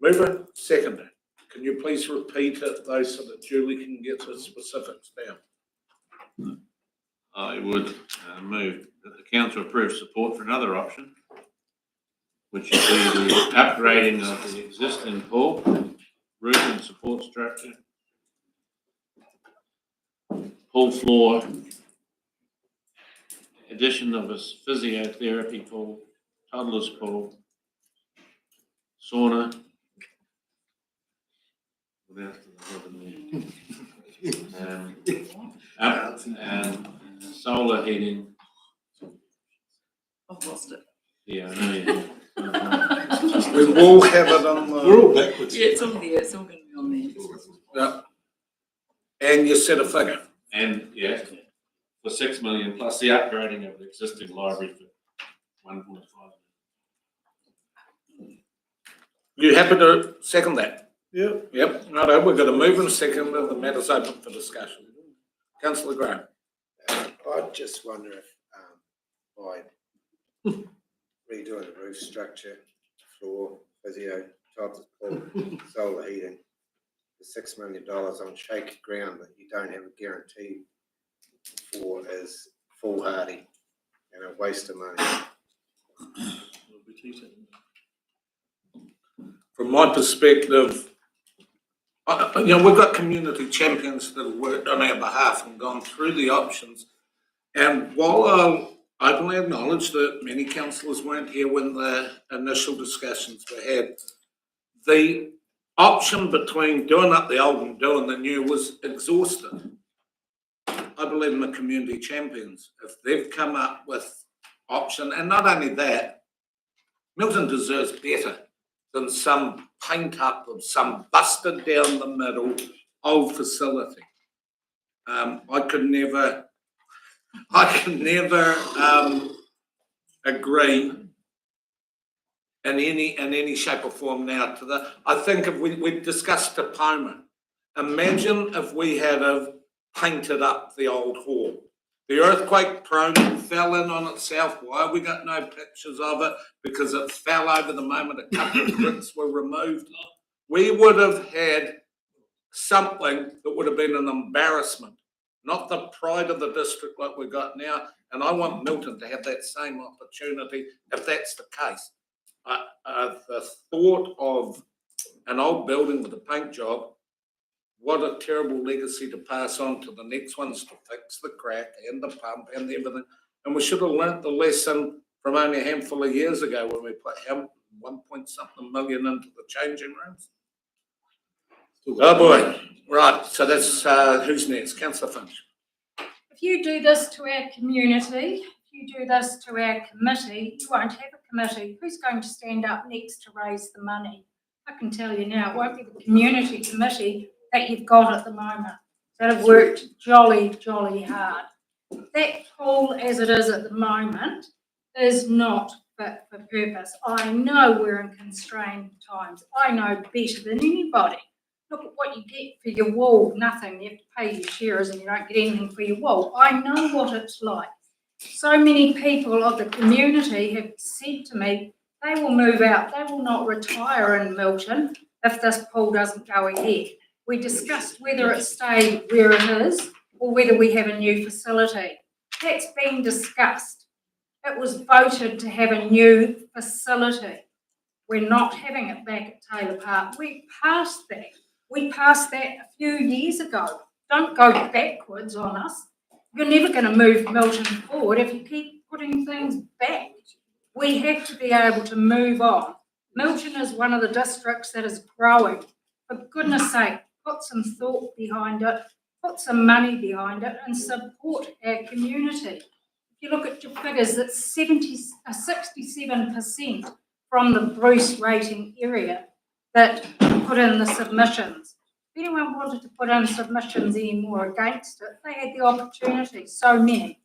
Mover, seconder. Can you please repeat it, though, so that Julie can get the specifics down? I would move that the council approve support for another option, which is the upgrading of the existing pool, roof and support structure, pool floor, addition of a physiotherapy pool, toddler's pool, sauna. What else did I have in there? And solar heating. I've lost it. Yeah, I know you have. We will have it on the. We're all backwards. Yeah, it's on there, it's all gonna be on there. Yeah. And you set a figure. And, yeah, for 6 million plus the upgrading of the existing library for 1.5. You happy to second that? Yeah. Yep, no, we're gonna move in a second, and the matter's open for discussion. Councillor Graham. I just wonder if, by redoing the roof structure, floor, physio, toddler's pool, solar heating, the $6 million on shaky ground that you don't have a guarantee for is foolhardy and a waste of money. From my perspective, we've got community champions that have worked on our behalf and gone through the options. And while I'll openly acknowledge that many councillors weren't here when the initial discussions were had, the option between doing up the old and doing the new was exhausted. I believe in the community champions. If they've come up with option, and not only that, Milton deserves better than some paint up of some busted down the middle old facility. I could never agree in any shape or form now to that. I think if we discussed Topoma, imagine if we had have painted up the old hall. The earthquake prone fell in on itself. Why we got no pictures of it? Because it fell over the moment a couple of bricks were removed. We would have had something that would have been an embarrassment, not the pride of the district like we got now. And I want Milton to have that same opportunity if that's the case. The thought of an old building with a paint job, what a terrible legacy to pass on to the next ones to fix the crack and the pump and everything. And we should have learnt the lesson from only a handful of years ago when we put 1.something million into the changing rooms. Oh boy, right, so that's, who's next? Councillor Finch. If you do this to our community, if you do this to our committee, you won't have a committee. Who's going to stand up next to raise the money? I can tell you now, it won't be the community committee that you've got at the moment that have worked jolly hard. That pool as it is at the moment is not fit for purpose. I know we're in constrained times. I know better than anybody. Look at what you get for your wall, nothing. You have to pay your shares and you don't get anything for your wall. I know what it's like. So many people of the community have said to me, they will move out, they will not retire in Milton if this pool doesn't go ahead. We discussed whether it stayed where it is or whether we have a new facility. That's been discussed. It was voted to have a new facility. We're not having it back at Taylor Park. We passed that. We passed that a few years ago. Don't go backwards on us. You're never going to move Milton forward if you keep putting things back. We have to be able to move on. Milton is one of the districts that is growing. For goodness sake, put some thought behind it, put some money behind it, and support our community. If you look at your figures, it's 67% from the Bruce rating area that put in the submissions. If anyone wanted to put in submissions anymore against it, they had the opportunity, so many.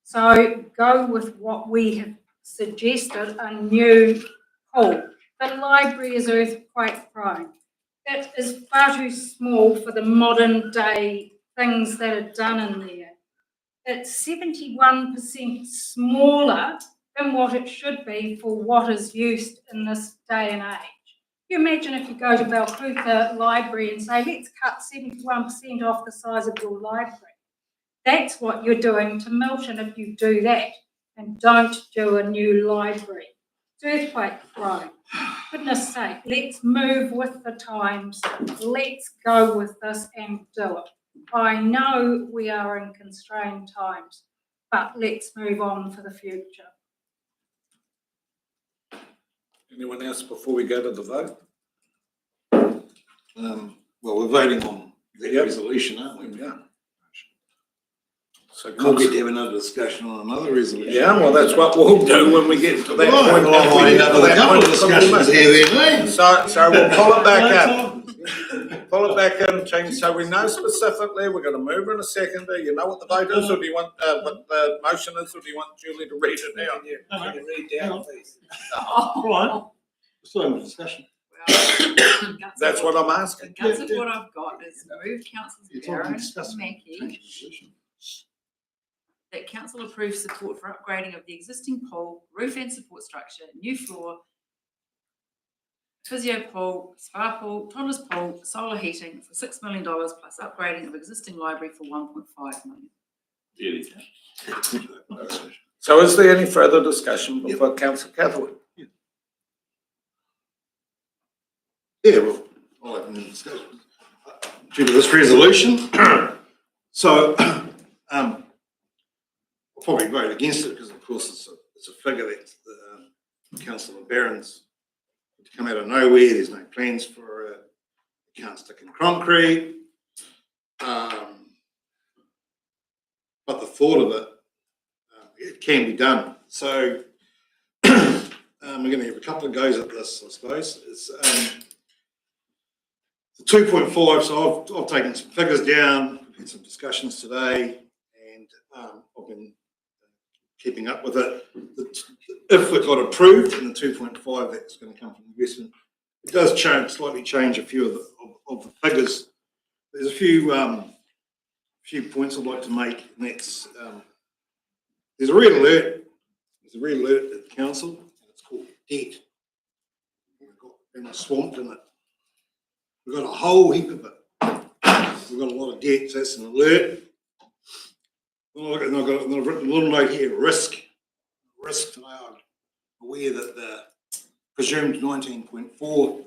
So go with what we have suggested, a new pool. The library is earthquake prone. It is far too small for the modern day things that are done in there. It's 71% smaller than what it should be for what is used in this day and age. You imagine if you go to Balclutha Library and say, let's cut 71% off the size of your library. That's what you're doing to Milton if you do that, and don't do a new library. It's earthquake prone. Goodness sake, let's move with the times. Let's go with this and do it. I know we are in constrained times, but let's move on for the future. Anyone else before we go to the vote? Well, we're voting on the resolution, aren't we? Yeah. So We'll get to have another discussion on another resolution. Yeah, well, that's what we'll do when we get to that point. Well, I might end up with a couple of discussions here then. So we'll pull it back up. Pull it back in, change, so we know specifically, we're gonna move in a second. Do you know what the vote is, or do you want, what the motion is, or do you want Julie to read it out? Can you read down, please? All right. Still having a discussion. That's what I'm asking. Guts of what I've got is move councillors Barron and Mackey that council approves support for upgrading of the existing pool, roof and support structure, new floor, physio pool, spa pool, toddlers pool, solar heating for $6 million plus upgrading of existing library for $1.5 million. So is there any further discussion before Councillor Catherwood? Yeah, well, I'll open the discussion. Due to this resolution, so I'll probably vote against it because, of course, it's a figure that Councillor Barron's to come out of nowhere. There's no plans for it. You can't stick in concrete. But the thought of it, it can be done. So we're going to have a couple of goes at this, I suppose. It's the 2.5. So I've taken some figures down. We've had some discussions today, and I've been keeping up with it. If it got approved in the 2.5, that's going to come from investment. It does slightly change a few of the figures. There's a few points I'd like to make, and that's there's a red alert. There's a red alert at the council, and it's called debt. We've got swamped in it. We've got a whole heap of it. We've got a lot of debt, so that's an alert. And I've written a little note here, risk. Risk, and I'm aware that the presumed 19.4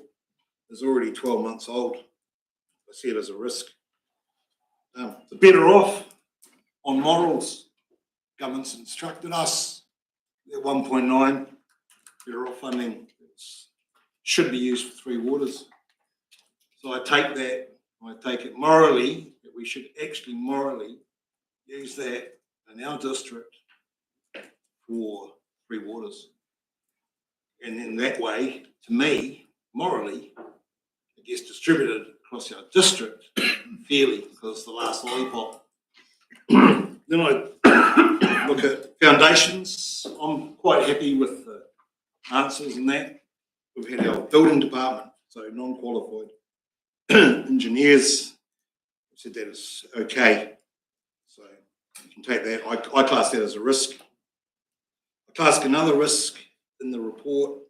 is already 12 months old. I see it as a risk. The better off on morals. Government's instructed us that 1.9 better off funding should be used for Three Waters. So I take it morally, that we should actually morally use that in our district for Three Waters. And in that way, to me, morally, it gets distributed across our district fairly, because it's the last lollipop. Then I look at foundations. I'm quite happy with the answers in that. We've had our building department, so non-qualified engineers said that is okay. So you can take that. I class that as a risk. I class another risk in the report.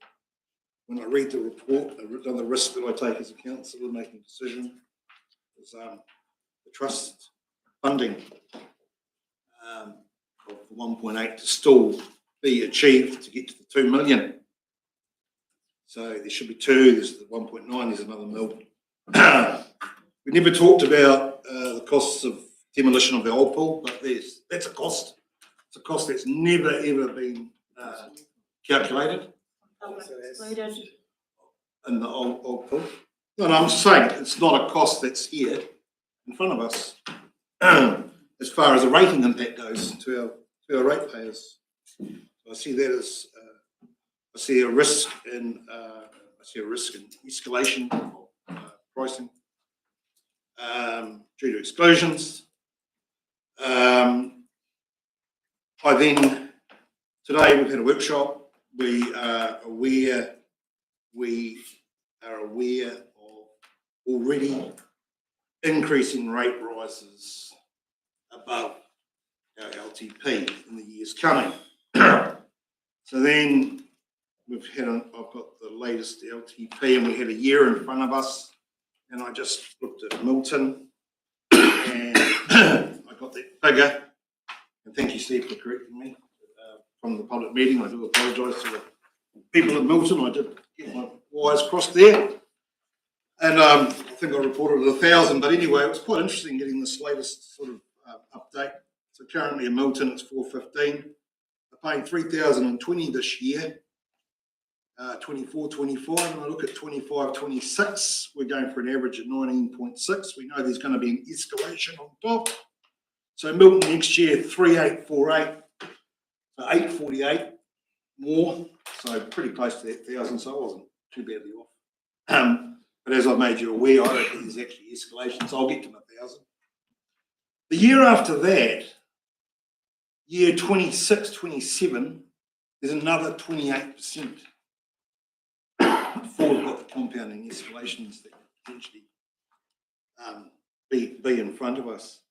When I read the report, another risk that I take as a councillor making a decision is the trust funding of 1.8 to still be achieved to get to the 2 million. So there should be two, there's the 1.9, there's another mill. We never talked about the costs of demolition of the old pool, but that's a cost. It's a cost that's never ever been calculated in the old pool. No, I'm just saying it's not a cost that's here in front of us as far as the rating impact goes to our ratepayers. So I see that as I see a risk in escalation of pricing due to exclusions. Today we've had a workshop. We are aware of already increasing rate rises above our LTP in the years coming. So then I've got the latest LTP, and we had a year in front of us, and I just looked at Milton and I got that figure, and thank you, Steve, for correcting me from the public meeting. I do apologise to the people of Milton. I did get my wires crossed there, and I think I reported 1,000, but anyway, it was quite interesting getting this latest sort of update. So currently in Milton it's 415. They're paying 3,020 this year, 24-25, and I look at 25-26, we're going for an average of 19.6. We know there's going to be an escalation on top. So Milton next year 3848, so 848 more, so pretty close to that 1,000. So I wasn't too badly off. But as I've made you aware, I reckon there's actually escalation, so I'll get to 1,000. The year after that, year 26-27, there's another 28%. Before we've got the compounding escalations that potentially be in front of us.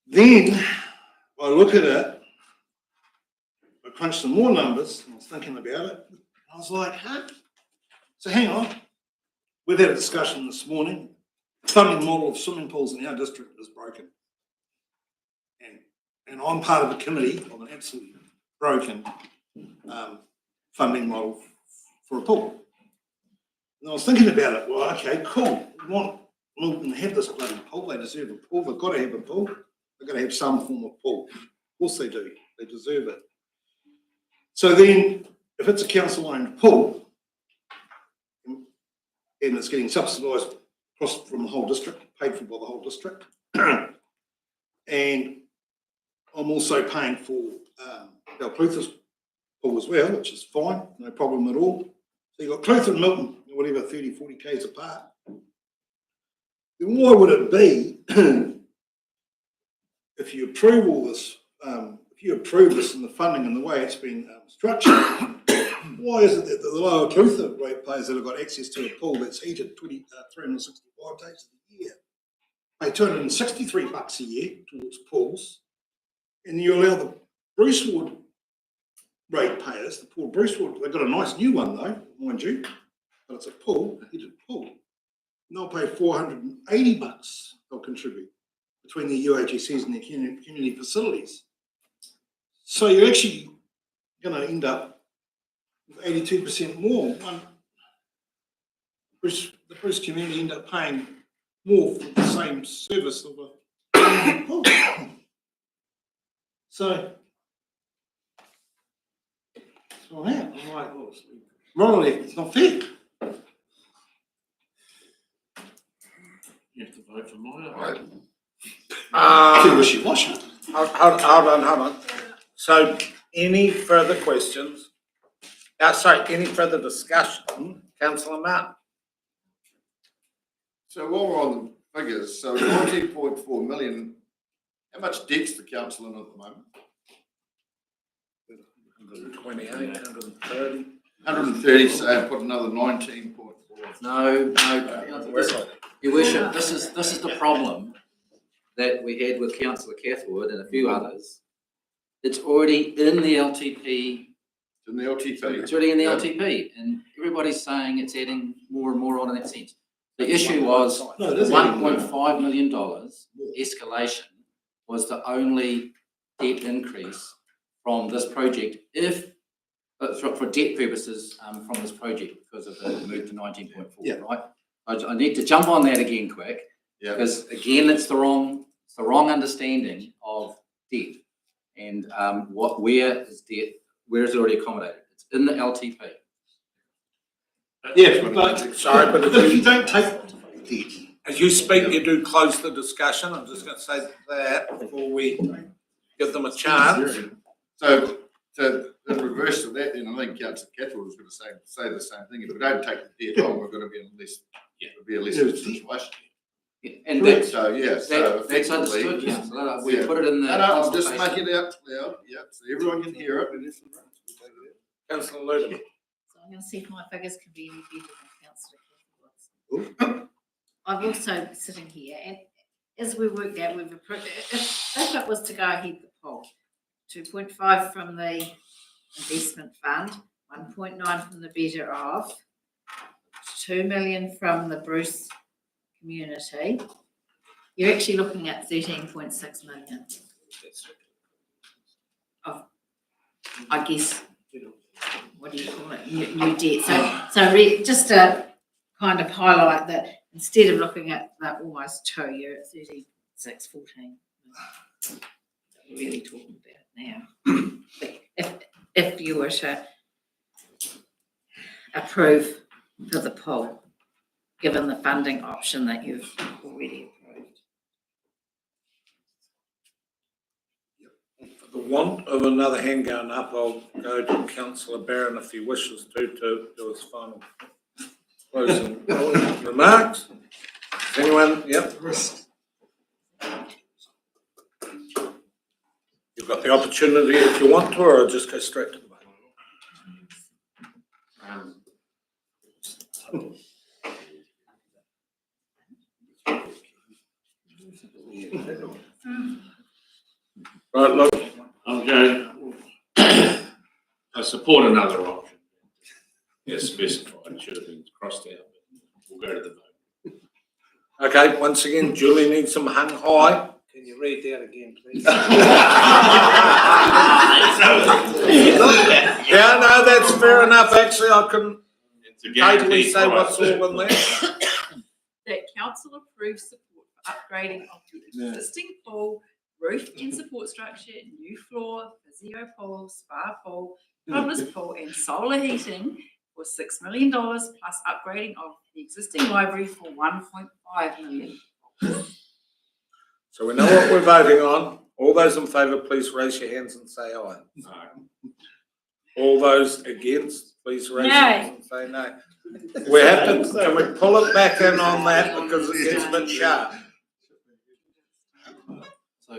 Then I look at it, I crunched some more numbers, and I was thinking about it. I was like, huh? So hang on. We've had a discussion this morning. The funding model of swimming pools in our district is broken. And I'm part of a committee of an absolutely broken funding model for a pool. And I was thinking about it. Well, okay, cool. We want Milton to have this bloody pool. They deserve a pool. They've got to have a pool. They've got to have some form of pool. Of course they do. They deserve it. So then, if it's a council-owned pool, and it's getting subsidised across from the whole district, paid for by the whole district, and I'm also paying for Clutha's pool as well, which is fine, no problem at all. So you've got Clutha and Milton, whatever, 30, 40 k's apart. Then why would it be, if you approve all this, if you approve this and the funding and the way it's been structured, why is it that the lower Clutha ratepayers that have got access to a pool that's heated 365 days of the year pay $263 a year towards pools, and you allow the Bruceward ratepayers, the poor Bruceward, they've got a nice new one though, mind you, but it's a pool, a heated pool. And they'll pay $480 they'll contribute between the UHSCs and their community facilities. So you're actually going to end up with 82% more. The Bruce community end up paying more for the same service of a pool. So that's what I'm like, well, morally, it's not fair. You have to vote for my Too wishy-washy. Hold on. So, any further questions? Any further discussion? Councillor Martin? So while we're on the figures, so 19.4 million, how much debt's the council in at the moment? 128, 130. 130, so put another 19.4. No, Your Worship, this is the problem that we had with Councillor Cathwood and a few others. It's already in the LTP. It's in the LTP. It's already in the LTP, and everybody's saying it's adding more and more on in that sense. The issue was $1.5 million escalation was the only debt increase from this project if for debt purposes, from this project because of the move to 19.4, Yeah. right? I need to jump on that again quick, Yeah. because again, it's the wrong understanding of debt. And where is debt, where is it already accommodated? It's in the LTP. Yeah, but, sorry, but If you don't take debt, as you speak, you do close the discussion. I'm just going to say that before we give them a chance. so in reverse to that, then I think Councillor Cathwell was going to say the same thing. If we don't take the debt on, we're going to be in a less situation. Yeah, and Correct. that's, So that's effectively, understood, Councillor. We yeah. put it in the. No, I'm just consultation. making it out loud, yeah, so everyone can hear it. Councillor Luton. So I'm going to see if my figures can be any better than Councillor Cathwood's. I'm also sitting here, and as we worked out, we've approved, if it was to go ahead the poll, 2.5 from the investment fund, 1.9 from the better off, 2 million from the Bruce community, you're actually looking at 13.6 million of, I guess, what do you call it, new debt. So just to kind of highlight that instead of looking at that almost 2, you're at 36.14. We're really talking about it now. If you were to approve for the poll, given the funding option that you've already approved. For the want of another hand going up, I'll go to Councillor Barron if he wishes to do his final closing remarks. Anyone? Yep. You've got the opportunity if you want to, or I'll just go straight to the vote. Right, look. I'm going, I support another option. Yes, specified, it should have been crossed out, but we'll go to the vote. Okay, once again, Julie needs some hung high. Can you read that again, please? Yeah, no, that's fair enough. Actually, I couldn't It's a totally guaranteed say what's price. all in there. That council approves support for upgrading of the existing pool, roof and support structure, new floor, physio pool, spa pool, toddlers pool and solar heating for $6 million plus upgrading of the existing library for $1.5 million. So we know what we're voting on. All those in favour, please raise your hands and say aye. All those against, please raise your hands and say no. We have to, can we pull it back in on that because it gets a bit sharp?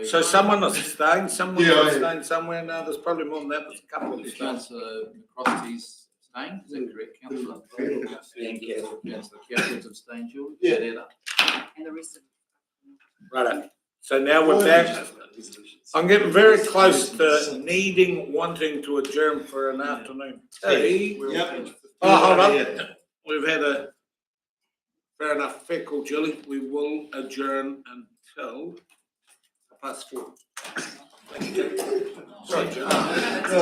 So someone abstained, someone abstained somewhere. No, there's probably more than that. There's a couple of abstained. Councillor McCroskey's abstained, is that correct, Councillor? Councillor Cathwood's abstained, Julie? Yeah. Set that up. And the rest of Right. So now we're back. I'm getting very close to wanting to adjourn for an afternoon tea. Yep. Oh, hold on. We've had a, fair enough, fair call, Julie. We will adjourn until 4:30. Sorry, Julie.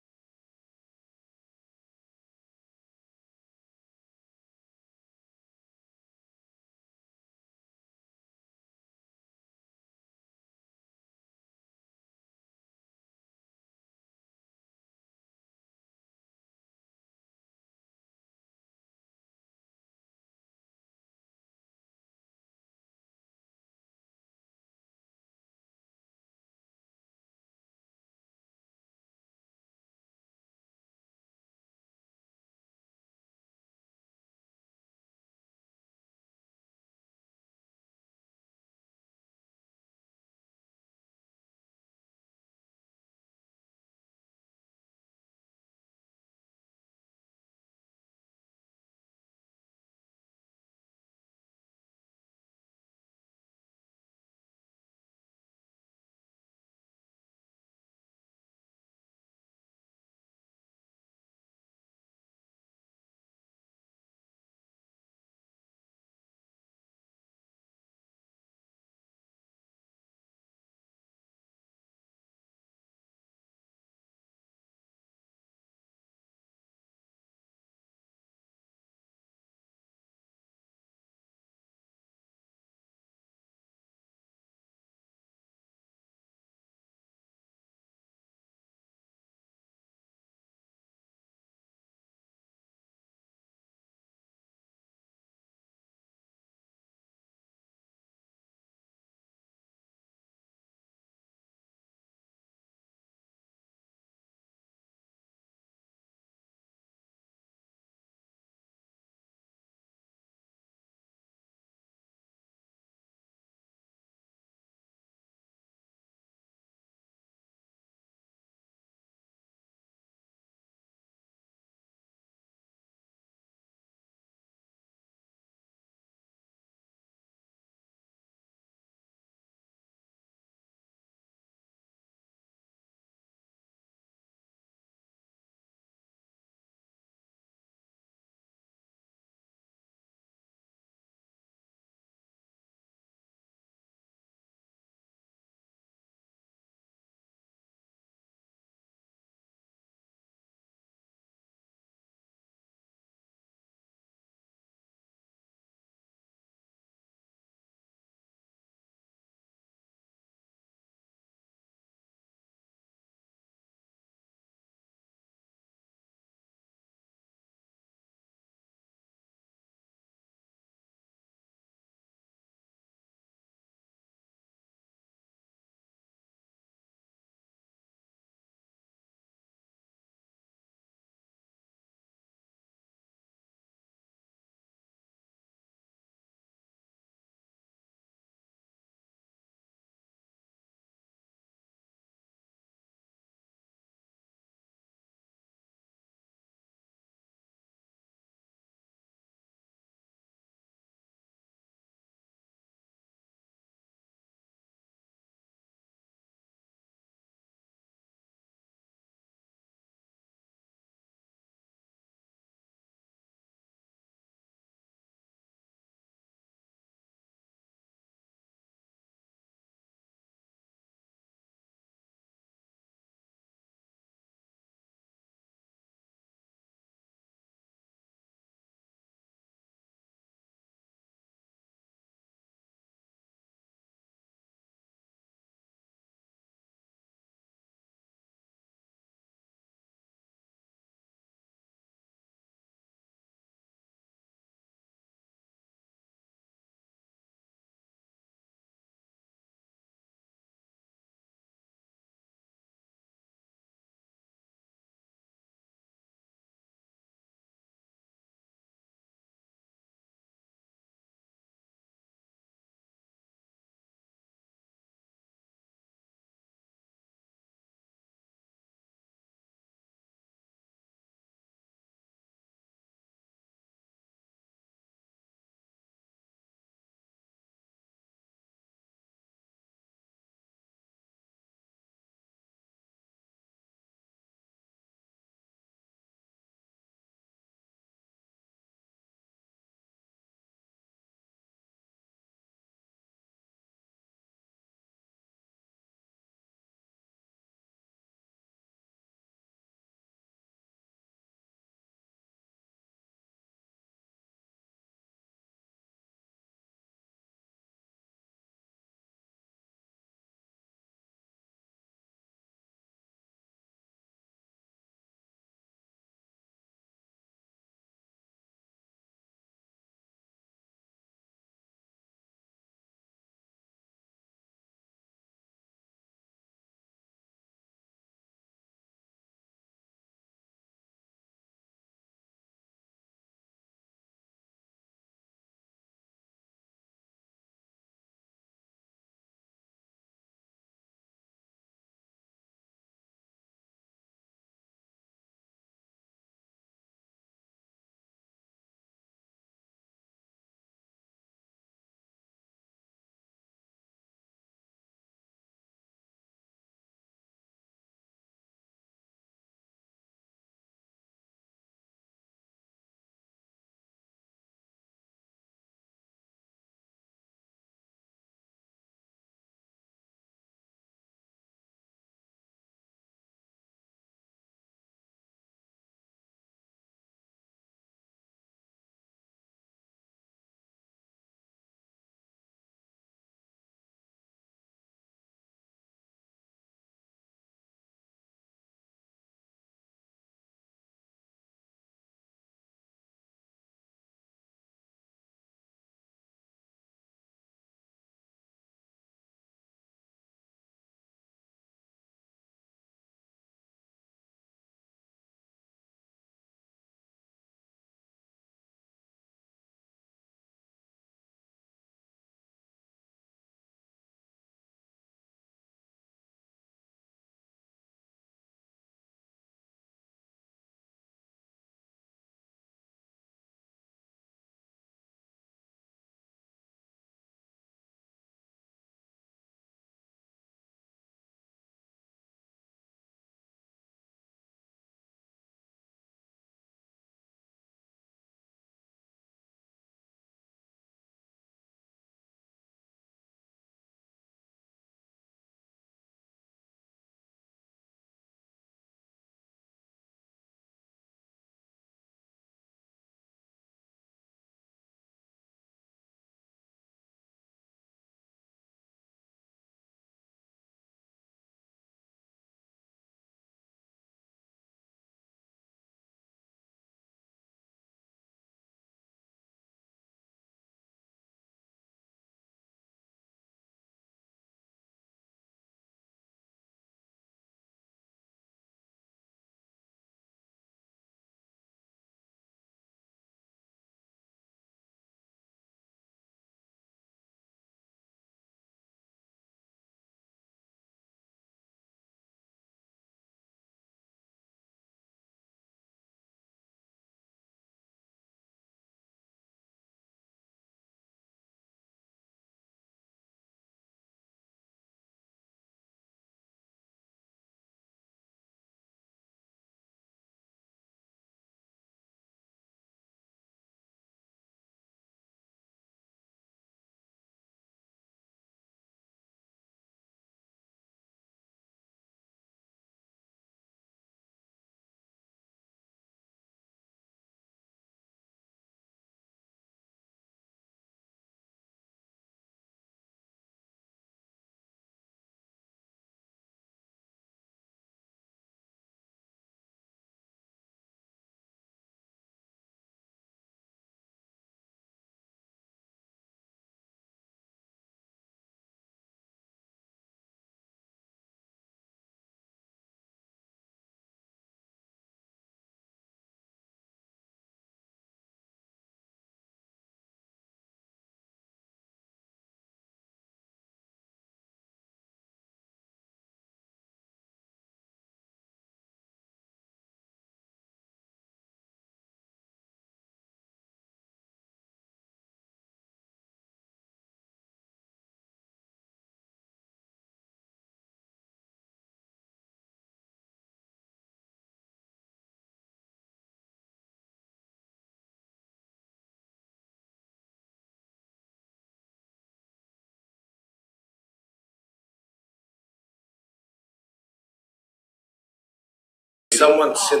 someone send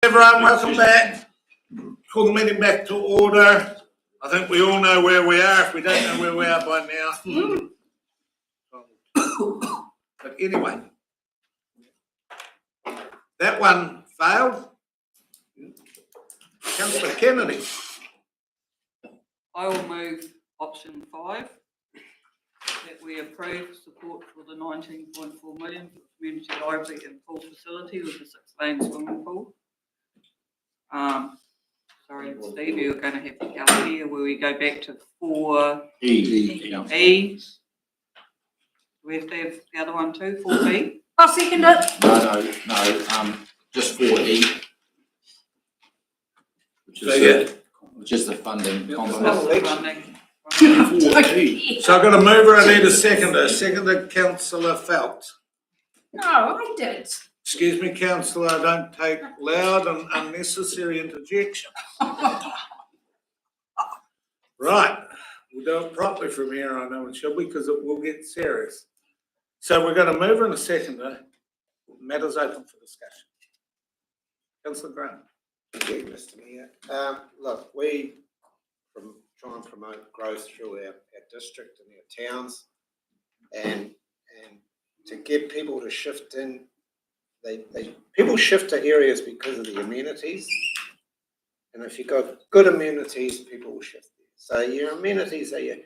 everyone, welcome back. Call the meeting back to order. I think we all know where we are. If we don't know where we are by now. But anyway, that one failed. Councillor Kennedy. I will move option 5, that we approve support for the 19.4 million for the community library and pool facility with the 6-lane swimming pool. Sorry, Steve, you're going to have to help here where we go back to 4E. Do we have to have the other one too, 4B? I'll second it. No, just 4E. Which is the funding Funding. So I've got a mover, I need a seconder. Seconder, Councillor Phelps. No, I did. Excuse me, councillor, I don't take loud and unnecessary interjection. Right, we'll do it properly from here, I know it shall be, because it will get serious. So we're going to move in a seconder. Matters open for discussion. Councillor Graham. Thank you, Mr. Mayor. Look, we try and promote growth through our district and our towns, and to get people to shift in. People shift to areas because of the amenities, and if you've got good amenities, people will shift there. So your amenities are your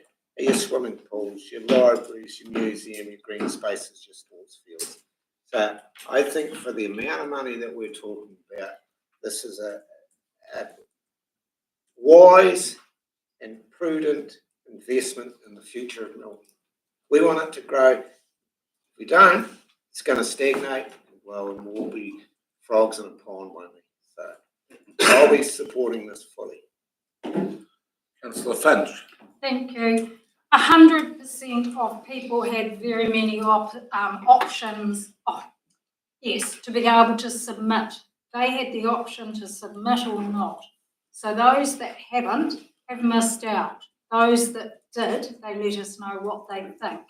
swimming pools, your libraries, your museum, your green spaces, your sports fields. So I think for the amount of money that we're talking about, this is a wise and prudent investment in the future of Milton. We want it to grow. If we don't, it's going to stagnate. Well, and we'll be frogs in a pond, won't we? So I'll be supporting this fully. Councillor Finch. Thank you. 100% of people had very many options. Yes, to be able to submit. They had the option to submit or not. So those that haven't have missed out. Those that did, they let us know what they think.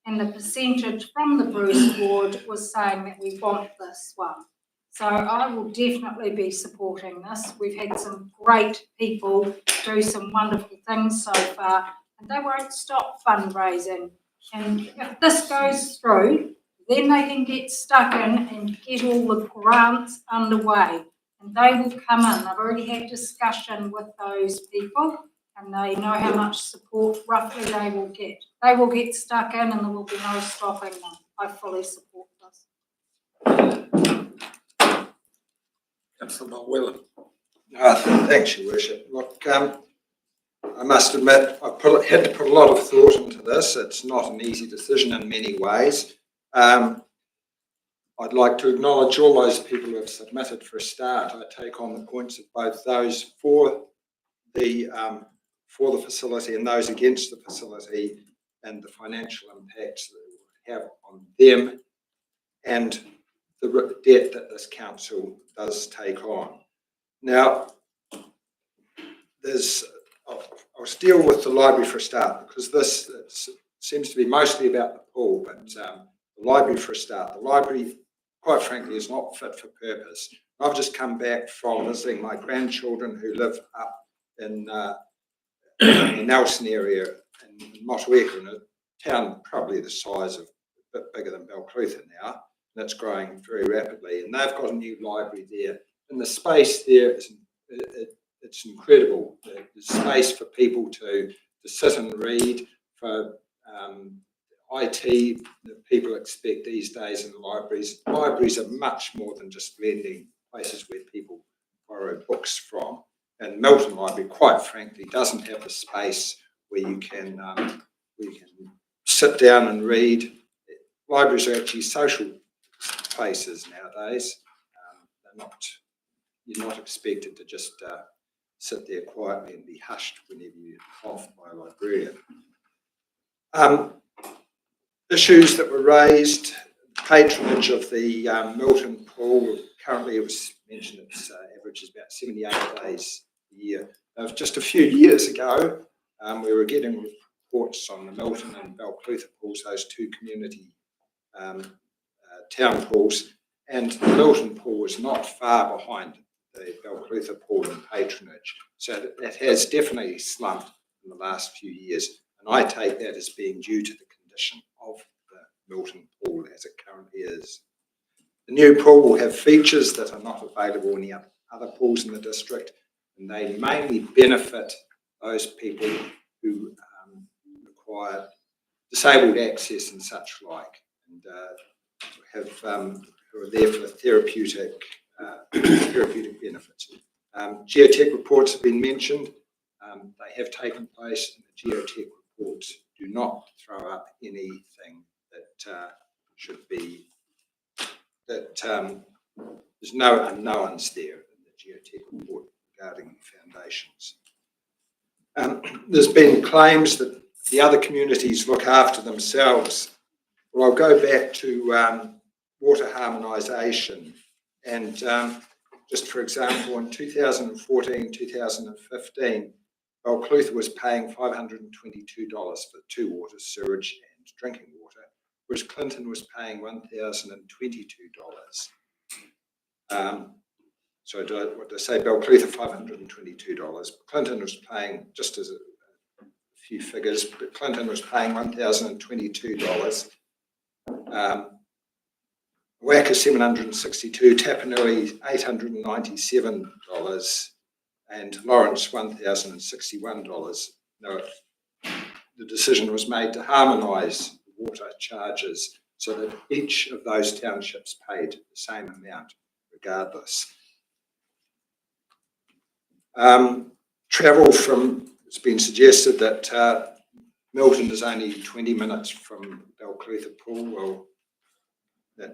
And the percentage from the Bruce Ward was saying that we want this one. So I will definitely be supporting this. We've had some great people do some wonderful things so far, and they won't stop fundraising. And if this goes through, then they can get stuck in and get all the grants underway, and they will come in. I've already had discussion with those people, and they know how much support roughly they will get. They will get stuck in and there will be no stopping them. I fully support this. Councillor Whelan. Thanks, Your Worship. Look, I must admit, had to put a lot of thought into this. It's not an easy decision in many ways. I'd like to acknowledge all those people who have submitted for a start. I take on the points of both those for the facility and those against the facility, and the financial impacts that it would have on them and the debt that this council does take on. Now, I'll deal with the library for a start, because this seems to be mostly about the pool, but the library for a start. The library, quite frankly, is not fit for purpose. I've just come back from visiting my grandchildren who live up in the Nelson area in Motueka, in a town probably the size of, a bit bigger than Balclutha now, and it's growing very rapidly. And they've got a new library there, and the space there is it's incredible. There's space for people to sit and read, for IT that people expect these days in libraries. Libraries are much more than just lending places where people borrow books from. And Milton Library, quite frankly, doesn't have the space where you can sit down and read. Libraries are actually social places nowadays. You're not expected to just sit there quietly and be hushed whenever you're off by a librarian. issues that were raised, patronage of the Milton pool. Currently, it was mentioned its average is about 78 days a year. Just a few years ago, we were getting reports on the Milton and Balclutha pools, those two community town pools, and the Milton pool was not far behind the Balclutha pool in patronage. So that has definitely slumped in the last few years, and I take that as being due to the condition of the Milton pool as it currently is. The new pool will have features that are not available in the other pools in the district, and they mainly benefit those people who require disabled access and such like, and who are there for therapeutic benefits. Geotech reports have been mentioned. They have taken place, and the geotech reports do not throw up anything that should be, that there's no unknowns there in the geotech report regarding foundations. There's been claims that the other communities look after themselves. Well, I'll go back to water harmonisation, and just for example, in 2014, 2015, Balclutha was paying $522 for two waters, sewage and drinking water, whereas Clinton was paying $1,022. So what did I say? Balclutha $522. Clinton was paying, just as a few figures, but Clinton was paying $1,022. Waka $762, Tapanui $897, and Lawrence $1,061. Now, the decision was made to harmonise water charges so that each of those townships paid the same amount regardless. Travel from, it's been suggested that Milton is only 20 minutes from Balclutha pool. Well, I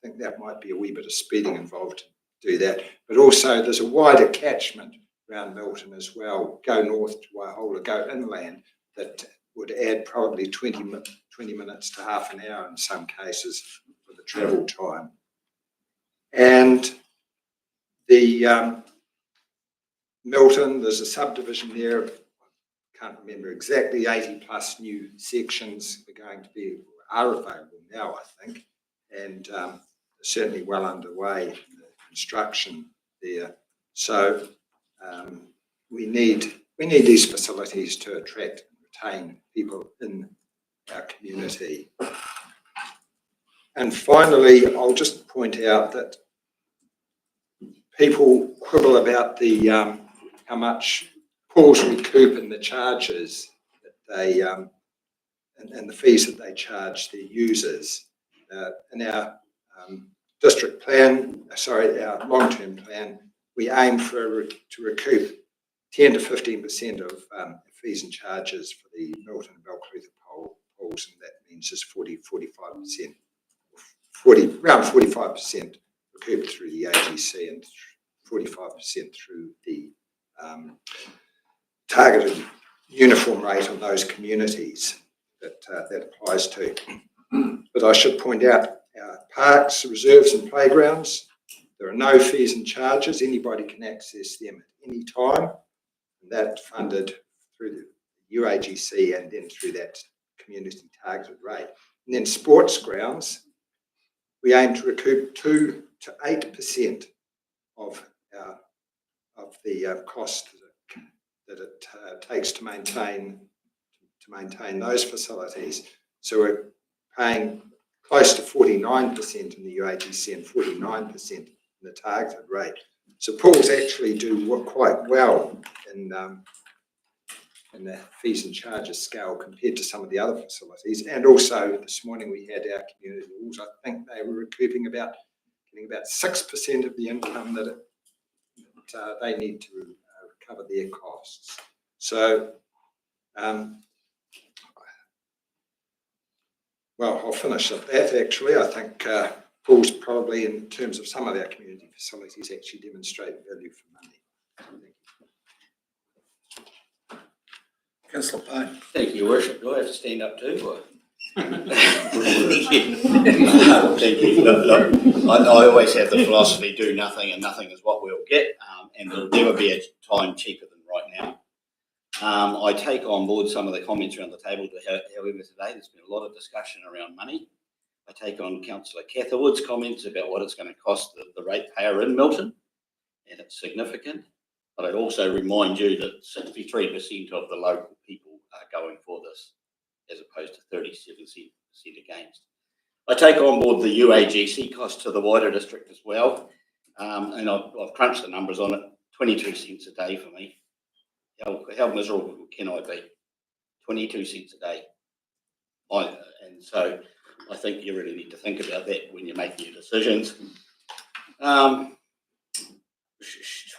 think that might be a wee bit of speeding involved to do that. But also there's a wider catchment around Milton as well. Go north to Waihola, go inland, that would add probably 20 minutes to half an hour in some cases for the travel time. And the Milton, there's a subdivision there, I can't remember exactly, 80 plus new sections are available now, I think, and certainly well underway in the construction there. So we need these facilities to attract and retain people in our community. And finally, I'll just point out that people quibble about the how much pools recoup in the charges that they and the fees that they charge their users. In our district plan, our long-term plan, we aim to recoup 10 to 15% of fees and charges for the Milton and Balclutha pools, and that means just 45%, around 45% recouped through the AGC and 45% through the targeted uniform rate on those communities that applies to. But I should point out our parks, reserves and playgrounds, there are no fees and charges. Anybody can access them at any time. And that's funded through the UAGC and then through that community targeted rate. And then sports grounds, we aim to recoup 2 to 8% of the cost that it takes to maintain those facilities. So we're paying close to 49% in the UAGC and 49% in the targeted rate. So pools actually do work quite well in the fees and charges scale compared to some of the other facilities. And also this morning we had our community halls. I think they were getting about 6% of the income that they need to recover their costs. So, well, I'll finish at that actually. I think pools probably, in terms of some of our community facilities, actually demonstrate value for money. Thank you. Councillor Payne. Thank you, Your Worship. Do I have to stand up too? Or? Thank you. Look, I always have the philosophy, do nothing and nothing is what we'll get, and there'll never be a time cheaper than right now. I take on board some of the comments around the table. However, today there's been a lot of discussion around money. I take on Councillor Catherwood's comments about what it's going to cost the ratepayer in Milton, and it's significant. But I'd also remind you that 63% of the local people are going for this, as opposed to 37% against. I take on board the UAGC cost to the wider district as well, and I've crunched the numbers on it. 22 cents a day for me. How miserable can I be? 22 cents a day. And so I think you really need to think about that when you're making your decisions.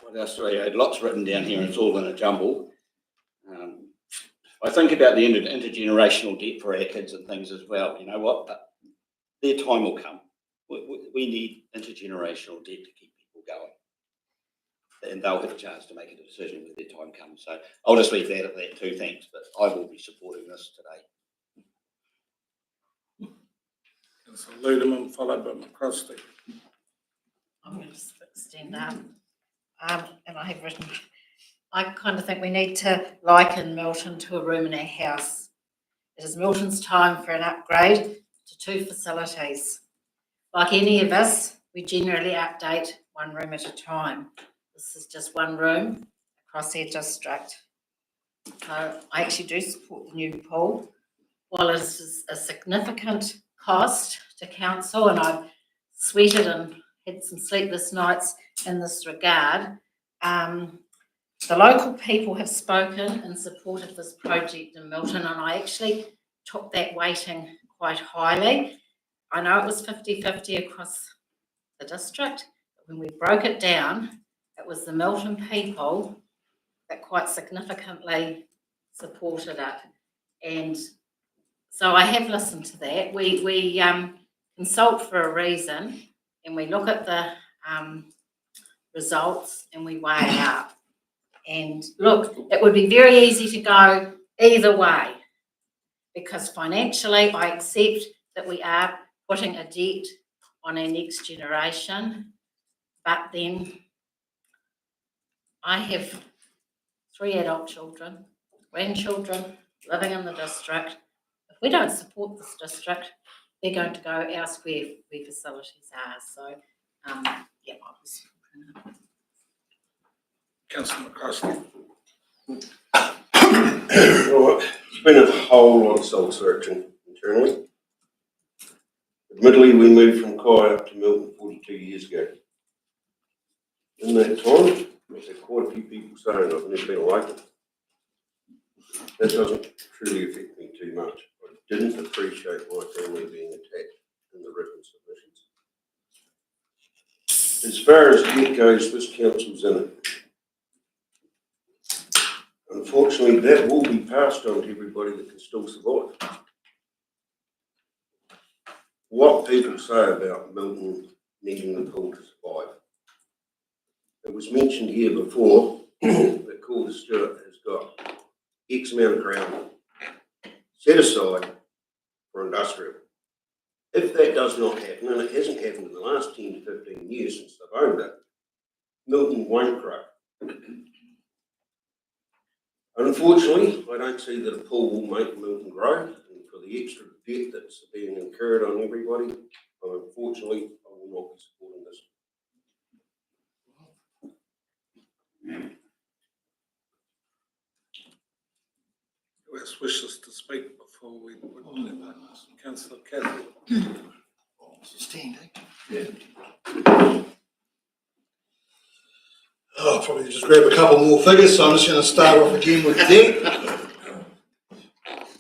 What else do I had? Lots written down here, and it's all in a jumble. I think about the intergenerational debt for our kids and things as well. You know what? But their time will come. We need intergenerational debt to keep people going. And they'll have a chance to make a decision when their time comes. So I'll just leave that at that too, thanks. But I will be supporting this today. Councillor Ludeman, followed by McCroskey. I'm going to stand up. And I have written, I kind of think we need to liken Milton to a room in our house. It is Milton's time for an upgrade to 2 facilities. Like any of us, we generally update one room at a time. This is just one room across our district. So I actually do support the new pool. While it is a significant cost to council, and I've sweated and had some sleepless nights in this regard, the local people have spoken in support of this project in Milton, and I actually took that weighting quite highly. I know it was 50-50 across the district, but when we broke it down, it was the Milton people that quite significantly supported it. And so I have listened to that. We consult for a reason, and we look at the results and we weigh it up. And look, it would be very easy to go either way, because financially I accept that we are putting a debt on our next generation, but then I have 3 adult children, grandchildren living in the district. If we don't support this district, they're going to go elsewhere where facilities are. So, yeah, I was. Councillor McCroskey. Right. It's been a whole lot of soul searching internally. Admittedly, we moved from Kai up to Milton 42 years ago. In that time, there's quite a few people saying I've never been elected. That doesn't truly affect me too much. I didn't appreciate my family being attacked in the written submissions. As far as debt goes, this council's in it. Unfortunately, that will be passed on to everybody that can still survive. What people say about Milton needing the pool to survive. It was mentioned here before that Calder Stewart has got X amount of ground set aside for industrial. If that does not happen, and it hasn't happened in the last 10 to 15 years since they've owned it, Milton won't grow. Unfortunately, I don't see that a pool will make Milton grow, and for the extra debt that's being incurred on everybody, unfortunately, I will not be supporting this. Who else wishes to speak before we put Councillor Catherwood? Standing. Yeah. I'll probably just grab a couple more figures, so I'm just going to start off again with debt.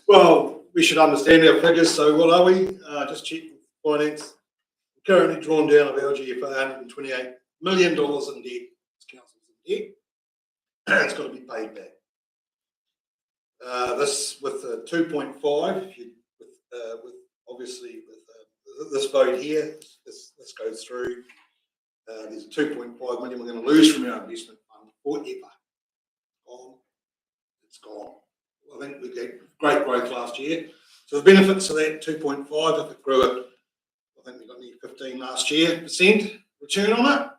Well, we should understand our figures, so what are we? Just check finance. Currently drawn down of LGFA $128 million in debt. This council's in debt. It's got to be paid back. This with 2.5, with obviously with this vote here, this goes through. There's 2.5 million we're going to lose from our investment fund forever. Gone. It's gone. I think we had great growth last year. So the benefits of that 2.5, if it grew at, I think we got nearly 15 last year, % return on it,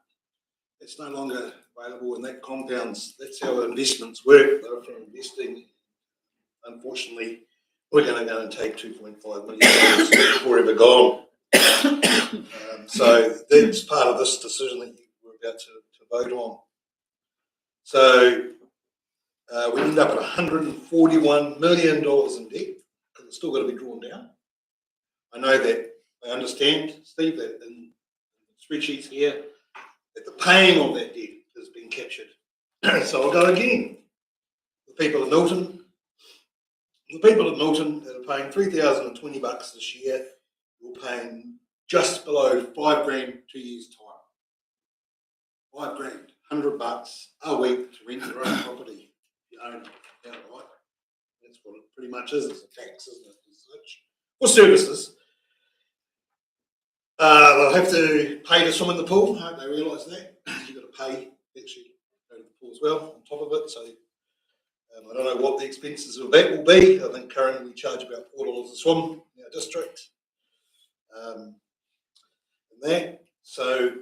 it's no longer available, and that compounds. That's how investments work. They're for investing. Unfortunately, we're going to go and take $2.5 million forever gone. So that's part of this decision that we're about to vote on. So we end up at $141 million in debt, because it's still got to be drawn down. I know that, I understand, Steve, that in the spreadsheets here, that the paying of that debt has been captured. So I'll go again. The people of Milton that are paying $3,020 this year, you're paying just below $5,000 2 years' time. $5,000, $100 a week to rent your own property if you own it outright. That's what it pretty much is. It's a tax, isn't it? As such. For services. They'll have to pay to swim in the pool. I hope they realise that. You've got to pay actually go to the pool as well on top of it. So I don't know what the expenses of that will be. I think currently we charge about $4 a swim in our district. And that. So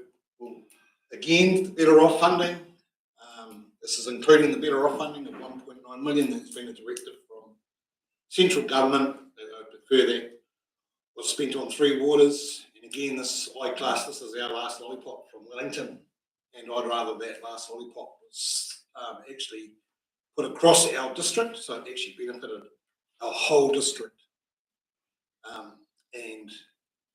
again, the better off funding. This is including the better off funding of $1.9 million that's been a directive from central government. I prefer that was spent on 3 waters. And again, this this is our last lollipop from Wellington. And I'd rather that last lollipop was actually put across our district, so it actually benefited our whole district. And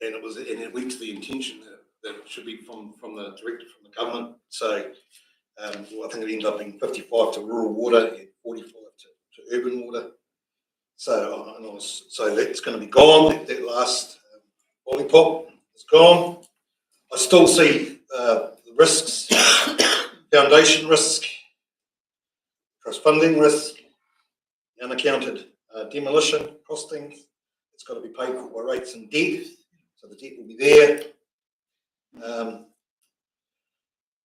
it went to the intention that it should be from the directive from the government. So I think it ended up being 55 to rural water and 45 to urban water. So so that's going to be gone. That last lollipop is gone. I still see the risks, foundation risk, trust funding risk, unaccounted demolition costings. It's got to be paid for by rates and debt, so the debt will be there.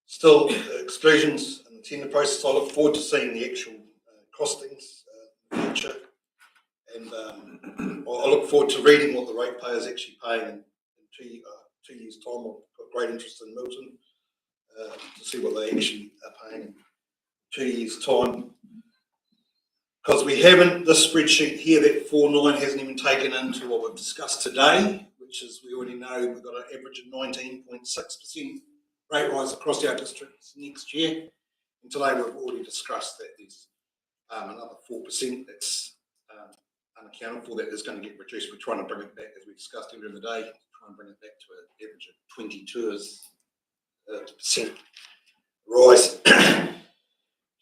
Still exclusions in the tender process. I look forward to seeing the actual costings in the future, and I look forward to reading what the ratepayers actually paying in 2 years' time. I've got great interest in Milton to see what they actually are paying in 2 years' time. Because we haven't, this spreadsheet here, that 4.9 hasn't even taken into what we've discussed today, which is we already know we've got an average of 19.6% rate rise across our districts next year. And today we've already discussed that there's another 4% that's unaccounted for that is going to get reduced. We're trying to bring it back, as we discussed earlier in the day, try and bring it back to an average of 22% rise.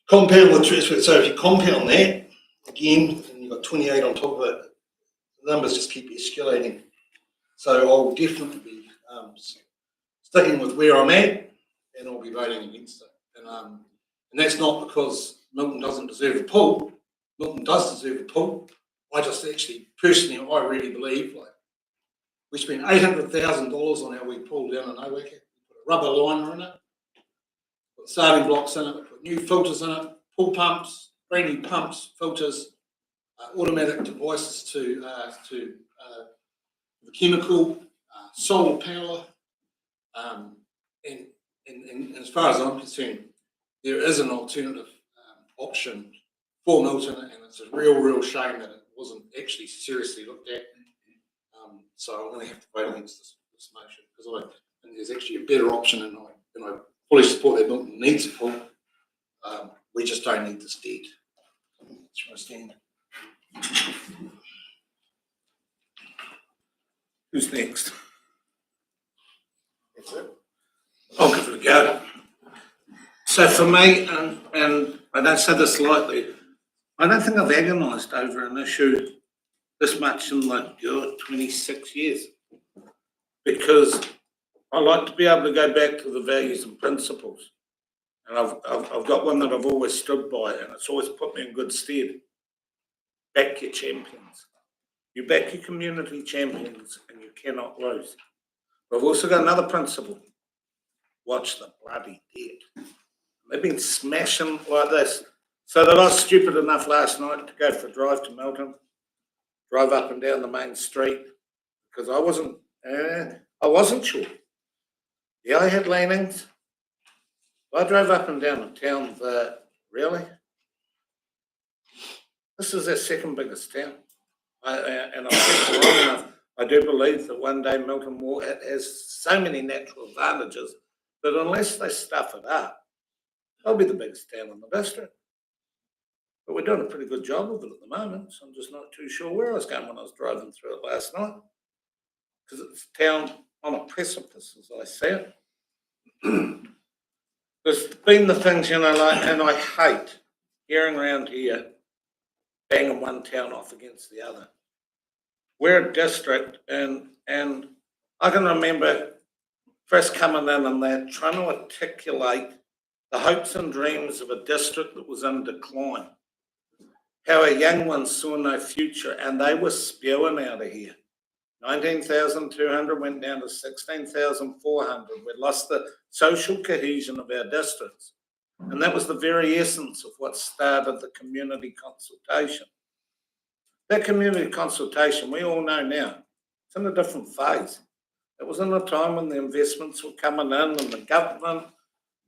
Compound with transfer. So if you compound that, again, and you've got 28 on top of it, the numbers just keep escalating. So I'll definitely be sticking with where I'm at, and I'll be voting against it. And that's not because Milton doesn't deserve a pool. Milton does deserve a pool. I just actually, personally, I really believe, like, we spent $800,000 on our wee pool down in Owaka. We put a rubber liner in it, put starting blocks in it, we put new filters in it, pool pumps, brand new pumps, filters, automatic devices to the chemical, solar power, and as far as I'm concerned, there is an alternative option for Milton, and it's a real shame that it wasn't actually seriously looked at. So I'm going to have to vote against this motion, because I think there's actually a better option, and I fully support that Milton needs a pool. We just don't need this debt. That's where I stand. Who's next? That's it. I'll give it a go. So for me, and I don't say this lightly, I don't think I've agonised over an issue this much in like 26 years, because I like to be able to go back to the values and principles, and I've got one that I've always stood by, and it's always put me in good stead. Back your champions. You back your community champions, and you cannot lose. But I've also got another principle. Watch the bloody dead. They've been smashing like this. So that I was stupid enough last night to go for a drive to Melton. drove up and down the main street because I wasn't sure. Yeah, I had leanings. I drove up and down the town that, really? This is our second biggest town. And I think long enough, I do believe that one day Milton will, it has so many natural advantages that unless they stuff it up, they'll be the biggest town in the district. But we're doing a pretty good job of it at the moment, so I'm just not too sure where I was going when I was driving through it last night. Because it's a town on a precipice, as I see it. There's been the things, you know, like, and I hate hearing around here banging one town off against the other. We're a district, and I can remember first coming in and they're trying to articulate the hopes and dreams of a district that was in decline. How our young ones saw no future, and they were spewing out of here. 19,200 went down to 16,400. We lost the social cohesion of our districts. And that was the very essence of what started the community consultation. That community consultation, we all know now, it's in a different phase. It was in a time when the investments were coming in and the government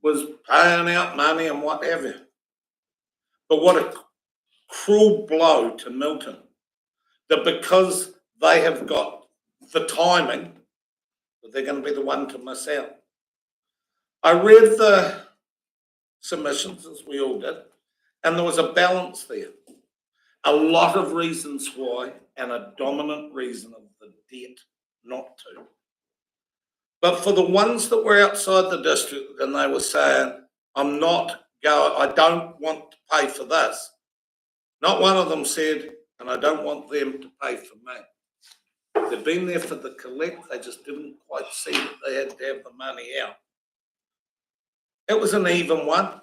was paying out money and what have you. But what a cruel blow to Milton, that because they have got the timing, that they're going to be the one to miss out. I read the submissions, as we all did, and there was a balance there. A lot of reasons why, and a dominant reason of the debt not to. But for the ones that were outside the district and they were saying, I don't want to pay for this, not one of them said, and I don't want them to pay for me. They've been there for the collect, they just didn't quite see that they had to have the money out. It was an even one,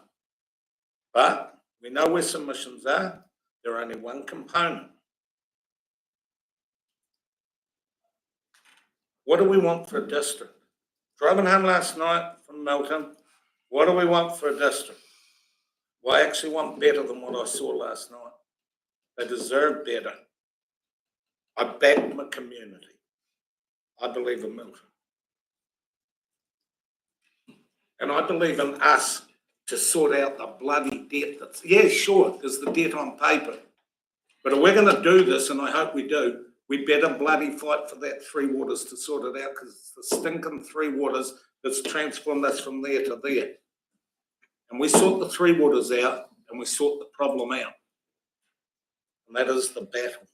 but we know where submissions are. They're only one component. What do we want for a district? Driving home last night from Milton, what do we want for a district? Well, I actually want better than what I saw last night. They deserve better. I back my community. I believe in Milton. And I believe in us to sort out the bloody debt that's, yeah, sure, there's the debt on paper. But if we're going to do this, and I hope we do, we better bloody fight for that Three Waters to sort it out, because it's the stinking Three Waters that's transformed us from there to there. And we sort the Three Waters out, and we sort the problem out. And that is the battle.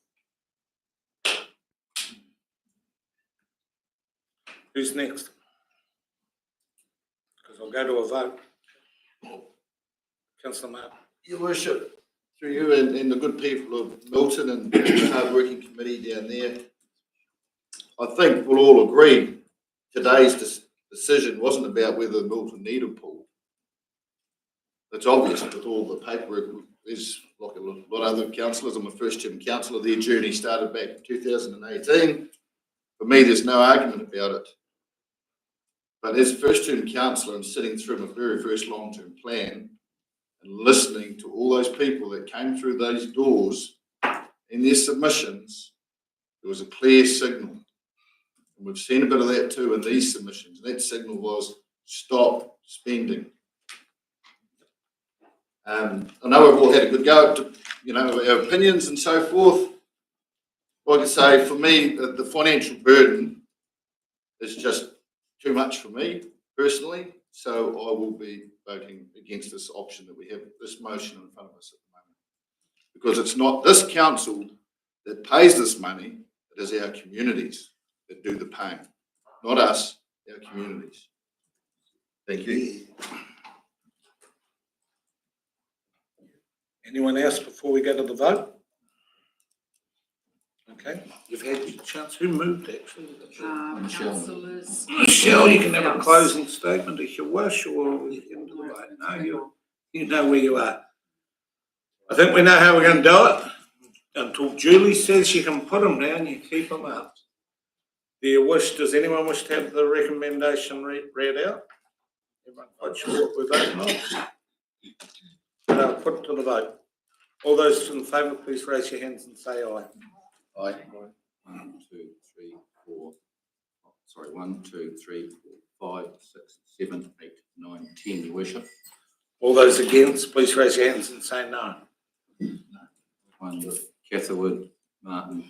Who's next? Because I'll go to a vote. Councillor Martin. Your Worship, through you and the good people of Milton and the hard-working committee down there, I think we'll all agree today's decision wasn't about whether Milton needed a pool. It's obvious with all the paperwork. There's like a lot of other councillors. I'm a first-term councillor. Their journey started back in 2018. For me, there's no argument about it. But as first-term councillor and sitting through my very first long-term plan and listening to all those people that came through those doors in their submissions, there was a clear signal. And we've seen a bit of that too in these submissions. And that signal was stop spending. I know we've all had a good go at, our opinions and so forth. Like I say, for me, the financial burden is just too much for me personally. So I will be voting against this option that we have, this motion in front of us at the moment. Because it's not this council that pays this money, it is our communities that do the paying. Not us, our communities. Thank you. Anyone else before we go to the vote? Okay, you've had your chance. Who moved actually? Councillors. Michelle, you can have a closing statement if you wish, or you can do it. No, you know where you are. I think we know how we're going to do it. Until Julie says you can put them down, you keep them up. Does anyone wish to have the recommendation read out? Everyone quite sure what we're voting on? I'll put it to the vote. All those in favour, please raise your hands and say aye. Aye. 1, 2, 3, 4. Sorry, 1, 2, 3, 4, 5, 6, 7, 8, 9, 10, Your Worship. All those against, please raise your hands and say no. One, Catherwood, Martin,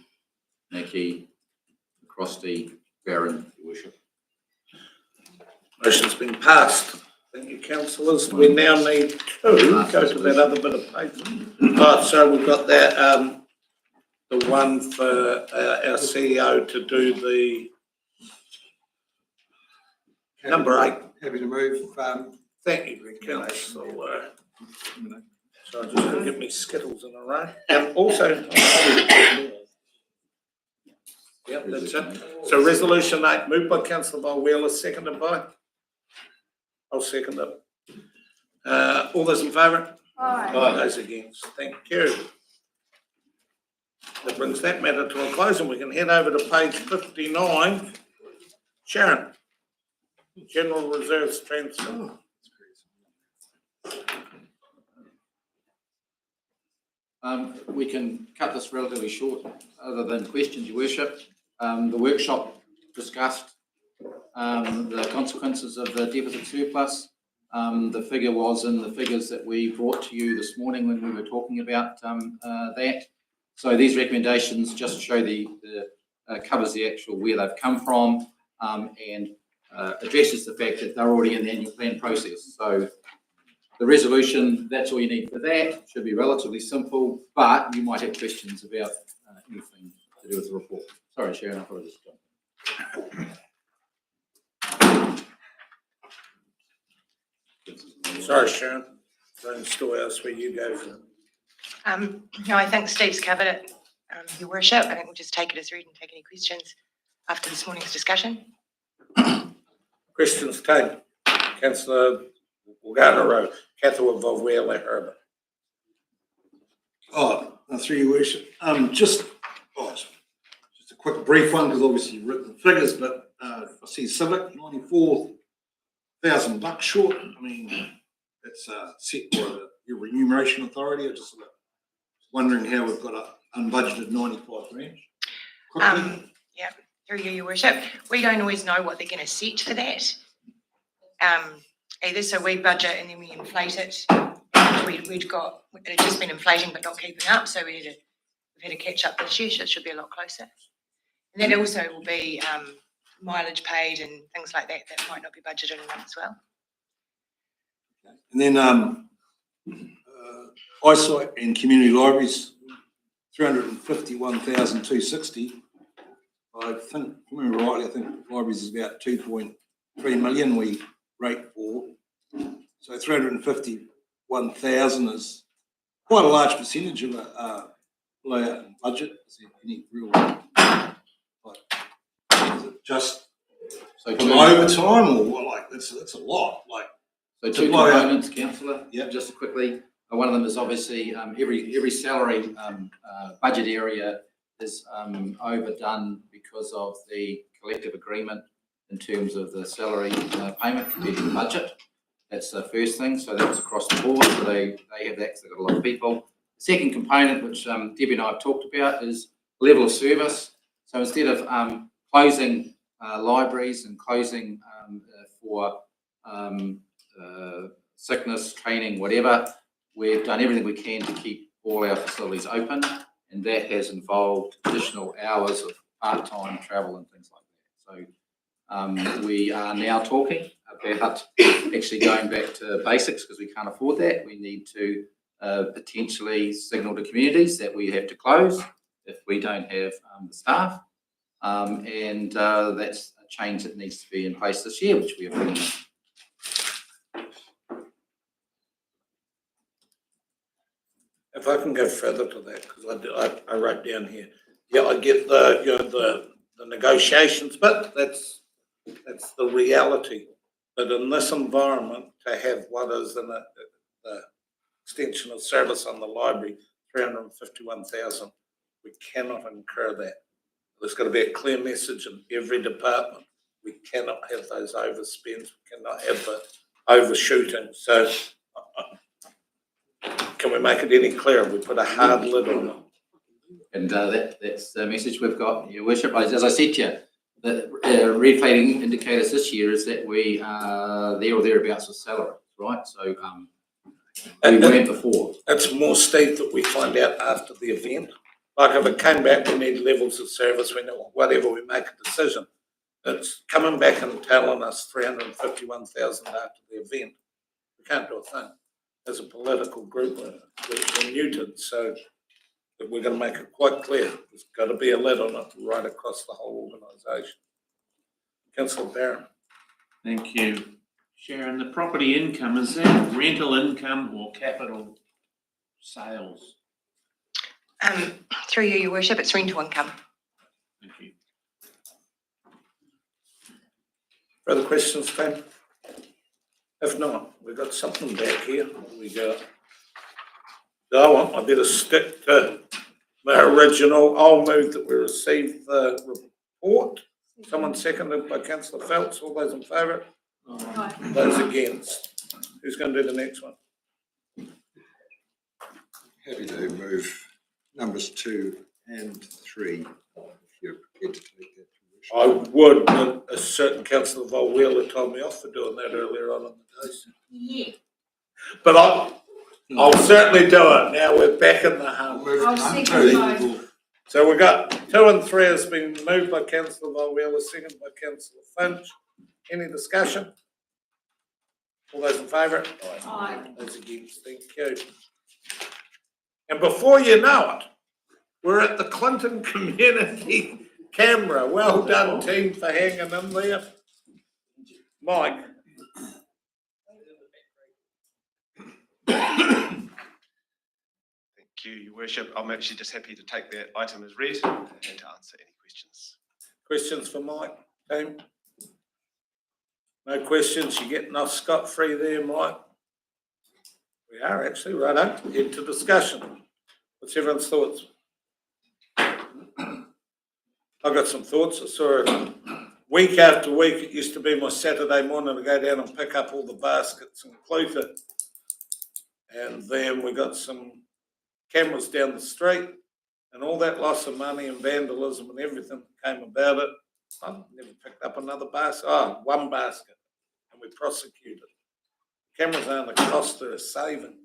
Mackie, Crosty, Barron, Your Worship. Motion's been passed. Thank you, councillors. We now need to go to that other bit of paper. Right, so we've got that, the one for our CEO to do the number 8. Happy to move. Thank you, councillor. So I'm just going to get me skittles in a row. And also, yep, that's it. So resolution 8, moved by councillor Wheeler, seconded by? I'll second it. All those in favour? Aye. Those against? Thank you. That brings that matter to a close and we can head over to page 59. Sharon, General Reserves Transfer. We can cut this relatively short, other than questions, Your Worship. The workshop discussed the consequences of the deficit surplus. The figure was in the figures that we brought to you this morning when we were talking about that. So these recommendations just show covers the actual where they've come from and addresses the fact that they're already in the annual plan process. So the resolution, that's all you need for that. Should be relatively simple, but you might have questions about anything to do with the report. Sorry, Sharon, I thought I just Sorry, Sharon. Don't storehouse where you go from. No, I think Steve's covered it, Your Worship. I think we'll just take it as read and take any questions after this morning's discussion. Questions taken. Councillor, we'll go in a row. Catherwood, Wheeler, Herbert. Through Your Worship. Just a quick brief one, because obviously you've written the figures, but I see Civic, $94,000 short. I mean, that's set by your remuneration authority. I just wondering how we've got an unbudgeted 95 grand. Yeah, through you, Your Worship. We don't always know what they're going to set for that. Either, so we budget and then we inflate it. It had just been inflating but not keeping up, so we've had to catch up this year, so it should be a lot closer. And then also will be mileage paid and things like that that might not be budgeted enough as well. And then eyesight and community libraries, 351,260. I think, if I remember rightly, I think libraries is about 2.3 million we rate for. So 351,000 is quite a large percentage of a layout and budget. Is there any real, is it just So from overtime or what? Like that's a lot. Like so two components, councillor. Yeah, just quickly. One of them is obviously every salary budget area is overdone because of the collective agreement in terms of the salary payment compared to the budget. That's the first thing. So that was across the board. So they have that because they've got a lot of people. The second component, which Debbie and I have talked about, is level of service. So instead of closing libraries and closing for sickness, training, whatever, we've done everything we can to keep all our facilities open, and that has involved additional hours of part-time travel and things like that. So we are now talking about actually going back to basics because we can't afford that. We need to potentially signal to communities that we have to close if we don't have the staff. And that's a change that needs to be in place this year, which we are bringing in. If I can go further to that, because I wrote down here. Yeah, I get the negotiations, but that's the reality. But in this environment, to have what is in the extension of service on the library, 351,000, we cannot incur that. There's got to be a clear message in every department. We cannot have those overspends. We cannot have the overshooting. So can we make it any clearer? We put a hard lid on it. And that's the message we've got, Your Worship. As I said to you, the red fading indicators this year is that we are there or thereabouts with salary, right? So we weren't before. It's more, Steve, that we find out after the event. Like if it came back, we need levels of service, we know whatever, we make a decision. It's coming back and telling us 351,000 after the event. We can't do a thing. As a political group, we're neutered, so we're going to make it quite clear. There's got to be a lid on it right across the whole organisation. Councillor Barron. Thank you. Sharon, the property income, is that rental income or capital sales? Through you, Your Worship, it's rental income. Thank you. Further questions, Tim? If not, we've got something back here. What do we got? I better stick to my original. I'll move that we receive the report. Someone seconded by Councillor Phelps. All those in favour? Aye. Those against? Who's going to do the next one? Happy to move numbers 2 and 3, if you're prepared to take that. I would, but a certain Councillor Volwheeler told me off for doing that earlier on in the day. Yeah. But I'll certainly do it. Now we're back in the hum. I'll second both. So we've got 2 and 3 has been moved by Councillor Volwheeler, seconded by Councillor Finch. Any discussion? All those in favour? Aye. Those against? Thank you. And before you know it, we're at the Clinton Community Camera. Well done, team, for hanging in there. Mike. Thank you, Your Worship. I'm actually just happy to take that item as read and to answer any questions. Questions for Mike, team? No questions, you're getting off scot-free there, Mike. We are actually, right up, into discussion. What's everyone's thoughts? I've got some thoughts. I saw it week after week. It used to be my Saturday morning to go down and pick up all the baskets and Clutha. And then we got some cameras down the street and all that loss of money and vandalism and everything came about it. I've never picked up another basket. One basket, and we prosecuted. Cameras aren't a cost, they're a saving.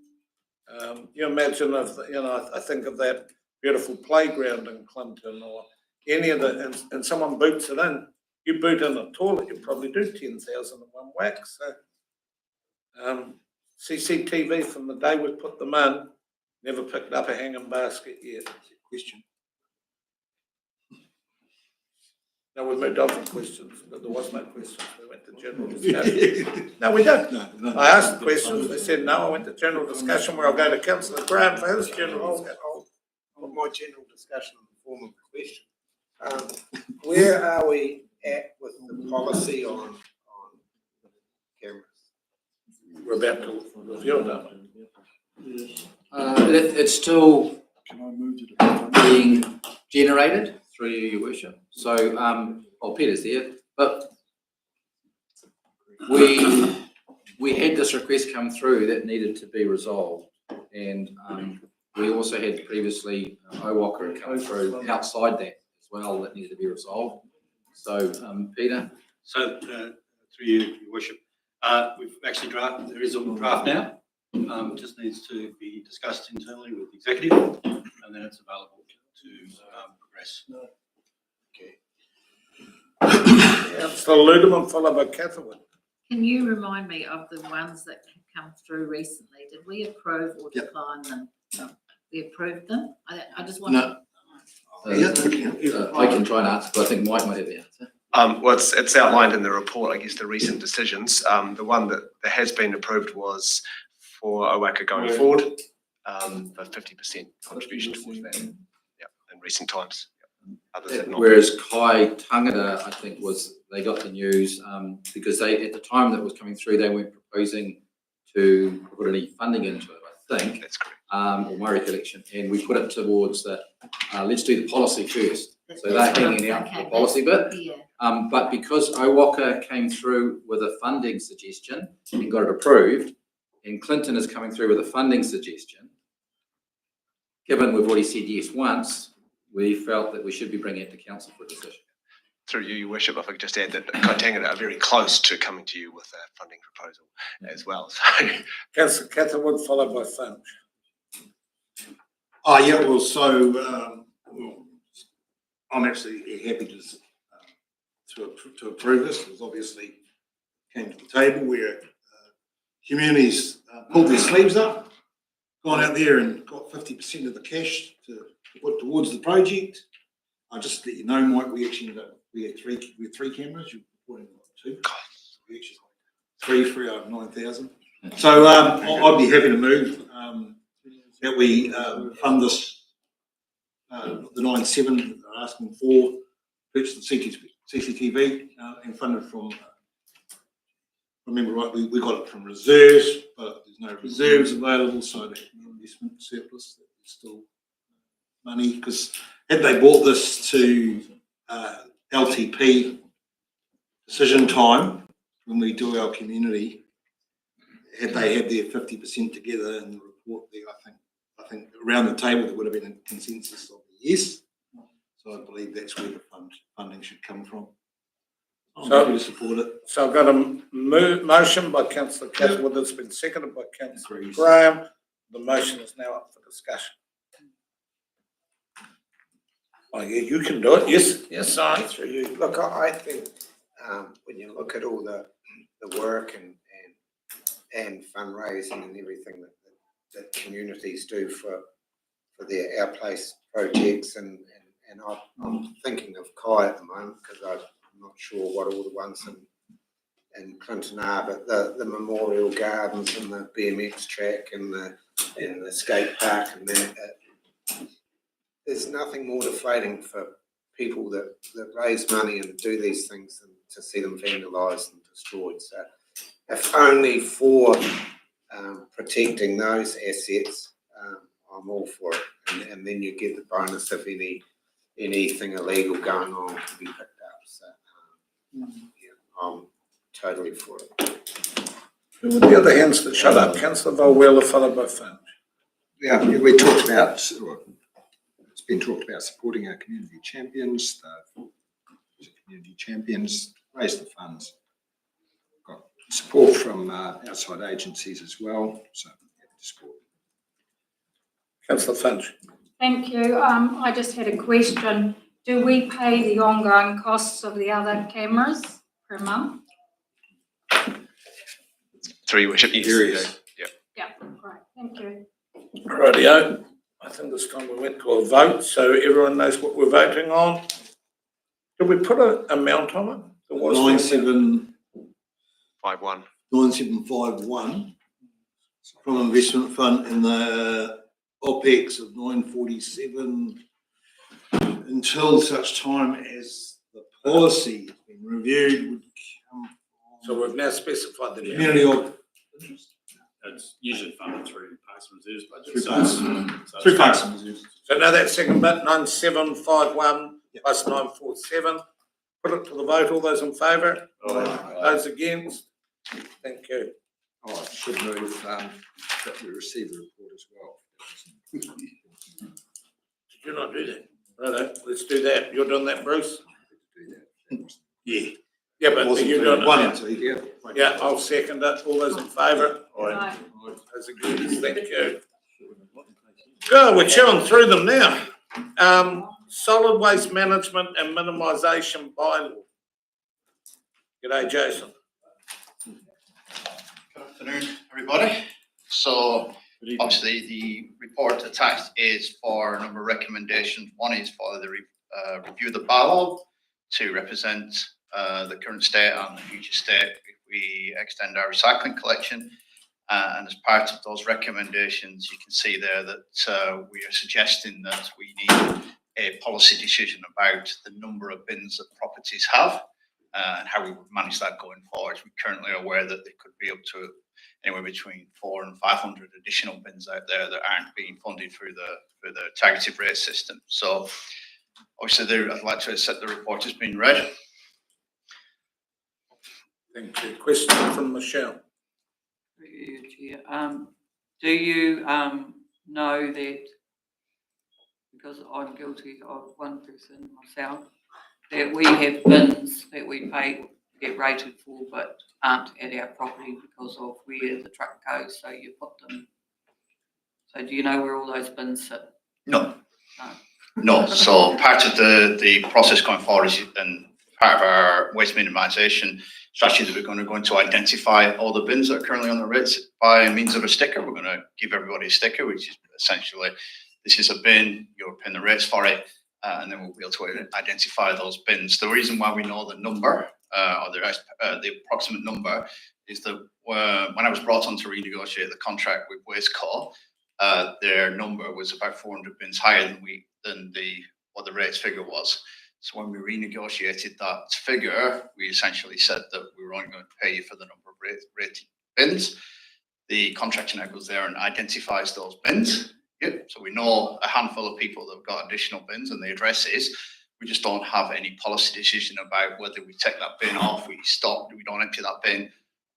You imagine I think of that beautiful playground in Clinton or any of the, and someone boots it in. You boot in a toilet, you probably do 10,000 in one whack. So CCTV from the day we put them in, never picked up a hanging basket yet. Question. No, we moved on from questions, but there was no questions. We went to general discussion. No, we don't. No. I asked the questions, they said no. I went to general discussion where I'll go to Councillor Graham for his general discussion. My general discussion in the form of a question. Where are we at with the policy on cameras? We're about to review it. It's still being generated through you, Your Worship. So, Peter's there, but we had this request come through that needed to be resolved, and we also had previously OWOCA come through outside that as well that needed to be resolved. So, Peter. So, through you, Your Worship, we've actually there is a draft now. It just needs to be discussed internally with the executive, and then it's available to progress. Okay. Councillor Ludeman, followed by Catherine. Can you remind me of the ones that have come through recently? Did we approve or decline them? No. We approved them? I just want to. I can try and answer, but I think Mike might have the answer. Well, it's outlined in the report, I guess, the recent decisions. The one that has been approved was for OWACA going forward, a 50% contribution towards that, in recent times. Whereas Kai Tangata, I think, they got the news because at the time that was coming through, they weren't proposing to put any funding into it, I think. That's correct. Or my recollection, and we put it towards that, let's do the policy first. So they're hanging out the policy bit. But because OWOCA came through with a funding suggestion and got it approved, and Clinton is coming through with a funding suggestion, given we've already said yes once, we felt that we should be bringing it to council for a decision. Through you, Your Worship, if I could just add that Kaitangata are very close to coming to you with a funding proposal as well. So, Councillor Catherwood, followed by Finch. Oh, yeah, well, so, I'm actually happy to approve this, because obviously came to the table where communities pulled their sleeves up, gone out there and got 50% of the cash to put towards the project. I'll just let you know, Mike, we actually ended up, we had three cameras, you're reporting two. We actually got three out of 9,000. So I'd be happy to move that we fund this, the 9.7 that they're asking for, purchase the CCTV and fund it from, remember right, we got it from reserves, but there's no reserves available, so that investment surplus, there's still money, because had they bought this to LTP decision time, when we do our community, had they had their 50% together in the report there, I think around the table there would have been a consensus of yes. So I believe that's where the funding should come from. I'm happy to support it. So I've got a motion by councillor Catherwood that's been seconded by councillor Graham. The motion is now up for discussion. Oh yeah, you can do it. Yes, sorry. Through you. Look, I think when you look at all the work and fundraising and everything that communities do for their Our Place projects, and I'm thinking of Kai at the moment, because I'm not sure what all the ones in Clinton are, but the memorial gardens and the BMX track and the skate park and that. There's nothing more deflating for people that raise money and do these things than to see them vandalised and destroyed. So if only for protecting those assets, I'm all for it. And then you get the bonus of anything illegal going on can be picked up. So yeah, I'm totally for it. Who were the other hands that shut up? Councillor Volwella, followed by Finch. Yeah, we talked about, it's been talked about supporting our community champions, raise the funds. Got support from outside agencies as well, so happy to support. Councillor Finch. Thank you. I just had a question. Do we pay the ongoing costs of the other cameras per month? through Your Worship, yes. Yeah, great. Thank you. Rightio. I think this time we went to a vote, so everyone knows what we're voting on. Did we put an amount on it? There was 9751 from investment fund, and the OPEX of 947 until such time as the policy has been reviewed would come from. So we've now specified the community of. It's usually funded through Parks and Reserves budget. Through Parks and Reserves. So now that second bit, 9751 plus 947. Put it to the vote. All those in favour? Those against? Thank you. Oh, I should move that we receive the report as well. Did you not do that? Righto, let's do that. You're doing that, Bruce? Yeah. Yeah, but you're doing it now. Yeah, I'll second it. All those in favour? Aye. Those against? Thank you. Good, we're chewing through them now. Solid waste management and minimisation bylaw. G'day, Jason. Good afternoon, everybody. So obviously the report attached is for a number of recommendations. One is for the review of the bylaw to represent the current state and the future state if we extend our recycling collection. And as part of those recommendations, you can see there that we are suggesting that we need a policy decision about the number of bins that properties have and how we would manage that going forward. We're currently aware that there could be up to anywhere between 400 and 500 additional bins out there that aren't being funded through the targeted rate system. So obviously I'd like to accept the report has been read. Thank you. Question from Michelle. Do you know that, because I'm guilty of one person myself, that we have bins that we pay, get rated for, but aren't at our property because of where the truck goes, so you put them. So do you know where all those bins sit? No. No. No, so part of the process going forward is, and part of our waste minimisation strategy, that we're going to go into identify all the bins that are currently on the rates by means of a sticker. We're going to give everybody a sticker, which is essentially, this is a bin, you're paying the rates for it, and then we'll be able to identify those bins. The reason why we know the number, or the approximate number, is that when I was brought on to renegotiate the contract with Wasteco, their number was about 400 bins higher than what the rates figure was. So when we renegotiated that figure, we essentially said that we were only going to pay you for the number of rated bins. The contractor now goes there and identifies those bins. Yep. So we know a handful of people that have got additional bins and the addresses. We just don't have any policy decision about whether we take that bin off, we don't empty that bin,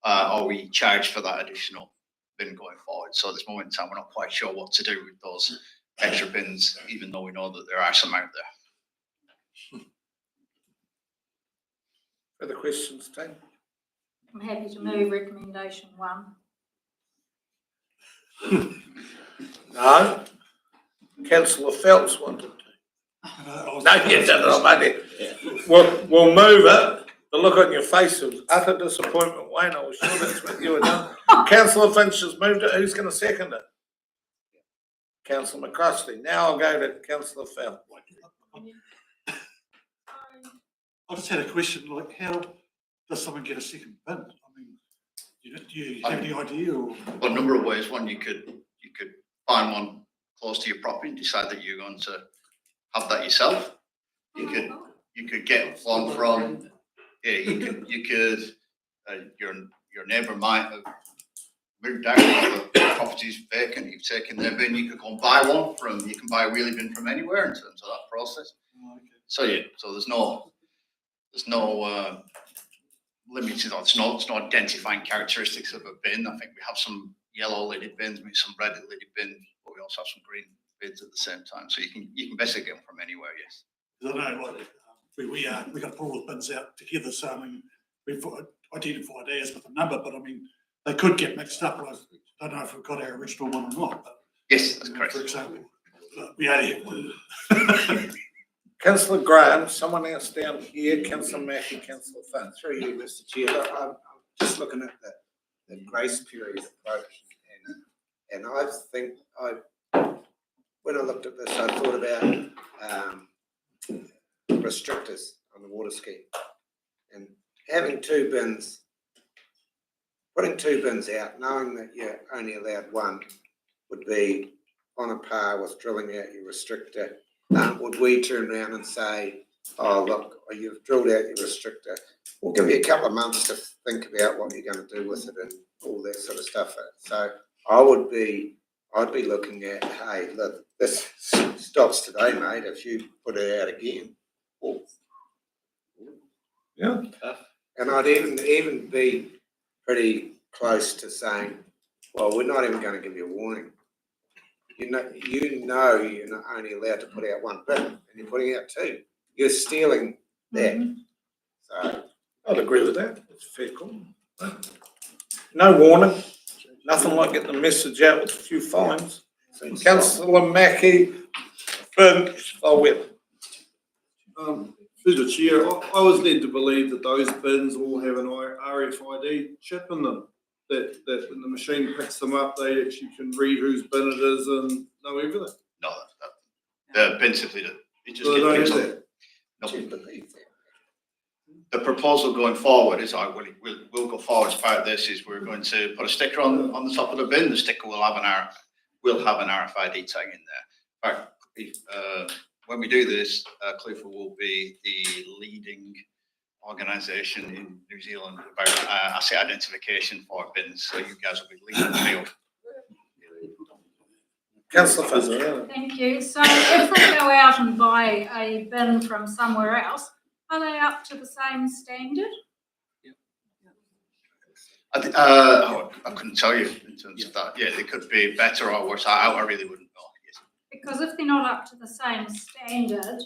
or we charge for that additional bin going forward. So at this moment in time, we're not quite sure what to do with those extra bins, even though we know that there are some out there. Further questions, team? I'm happy to move recommendation 1. No? Councillor Phelps wanted to. No, you didn't, buddy. We'll move it. The look on your face of utter disappointment, Wayne, I was sure that's what you were doing. Councillor Finch has moved it. Who's going to second it? Councillor McCrosty. Now I'll go to Councillor Phelps. I just had a question, like, how does someone get a second bin? I mean, do you have any idea? Or? Well, a number of ways. One, you could find one close to your property and decide that you're going to have that yourself. You could get one from, your neighbour might have moved out, or the property's vacant, you've taken their bin, you could go and buy one from, you can buy a wheelie bin from anywhere in terms of that process. Oh, okay. So yeah, so there's no limited, or it's no identifying characteristics of a bin. I think we have some yellow lidded bins, maybe some red lidded bins, but we also have some green bins at the same time. So you can basically get them from anywhere, yes. I know, like, we got to pull all the bins out together, so I mean, we've identified ours with a number, but I mean, they could get mixed up. I don't know if we've got our original one or not, but. Yes, that's correct. For example, we only have one. Councillor Graham, someone else down here, Councillor Mackey, Councillor Finn. Through you, Mr. Chair, I'm just looking at the grace period approach, and I think when I looked at this, I thought about restrictors on the water scheme, and having 2 bins, putting 2 bins out, knowing that you're only allowed 1, would be on a par with drilling out your restrictor. Would we turn around and say, oh, look, you've drilled out your restrictor, we'll give you a couple of months to think about what you're going to do with it and all that sort of stuff. So I'd be looking at, hey, look, this stops today, mate, if you put it out again. Yeah. And I'd even be pretty close to saying, well, we're not even going to give you a warning. You know you're not only allowed to put out 1 bin, and you're putting out 2. You're stealing that. So I'd agree with that. It's a fair call. No warning. Nothing like getting the message out with a few fines. Councillor Mackey, Finn, Webb. Through the chair, I was led to believe that those bins all have an RFID chip in them. That when the machine picks them up, they actually can read whose bin it is and know everything. No, the bin simply do. It just So gets don't picked up. No. The proposal going forward is, we'll go forward as part of this, is we're going to put a sticker on the top of the bin. The sticker will have an RFID tag in there. Right. When we do this, Clifford will be the leading organisation in New Zealand about asset identification for bins, so you guys will be leading the field. Councillor Finn. Thank you. So if they go out and buy a bin from somewhere else, are they up to the same standard? I couldn't tell you in terms of that. Yeah, they could be better or worse. I really wouldn't know. Yes. Because if they're not up to the same standard,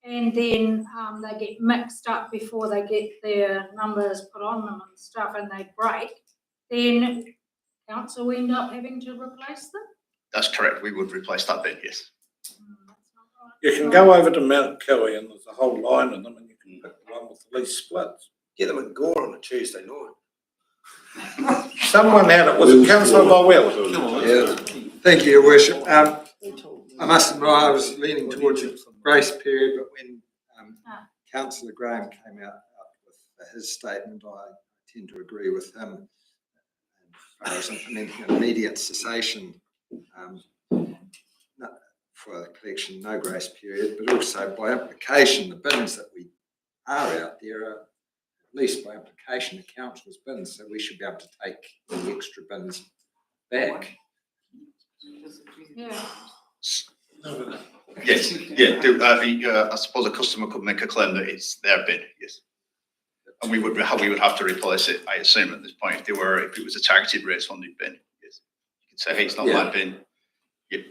and then they get mixed up before they get their numbers put on them and stuff, and they break, then council end up having to replace them? That's correct, we would replace that bin, yes. You can go over to Mount Killy and there's a whole line of them and you can pick the one with the least splits. Get them at Gore on a Tuesday night. Someone had it, was it councillor Bowell? Yeah, thank you, Your Worship. I must admit, I was leaning towards a grace period, but when councillor Graham came out with his statement, I tend to agree with him. As far as implementing an immediate cessation for the collection, no grace period, but also by implication, the bins that we are out there are, at least by implication, the council's bins, so we should be able to take the extra bins back. Yeah. Yes, yeah, I suppose a customer could make a claim that it's their bin, yes. And we would have to replace it, I assume, at this point, if it was a targeted rates funded bin, yes. You could say, hey, it's not my bin. Yep.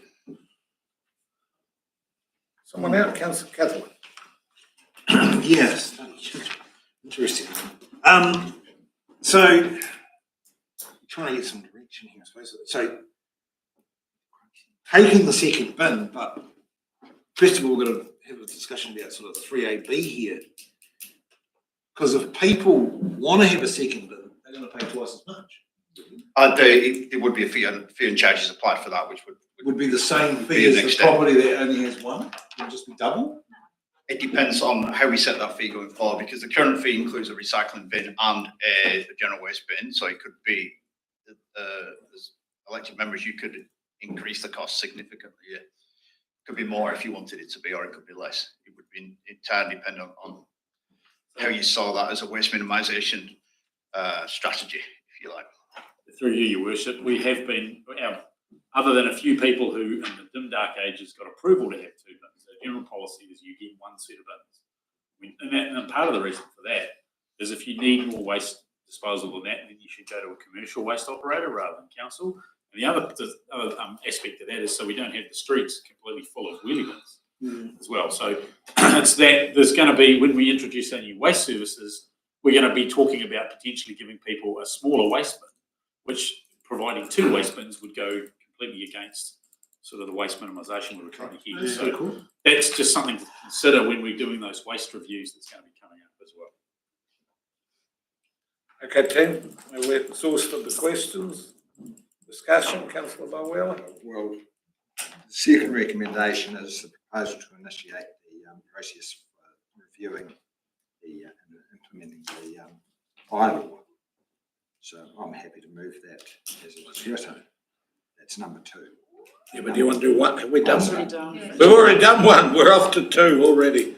Someone else, councillor Catholic. Yes, interesting. So, trying to get some direction here, I suppose. So, taking the second bin, but first of all, we're going to have a discussion about sort of 3AB here. Because if people want to have a second bin, they're going to pay twice as much. There would be a fee and charges applied for that, which would be the same fee as the property that only has one? It would just be double? It depends on how we set that fee going forward, because the current fee includes a recycling bin and a general waste bin. So it could be, as elected members, you could increase the cost significantly. Yeah. It could be more if you wanted it to be, or it could be less. It would be entirely dependent on how you saw that as a waste minimisation strategy, if you like. Through you, Your Worship, we have been, other than a few people who in the dim dark ages got approval to have two bins, the general policy is you get one set of bins. And part of the reason for that is if you need more waste disposal than that, then you should go to a commercial waste operator rather than council. And the other aspect of that is so we don't have the streets completely full of wheelie bins as well. So it's that there's going to be, when we introduce our new waste services, we're going to be talking about potentially giving people a smaller waste bin, which providing two waste bins would go completely against sort of the waste minimisation we were trying to hear. So cool. That's just something to consider when we're doing those waste reviews that's going to be coming up as well. Okay, team, we're exhausted the questions. Discussion, councillor Bowell. Well, the second recommendation is the proposal to initiate the process for reviewing and implementing the bylaw. So I'm happy to move that as it was written. That's number 2. Yeah, but do you want to do one? Have we done one? We've already done one. We're off to 2 already.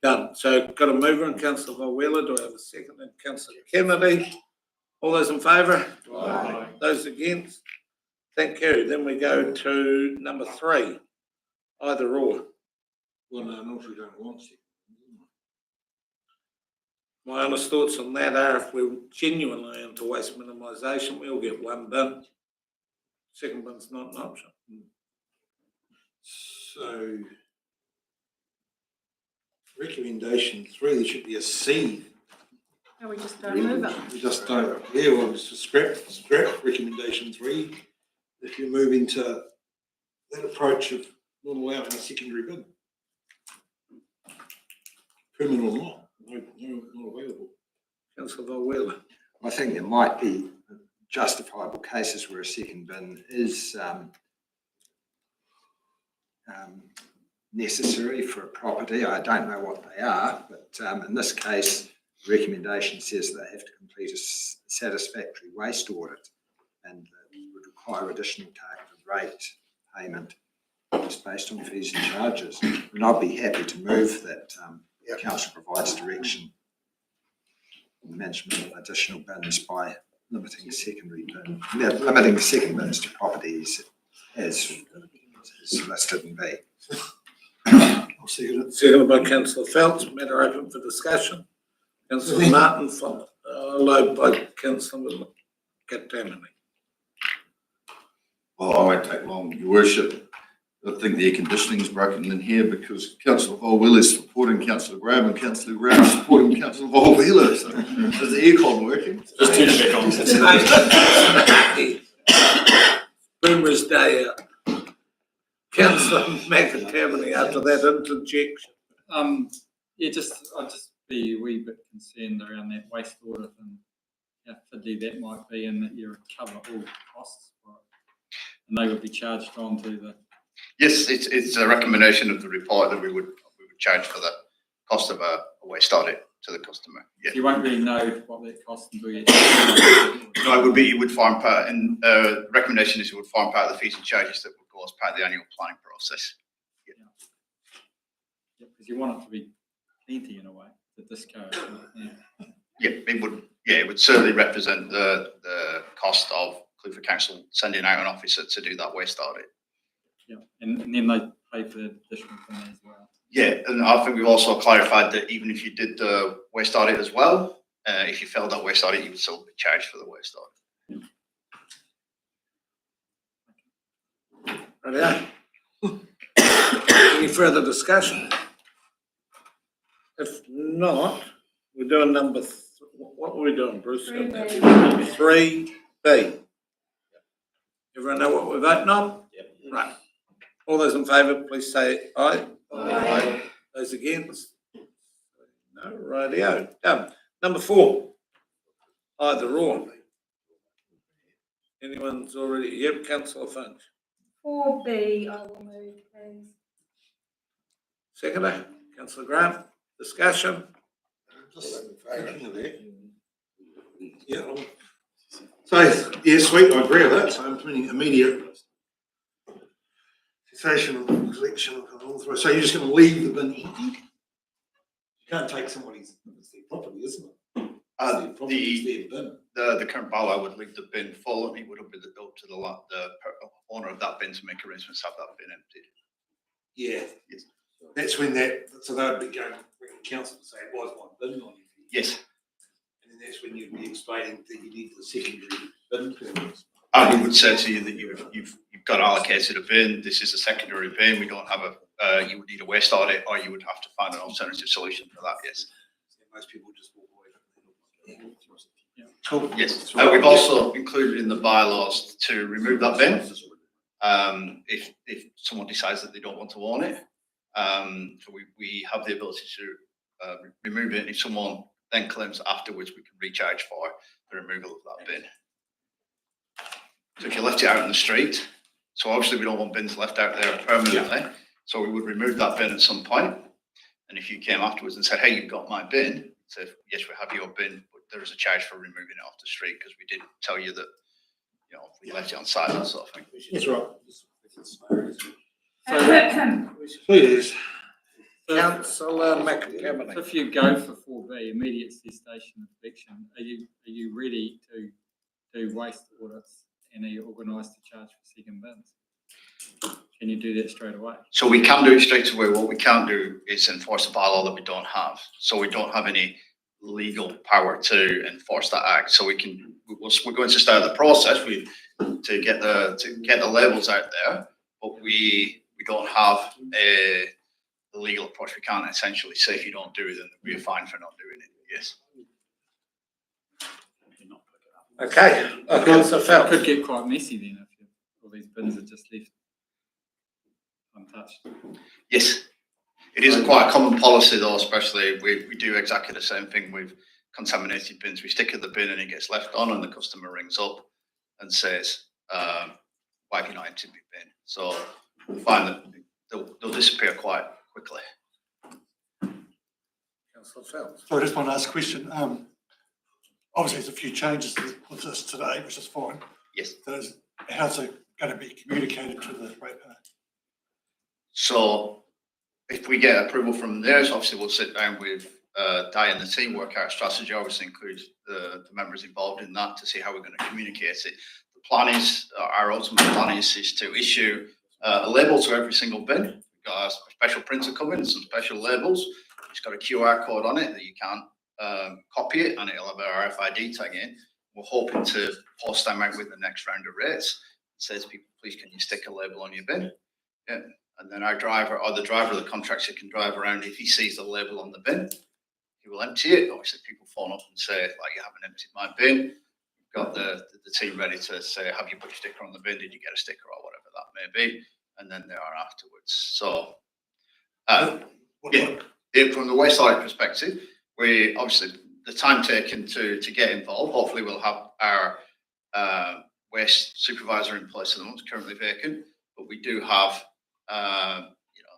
Done. So got a mover and councillor Bowell. Do I have a second? And councillor Kennedy. All those in favour? Aye. Those against? Thank you. Then we go to number 3. Either or. Well, no, not if we don't want to. My honest thoughts on that are if we're genuinely into waste minimisation, we'll get one bin. Second bin's not an option. So, recommendation 3, there should be a C. No, we just don't move it. We just don't, yeah, well, it's a scrap recommendation 3. If you're moving to that approach of not allowing a secondary bin. Permanent or not, not available. Councillor Bowell. I think there might be justifiable cases where a second bin is necessary for a property. I don't know what they are, but in this case, the recommendation says they have to complete a satisfactory waste audit and would require additional targeted rate payment just based on fees and charges. And I'd be happy to move that council provides direction on the management of additional bins by limiting secondary bin, limiting the second bins to properties as listed in B. I'll second it. Seconded by councillor Phelps. Matter open for discussion. Councillor Martin, followed by councillor Katamini. Well, I won't take long, Your Worship. I think the air conditioning's broken in here because Councillor Volwheeler is supporting Councillor Graham and Councillor Graham is supporting Councillor Volwheeler. So is the aircon working? Just turn it back on. Boomer's day out. Councillor McAtammany after that interjection. Yeah, I'd just be a wee bit concerned around that waste audit and how fiddly that might be, and that you recover all costs for it. And they would be charged on to the. Yes, it's a recommendation of the report that we would charge for the cost of a waste audit to the customer. Yeah. So you won't really know what that costs until you. No, it would form part, and recommendation is it would form part of the fees and charges that would go as part of the annual planning process. Yeah, because you want it to be plenty in a way, the discard. Yeah, it would certainly represent the cost of Clifford Council sending out an officer to do that waste audit. Yeah, and then they pay for the additional thing as well. Yeah, and I think we've also clarified that even if you did the waste audit as well, if you failed that waste audit, you would still be charged for the waste audit. Right. Any further discussion? If not, we're doing what are we doing, Bruce? 3B. Everyone know what we're voting on? Yep. Right. All those in favour, please say aye. Aye. Those against? No, rightio. Done. Number 4. Either or. Anyone's already, yep, Councillor Finch. 4B, I will move, please. Seconder, Councillor Graham. Discussion? Yeah. So, yeah, sweet, I agree with that. So implementing immediate cessation of collection of unauthorised. So you're just going to leave the bin empty? You can't take somebody's, it's their property, isn't it? The current bylaw would leave the bin full, and it would be up to the owner of that bin to make arrangements to have that bin emptied. Yeah. Yes. That's when so they would be going to council and say it was one bin on you. Yes. And then that's when you'd be explaining that you need the secondary bin permits. We would say to you that you've got allocated a bin. This is a secondary bin. We don't have you would need a waste audit, or you would have to find an alternative solution for that. Yes. Most people just walk away from it. Yeah. Cool. Yes. We've also included in the bylaws to remove that bin if someone decides that they don't want to own it. So we have the ability to remove it. If someone then claims afterwards, we can recharge for the removal of that bin. So if you left it out in the street, so obviously we don't want bins left out there permanently. So we would remove that bin at some point. And if you came afterwards and said, "Hey, you've got my bin," say, "Yes, we have your bin, but there is a charge for removing it off the street because we didn't tell you that, we left it on site," that sort of thing. That's right. Please. Councillor McAtammany. So if you go for 4B, immediate cessation of collection, are you ready to do waste audits, and are you organised to charge for second bins? Can you do that straight away? So we can do it straight away. What we can't do is enforce a bylaw that we don't have. So we don't have any legal power to enforce that act. So we're going to start the process to get the labels out there, but we don't have a legal approach. We can't essentially say if you don't do it, then there'll be a fine for not doing it. Yes. Okay. It could get quite messy then if all these bins are just left untouched. Yes. It is quite a common policy though, especially we do exactly the same thing with contaminated bins. We stick in the bin and it gets left on, and the customer rings up and says, "Why have you not emptied my bin?" So we find that they'll disappear quite quickly. Councillor Phelps. So I just want to ask a question. Obviously, there's a few changes with this today, which is fine. Yes. How's it going to be communicated to the ratepayer? So if we get approval from theirs, obviously we'll sit down with Di and the team, work out a strategy, obviously include the members involved in that to see how we're going to communicate it. The plan is, our ultimate plan is to issue a label to every single bin. We've got a special printer coming, some special labels. It's got a QR code on it that you can't copy it, and it'll have our RFID tag in. We're hoping to post them out with the next round of rates. It says to people, please can you stick a label on your bin? Yeah, and then our driver or the driver of the contractor can drive around. If he sees a label on the bin, he will empty it. Obviously, people phone up and say, like, you haven't emptied my bin. We've got the team ready to say, have you put your sticker on the bin? Did you get a sticker or whatever that may be? And then they are afterwards. So, from the wayside perspective, we obviously the time taken to get involved. Hopefully, we'll have our waste supervisor in place at the moment, currently vacant, but we do have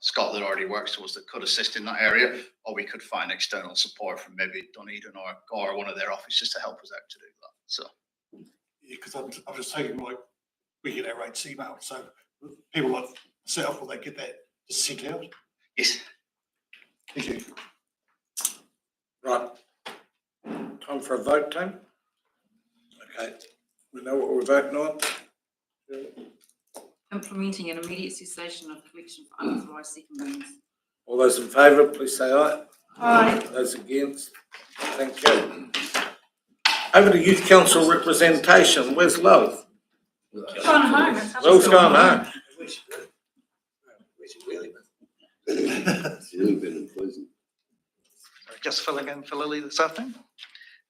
Scott that already works for us that could assist in that area, or we could find external support from maybe Dunedin or one of their offices to help us out to do that. So, yeah, because I'm just thinking, like, we get our rates emailed, so people like myself, will they get that just sent out? Yes. Thank you. Right. Time for a vote, team? Okay, we know what we're voting on. Implementing an immediate cessation of collection for unauthorised second means. All those in favour, please say aye. Aye. Those against? Thank you. Over to Youth Council representation. Where's Love? Gone home. Love's gone home. It's really been unpleasant. Just filling in for Lily this afternoon.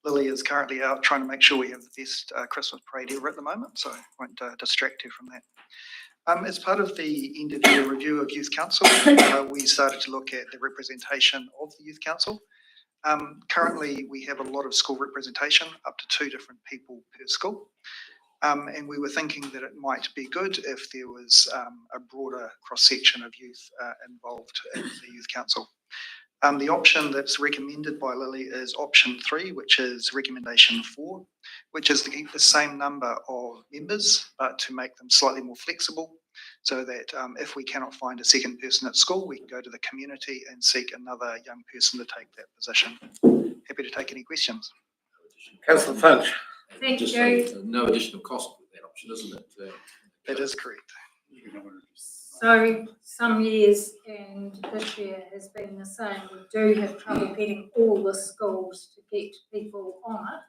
Lily is currently out trying to make sure we have the best Christmas parade ever at the moment, so I won't distract you from that. As part of the end of year review of Youth Council, we started to look at the representation of the Youth Council. Currently, we have a lot of school representation, up to 2 different people per school. And we were thinking that it might be good if there was a broader cross-section of youth involved in the Youth Council. The option that's recommended by Lily is option 3, which is recommendation 4, which is to keep the same number of members, but to make them slightly more flexible, so that if we cannot find a second person at school, we can go to the community and seek another young person to take that position. Happy to take any questions. Councillor Finch. Thank Just you. no additional cost with that option, isn't it? That is correct. So some years, and this year has been the same, we do have trouble getting all the schools to get people on it,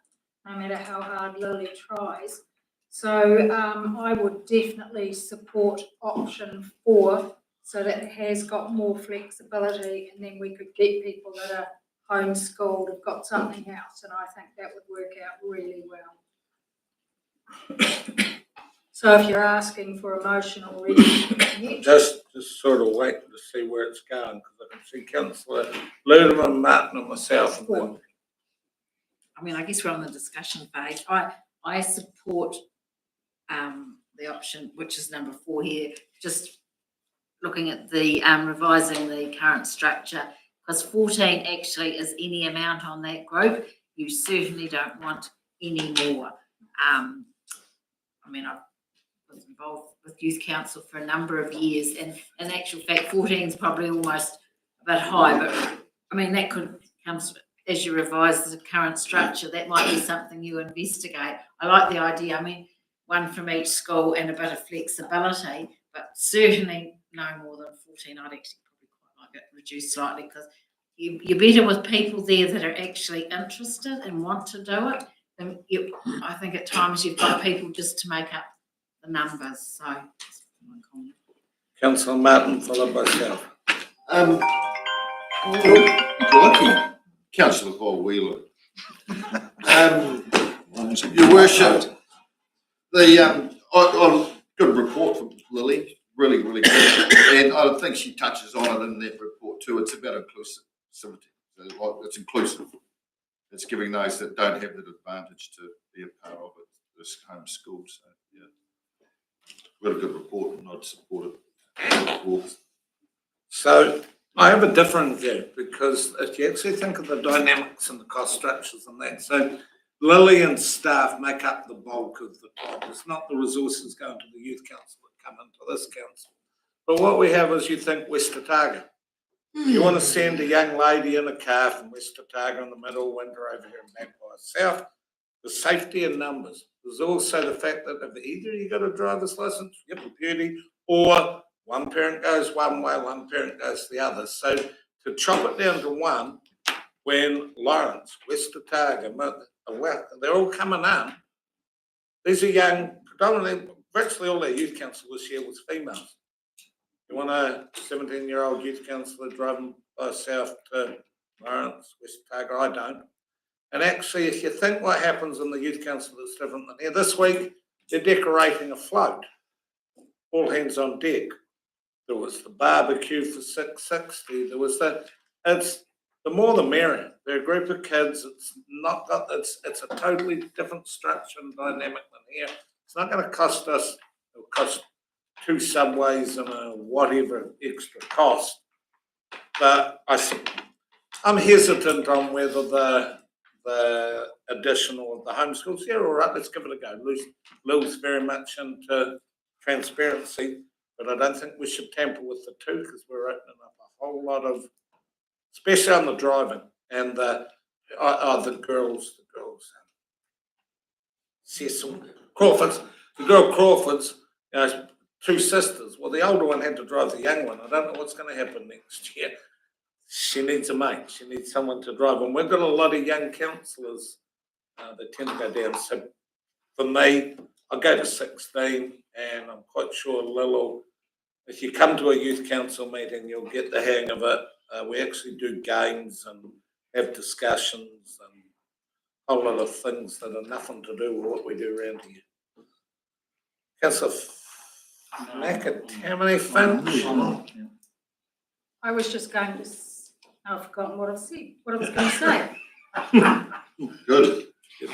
no matter how hard Lily tries. So I would definitely support option 4, so that it has got more flexibility, and then we could get people that are homeschooled, have got something else, and I think that would work out really well. So if you're asking for emotional reason, yes. Just sort of waiting to see where it's going, because I can see Councillor Ludeman, Martin and myself. I mean, I guess we're on the discussion phase. I support the option, which is number 4 here, just looking at the revising the current structure, because 14 actually is any amount on that group. You certainly don't want any more. I mean, I was involved with Youth Council for a number of years, and in actual fact 14 is probably almost a bit high, but I mean that could come as you revise the current structure. That might be something you investigate. I like the idea. I mean, 1 from each school and a bit of flexibility, but certainly no more than 14. I'd actually probably quite like it reduced slightly, because you're better with people there that are actually interested and want to do it. And I think at times you've got people just to make up the numbers. So that's my comment. Councillor Martin, followed by South. Lucky, Councillor Paul Wheeler. Your Worship, the good report from Lily, really good, and I think she touches on it in that report too. It's about inclusivity. It's inclusive. It's giving those that don't have that advantage to be a part of it, this home school. So yeah, got a good report, and I'd support it. So I have a different view, because if you actually think of the dynamics and the cost structures and that, so Lily and staff make up the bulk of the top. It's not the resources going to the Youth Council that come into this council. But what we have is, you think West Otago. You want to send a young lady in a car from West Otago in the middle of winter over here in Magpie South, the safety in numbers. There's also the fact that if either you got a driver's license, you get the beauty, or one parent goes one way, one parent goes the other. So to chop it down to 1, when Lawrence, West Otago, they're all coming in, these are young, predominantly, virtually all their youth council this year was females. You want a 17-year-old youth councillor driving by south to Lawrence, West Targa? I don't. And actually, if you think what happens in the youth council that's different than here, this week they're decorating a float. All hands on deck. There was the barbecue for 660. There was that. It's the more the merrier. They're a group of kids. It's not got. It's a totally different structure and dynamic than here. It's not going to cost us. It'll cost 2 subways and a whatever extra cost. But I'm hesitant on whether the additional of the homeschools. Yeah, all right. Let's give it a go. Lou's very much into transparency, but I don't think we should tamper with the two because we're opening up a whole lot of, especially on the driving and the girls, Cecil Crawford's, the girl Crawford's, 2 sisters. Well, the older one had to drive the young one. I don't know what's going to happen next year. She needs a mate. She needs someone to drive. And we've got a lot of young counsellors that tend to go down. So for me, I'll go to 16, and I'm quite sure Lil, if you come to a youth council meeting, you'll get the hang of it. We actually do games and have discussions and a whole lot of things that are nothing to do with what we do around here. Councillor Nakatamini Finch. I was just going to, I've forgotten what I said, what I was going to say. Good. I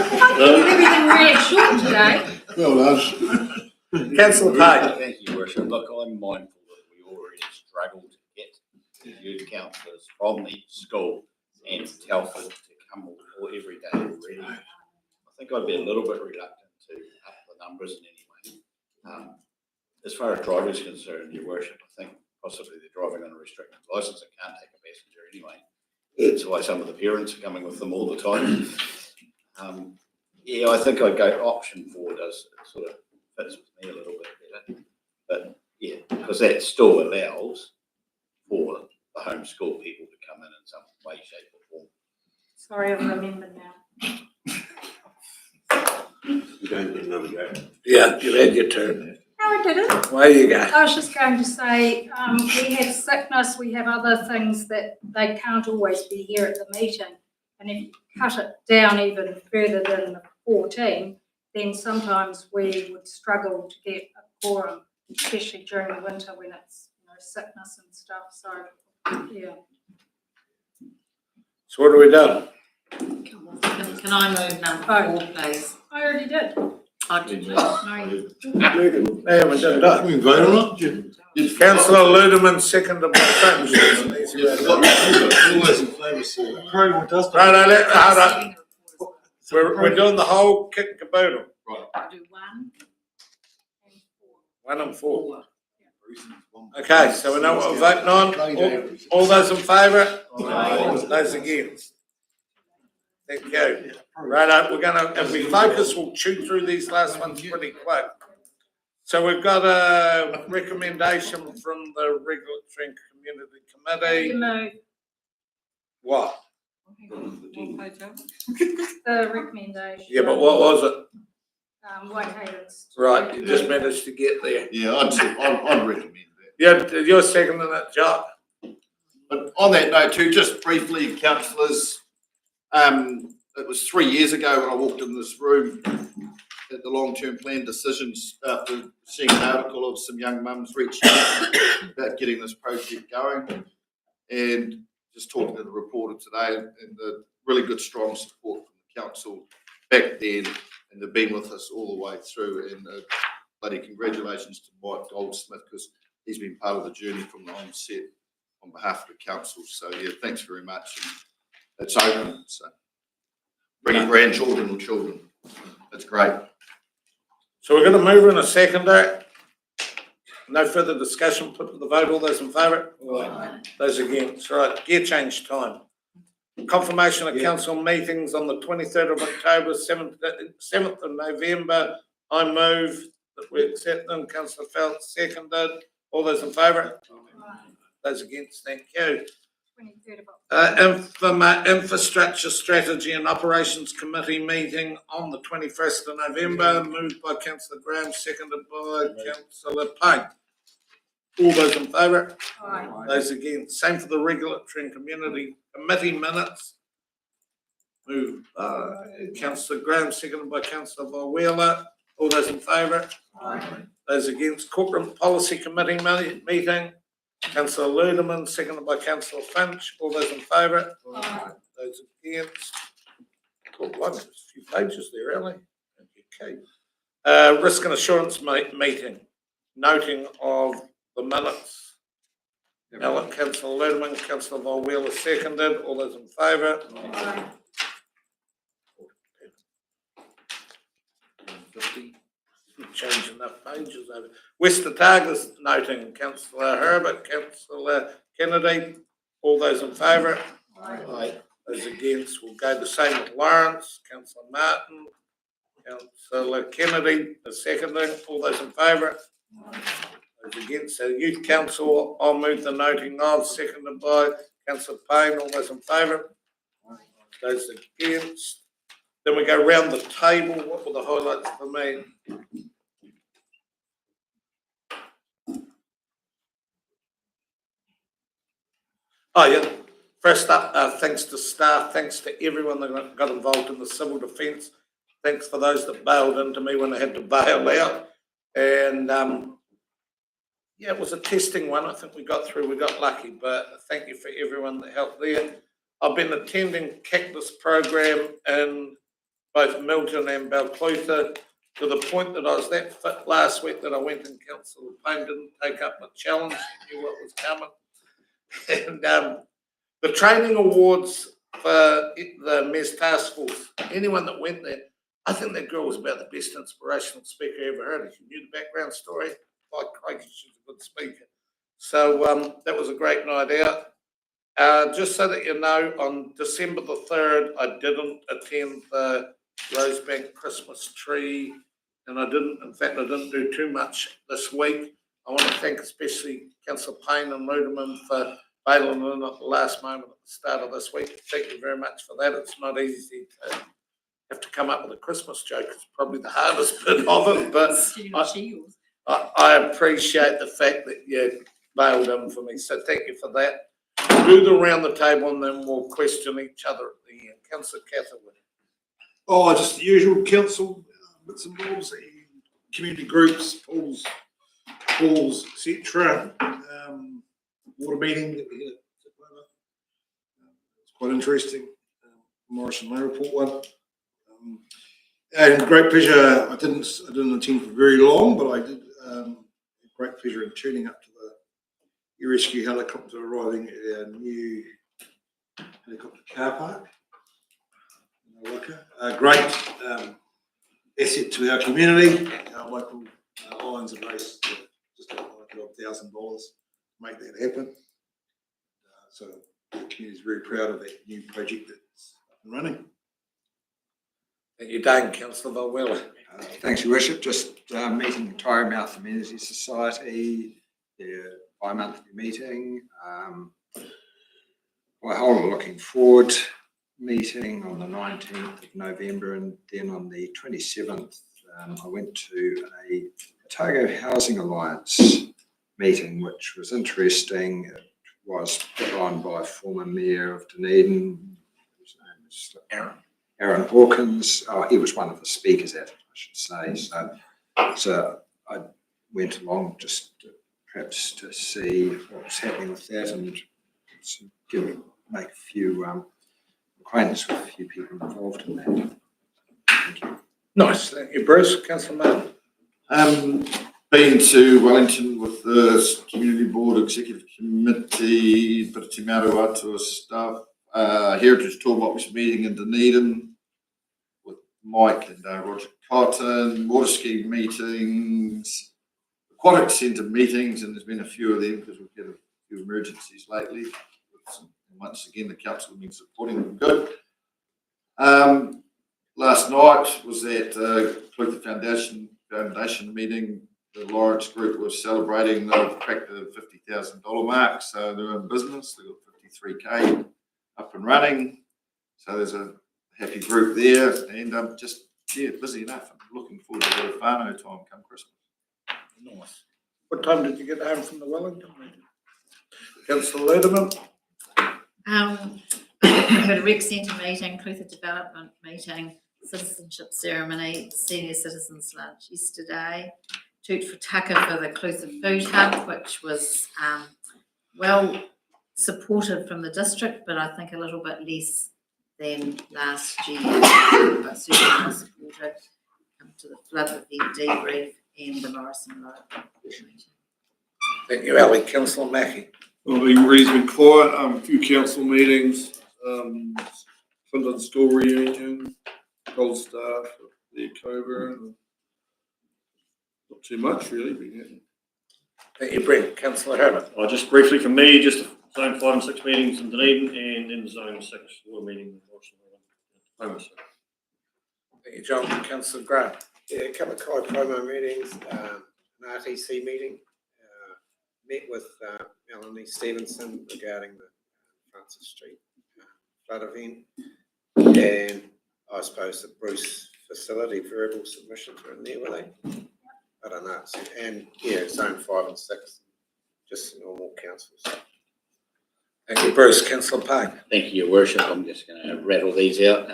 think everything really short today. Well done. Councillor Payne. Thank you, Your Worship. Look, I'm mindful that we already struggle to get youth councillors from each school and Telford to come every day already. I think I'd be a little bit reluctant to up the numbers in any way. As far as driving is concerned, Your Worship, I think possibly they're driving on a restricted licence and can't take a passenger anyway. That's why some of the parents are coming with them all the time. Yeah, I think I'd go option 4 does sort of fits with me a little bit better. But yeah, because that still allows for the homeschool people to come in some way, shape or form. Sorry, I've remembered now. You don't get another go. Yeah, you had your turn. No, I didn't. Where you go? I was just going to say, we have sickness, we have other things that they can't always be here at the meeting. And if you cut it down even further than the 14, then sometimes we would struggle to get a quorum, especially during the winter when it's sickness and stuff. So, yeah. So what have we done? Can I move number 4, please? I already did. I did. They haven't done that. We can vote on it. Councillor Ludeman, seconded by Finch. Always in favour, sir. Approval does. Right, hold on. We're doing the whole kit and caboodle. Right. I'll do 1 and 4. 1 and 4. Okay, so we know what we're voting on. All those in favour? Aye. Those against? Thank you. Right, we're going to, if we focus, we'll chew through these last ones pretty quick. So we've got a recommendation from the Regulatory and Community Committee. You move What? the recommendation. Yeah, but what was it? Whitehaven's. Right, you just managed to get there. Yeah, I'd recommend that. Yeah, you're seconding that, Jock. But on that note too, just briefly, councillors, it was 3 years ago when I walked in this room at the long-term plan decisions after seeing an article of some young mums reaching out about getting this project going, and just talking to the reporter today and the really good strong support from the council back then, and they've been with us all the way through, and bloody congratulations to Mike Goldsmith because he's been part of the journey from the onset on behalf of the council. So yeah, thanks very much. And it's open, so bringing grandchildren or children, that's great. So we're going to move in a seconder. No further discussion, put to the vote. All those in favour? Aye. Those against? Right, gear change time. Confirmation of council meetings on the 23rd of October, 7th of November. I move that we accept them. Councillor Felt seconded. All those in favour? Those against? Thank you. 23rd of October. Infrastructure Strategy and Operations Committee meeting on the 21st of November, moved by Councillor Graham, seconded by Councillor Payne. All those in favour? Aye. Those against? Same for the regulatory and community committee minutes. Moved by councillor Graham, seconded by councillor Wheeler. All those in favour? Aye. Those against? Corporate policy committee meeting. Councillor Ludeman, seconded by councillor Finch. All those in favour? Aye. Those against? Got one, there's a few pages there, really. Okay. Risk and assurance meeting, noting of the minutes. Councillor Ludeman, councillor Wheeler seconded. All those in favour? Aye. 50. Changing enough pages over. West Otago's noting, councillor Herbert, councillor Kennedy. All those in favour? Aye. Those against will go the same with Lawrence, councillor Martin, councillor Kennedy is seconding. All those in favour? Those against. So Youth Council, I'll move the noting of, seconded by councillor Payne. All those in favour? Those against. Then we go round the table. What were the highlights for me? Oh, yeah. First up, thanks to staff, thanks to everyone that got involved in the civil defence. Thanks for those that bailed into me when I had to bail out. And yeah, it was a testing one. I think we got through, we got lucky, but thank you for everyone that helped there. I've been attending Cactus program in both Milton and Balclutha to the point that I was that fit last week that I went and Councillor Payne didn't take up my challenge. He knew what was coming. And the training awards for the MES task force, anyone that went there, I think that girl was about the best inspirational speaker I ever heard. If you knew the background story, like crikey, she's a good speaker. So that was a great night out. Just so that you know, on December the 3rd, I didn't attend the Rosebank Christmas tree, and I didn't do too much this week. I want to thank especially Councillor Payne and Ludeman for bailing in at the last moment at the start of this week. Thank you very much for that. It's not easy to have to come up with a Christmas joke. It's probably the hardest bit of it, but I appreciate the fact that you bailed in for me. So thank you for that. We'll do the round the table and then we'll question each other at the end. Councillor Catherwood. Oh, just the usual council bits and bobs, community groups, pools, etc. Water meeting that we had. It's quite interesting. Morrison Low report one. And great pleasure. I didn't attend for very long, but I did. Great pleasure in tuning up to the air rescue helicopter arriving at our new helicopter car park. Great asset to our community. Our local lines are raised just over $1,000 to make that happen. So the community is very proud of that new project that's up and running. Thank you, Dane. Councillor Wheeler. Thanks, Your Worship. Just meeting the Tyramouth Amenity Society, their bi-monthly meeting. A whole lot looking forward. Meeting on the 19th of November, and then on the 27th, I went to a Otago Housing Alliance meeting, which was interesting. It was put on by former Mayor of Dunedin, whose name is Aaron Hawkins. Oh, he was one of the speakers at it, I should say. So I went along just perhaps to see what was happening with that and make a few acquaintance with a few people involved in that. Thank you. Nice, thank you, Bruce. Councillor Martin. Been to Wellington with the Community Board Executive Committee, bit of Te Maro Atua stuff. Heritage Toolbox meeting in Dunedin with Mike and Roger Cotton. Water ski meetings, aquatic centre meetings, and there's been a few of them because we've had a few emergencies lately. Once again, the council has been supporting them good. Last night was at Clutha Foundation meeting. The Lawrence Group was celebrating. They've cracked the $50,000 mark, so they're in business. They've got 53K up and running. So there's a happy group there, and just busy enough. I'm looking forward to a bit of whānau time come Christmas. Nice. What time did you get home from the Wellington meeting? Councillor Lederman? We had a rec centre meeting, Clutha Development meeting, citizenship ceremony, senior citizens lunch yesterday, Toot for Tucker for the Clutha Food Hub, which was well supported from the district, but I think a little bit less than last year, but certainly was supported to the flood event debrief and the Morrison Low meeting. Thank you, Ali. Councillor Mackie? Well, been reasonably quiet, a few council meetings, Clinton School reunion, Gold Star, the Cobra, and not too much really been happening. Thank you, Brent. Councillor Herman? Just briefly from me, just zone 5 and 6 meetings in Dunedin and in zone 6 water meeting in Morrison. Thank you, John. Councillor Grant? Yeah, a couple of Kai promo meetings, an RTC meeting, met with Melanie Stevenson regarding the Francis Street flood event, and I suppose the Bruce facility variable submissions were in there, were they? I don't know. And yeah, zone 5 and 6, just normal councils. Thank you, Bruce. Councillor Payne? Thank you, Your Worship. I'm just going to rattle these out.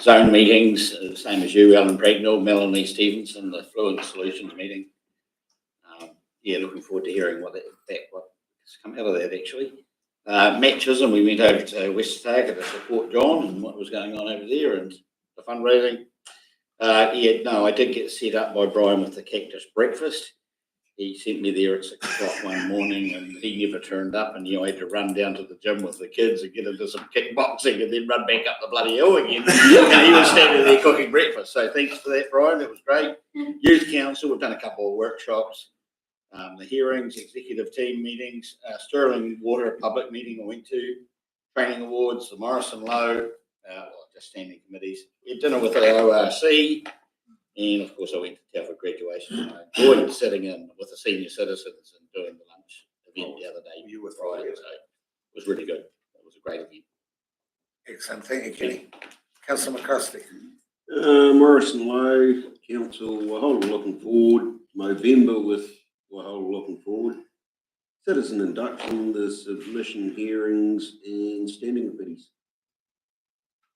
Zone meetings, same as you, Alan Pregnell, Melanie Stevenson, the Fluent Solutions meeting. Looking forward to hearing what's come out of that actually. Matches, and we went over to Westhaker to support John and what was going on over there and the fundraising. I did get set up by Brian with the cactus breakfast. He sent me there at 6 o'clock one morning and he never turned up, and I had to run down to the gym with the kids and get into some kickboxing and then run back up the bloody hill again. And he was standing there cooking breakfast. So thanks for that, Brian. It was great. Youth Council, we've done a couple of workshops. The hearings, executive team meetings, Sterling Water, a public meeting I went to, training awards, the Morrison Low, just standing committees, dinner with the ORC, and of course I went to Telford graduation. I enjoyed sitting in with the senior citizens and doing the lunch event the other day. You were Friday, so it was really good. It was a great event. Excellent. Thank you, Kenny. Councillor McCrosty? Morrison Low Council, we're whole looking forward. November with we're whole looking forward. Citizen induction, the submission hearings and standing committees.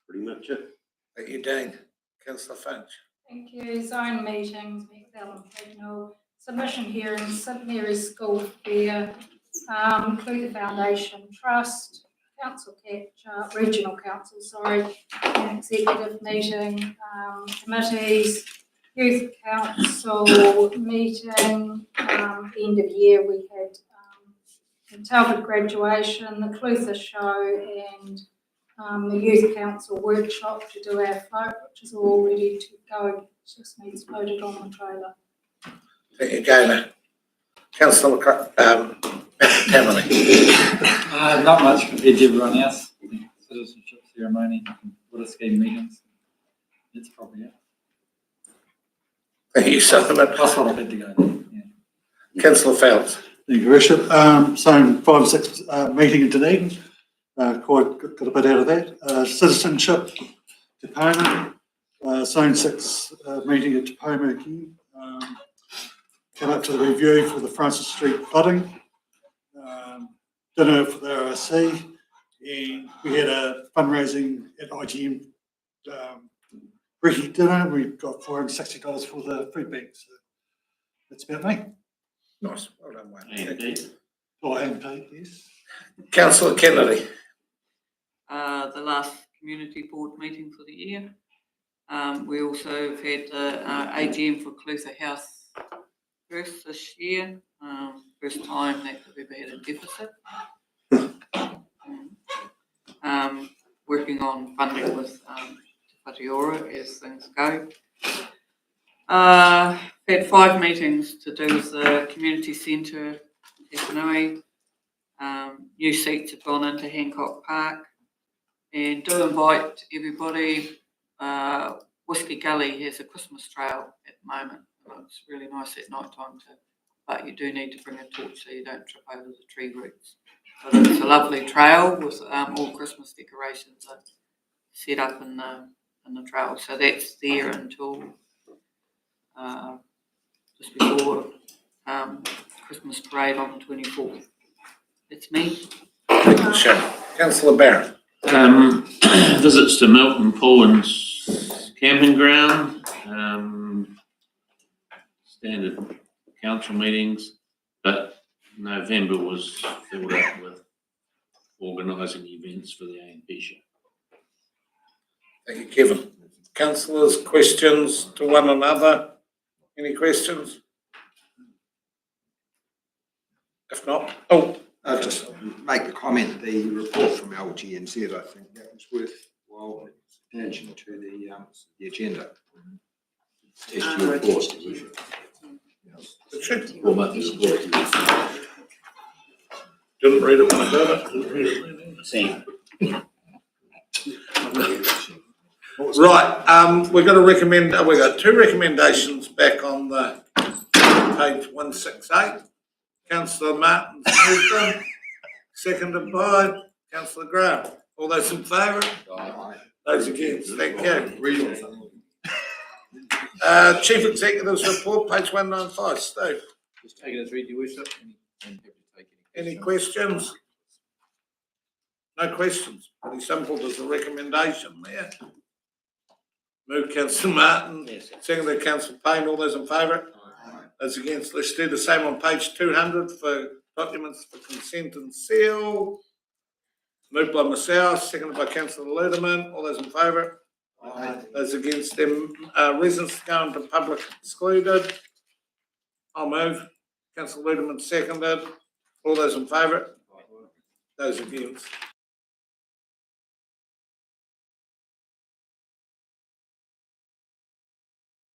Pretty much it. Thank you, Dean. Councillor Finch? Thank you. Zone meetings, meet with Alan Pregnell, submission hearings, St Mary's School Fair, Clutha Foundation Trust, Council catch, Regional Council, an executive meeting, committees, Youth Council meeting, end of year we had the Telford graduation, the Clutha show, and the Youth Council workshop to do our float, which is all ready to go. It just needs voted on the trailer. Thank you, Gaynor. Councillor Cameron? Not much compared to everyone else. Citizenship ceremony, water scheme meetings. That's probably it. Thank you, Simon. That's what I had to go. Councillor Fowles? Thank you, Worship. Zone 5 and 6 meeting in Dunedin. Quite got a bit out of that. Citizenship, Tupoma. Zone 6 meeting at Tupoma again. Came up to the review for the Francis Street flooding. Dinner for the ORC. And we had a fundraising at IGM brekkie dinner. We got $460 for the food bank. So that's about me. Nice. Well done, Wayne. MP, yes. Councillor Kennedy? The last community board meeting for the year. We also have had AGM for Clutha House first this year. First time that we've ever had a deficit. Working on funding with Te Whatiora as things go. Had 5 meetings to do with the community centre, Te Whanui. New seats have gone into Hancock Park. And do invite everybody. Whiskey Gully has a Christmas trail at the moment. It's really nice at night time, but you do need to bring a torch so you don't trip over the tree roots. So it's a lovely trail with all Christmas decorations are set up in the trail. So that's there until just before Christmas parade on the 24th. It's me. Councillor Barron. Visits to Milton Pool's camping ground, standard council meetings, but November was filled up with organising events for the AMP show. Thank you, Kevin. Councillors, questions to one another? Any questions? If not, I'll just make the comment, the report from LGNZ, I think that was worthwhile attention to the agenda. Test your report. Didn't read it when I heard it. Right, we've got two recommendations back on the page 168. Councillor Martin's moved them, seconded by Councillor Graham. All those in favour? Those against? Thank you. Chief Executive's report, page 195. Steve. Just take it as read, Your Worship. And happy to take Any questions? No questions. Pretty simple. There's a recommendation there. Move Councillor Martin, seconded Councillor Payne. All those in favour? Those against? Let's do the same on page 200 for documents for consent and seal. Moved by myself, seconded by Councillor Ludeman. All those in favour? Those against them, residents going to public excluded. I'll move. Councillor Ludeman seconded. All those in favour? Those against?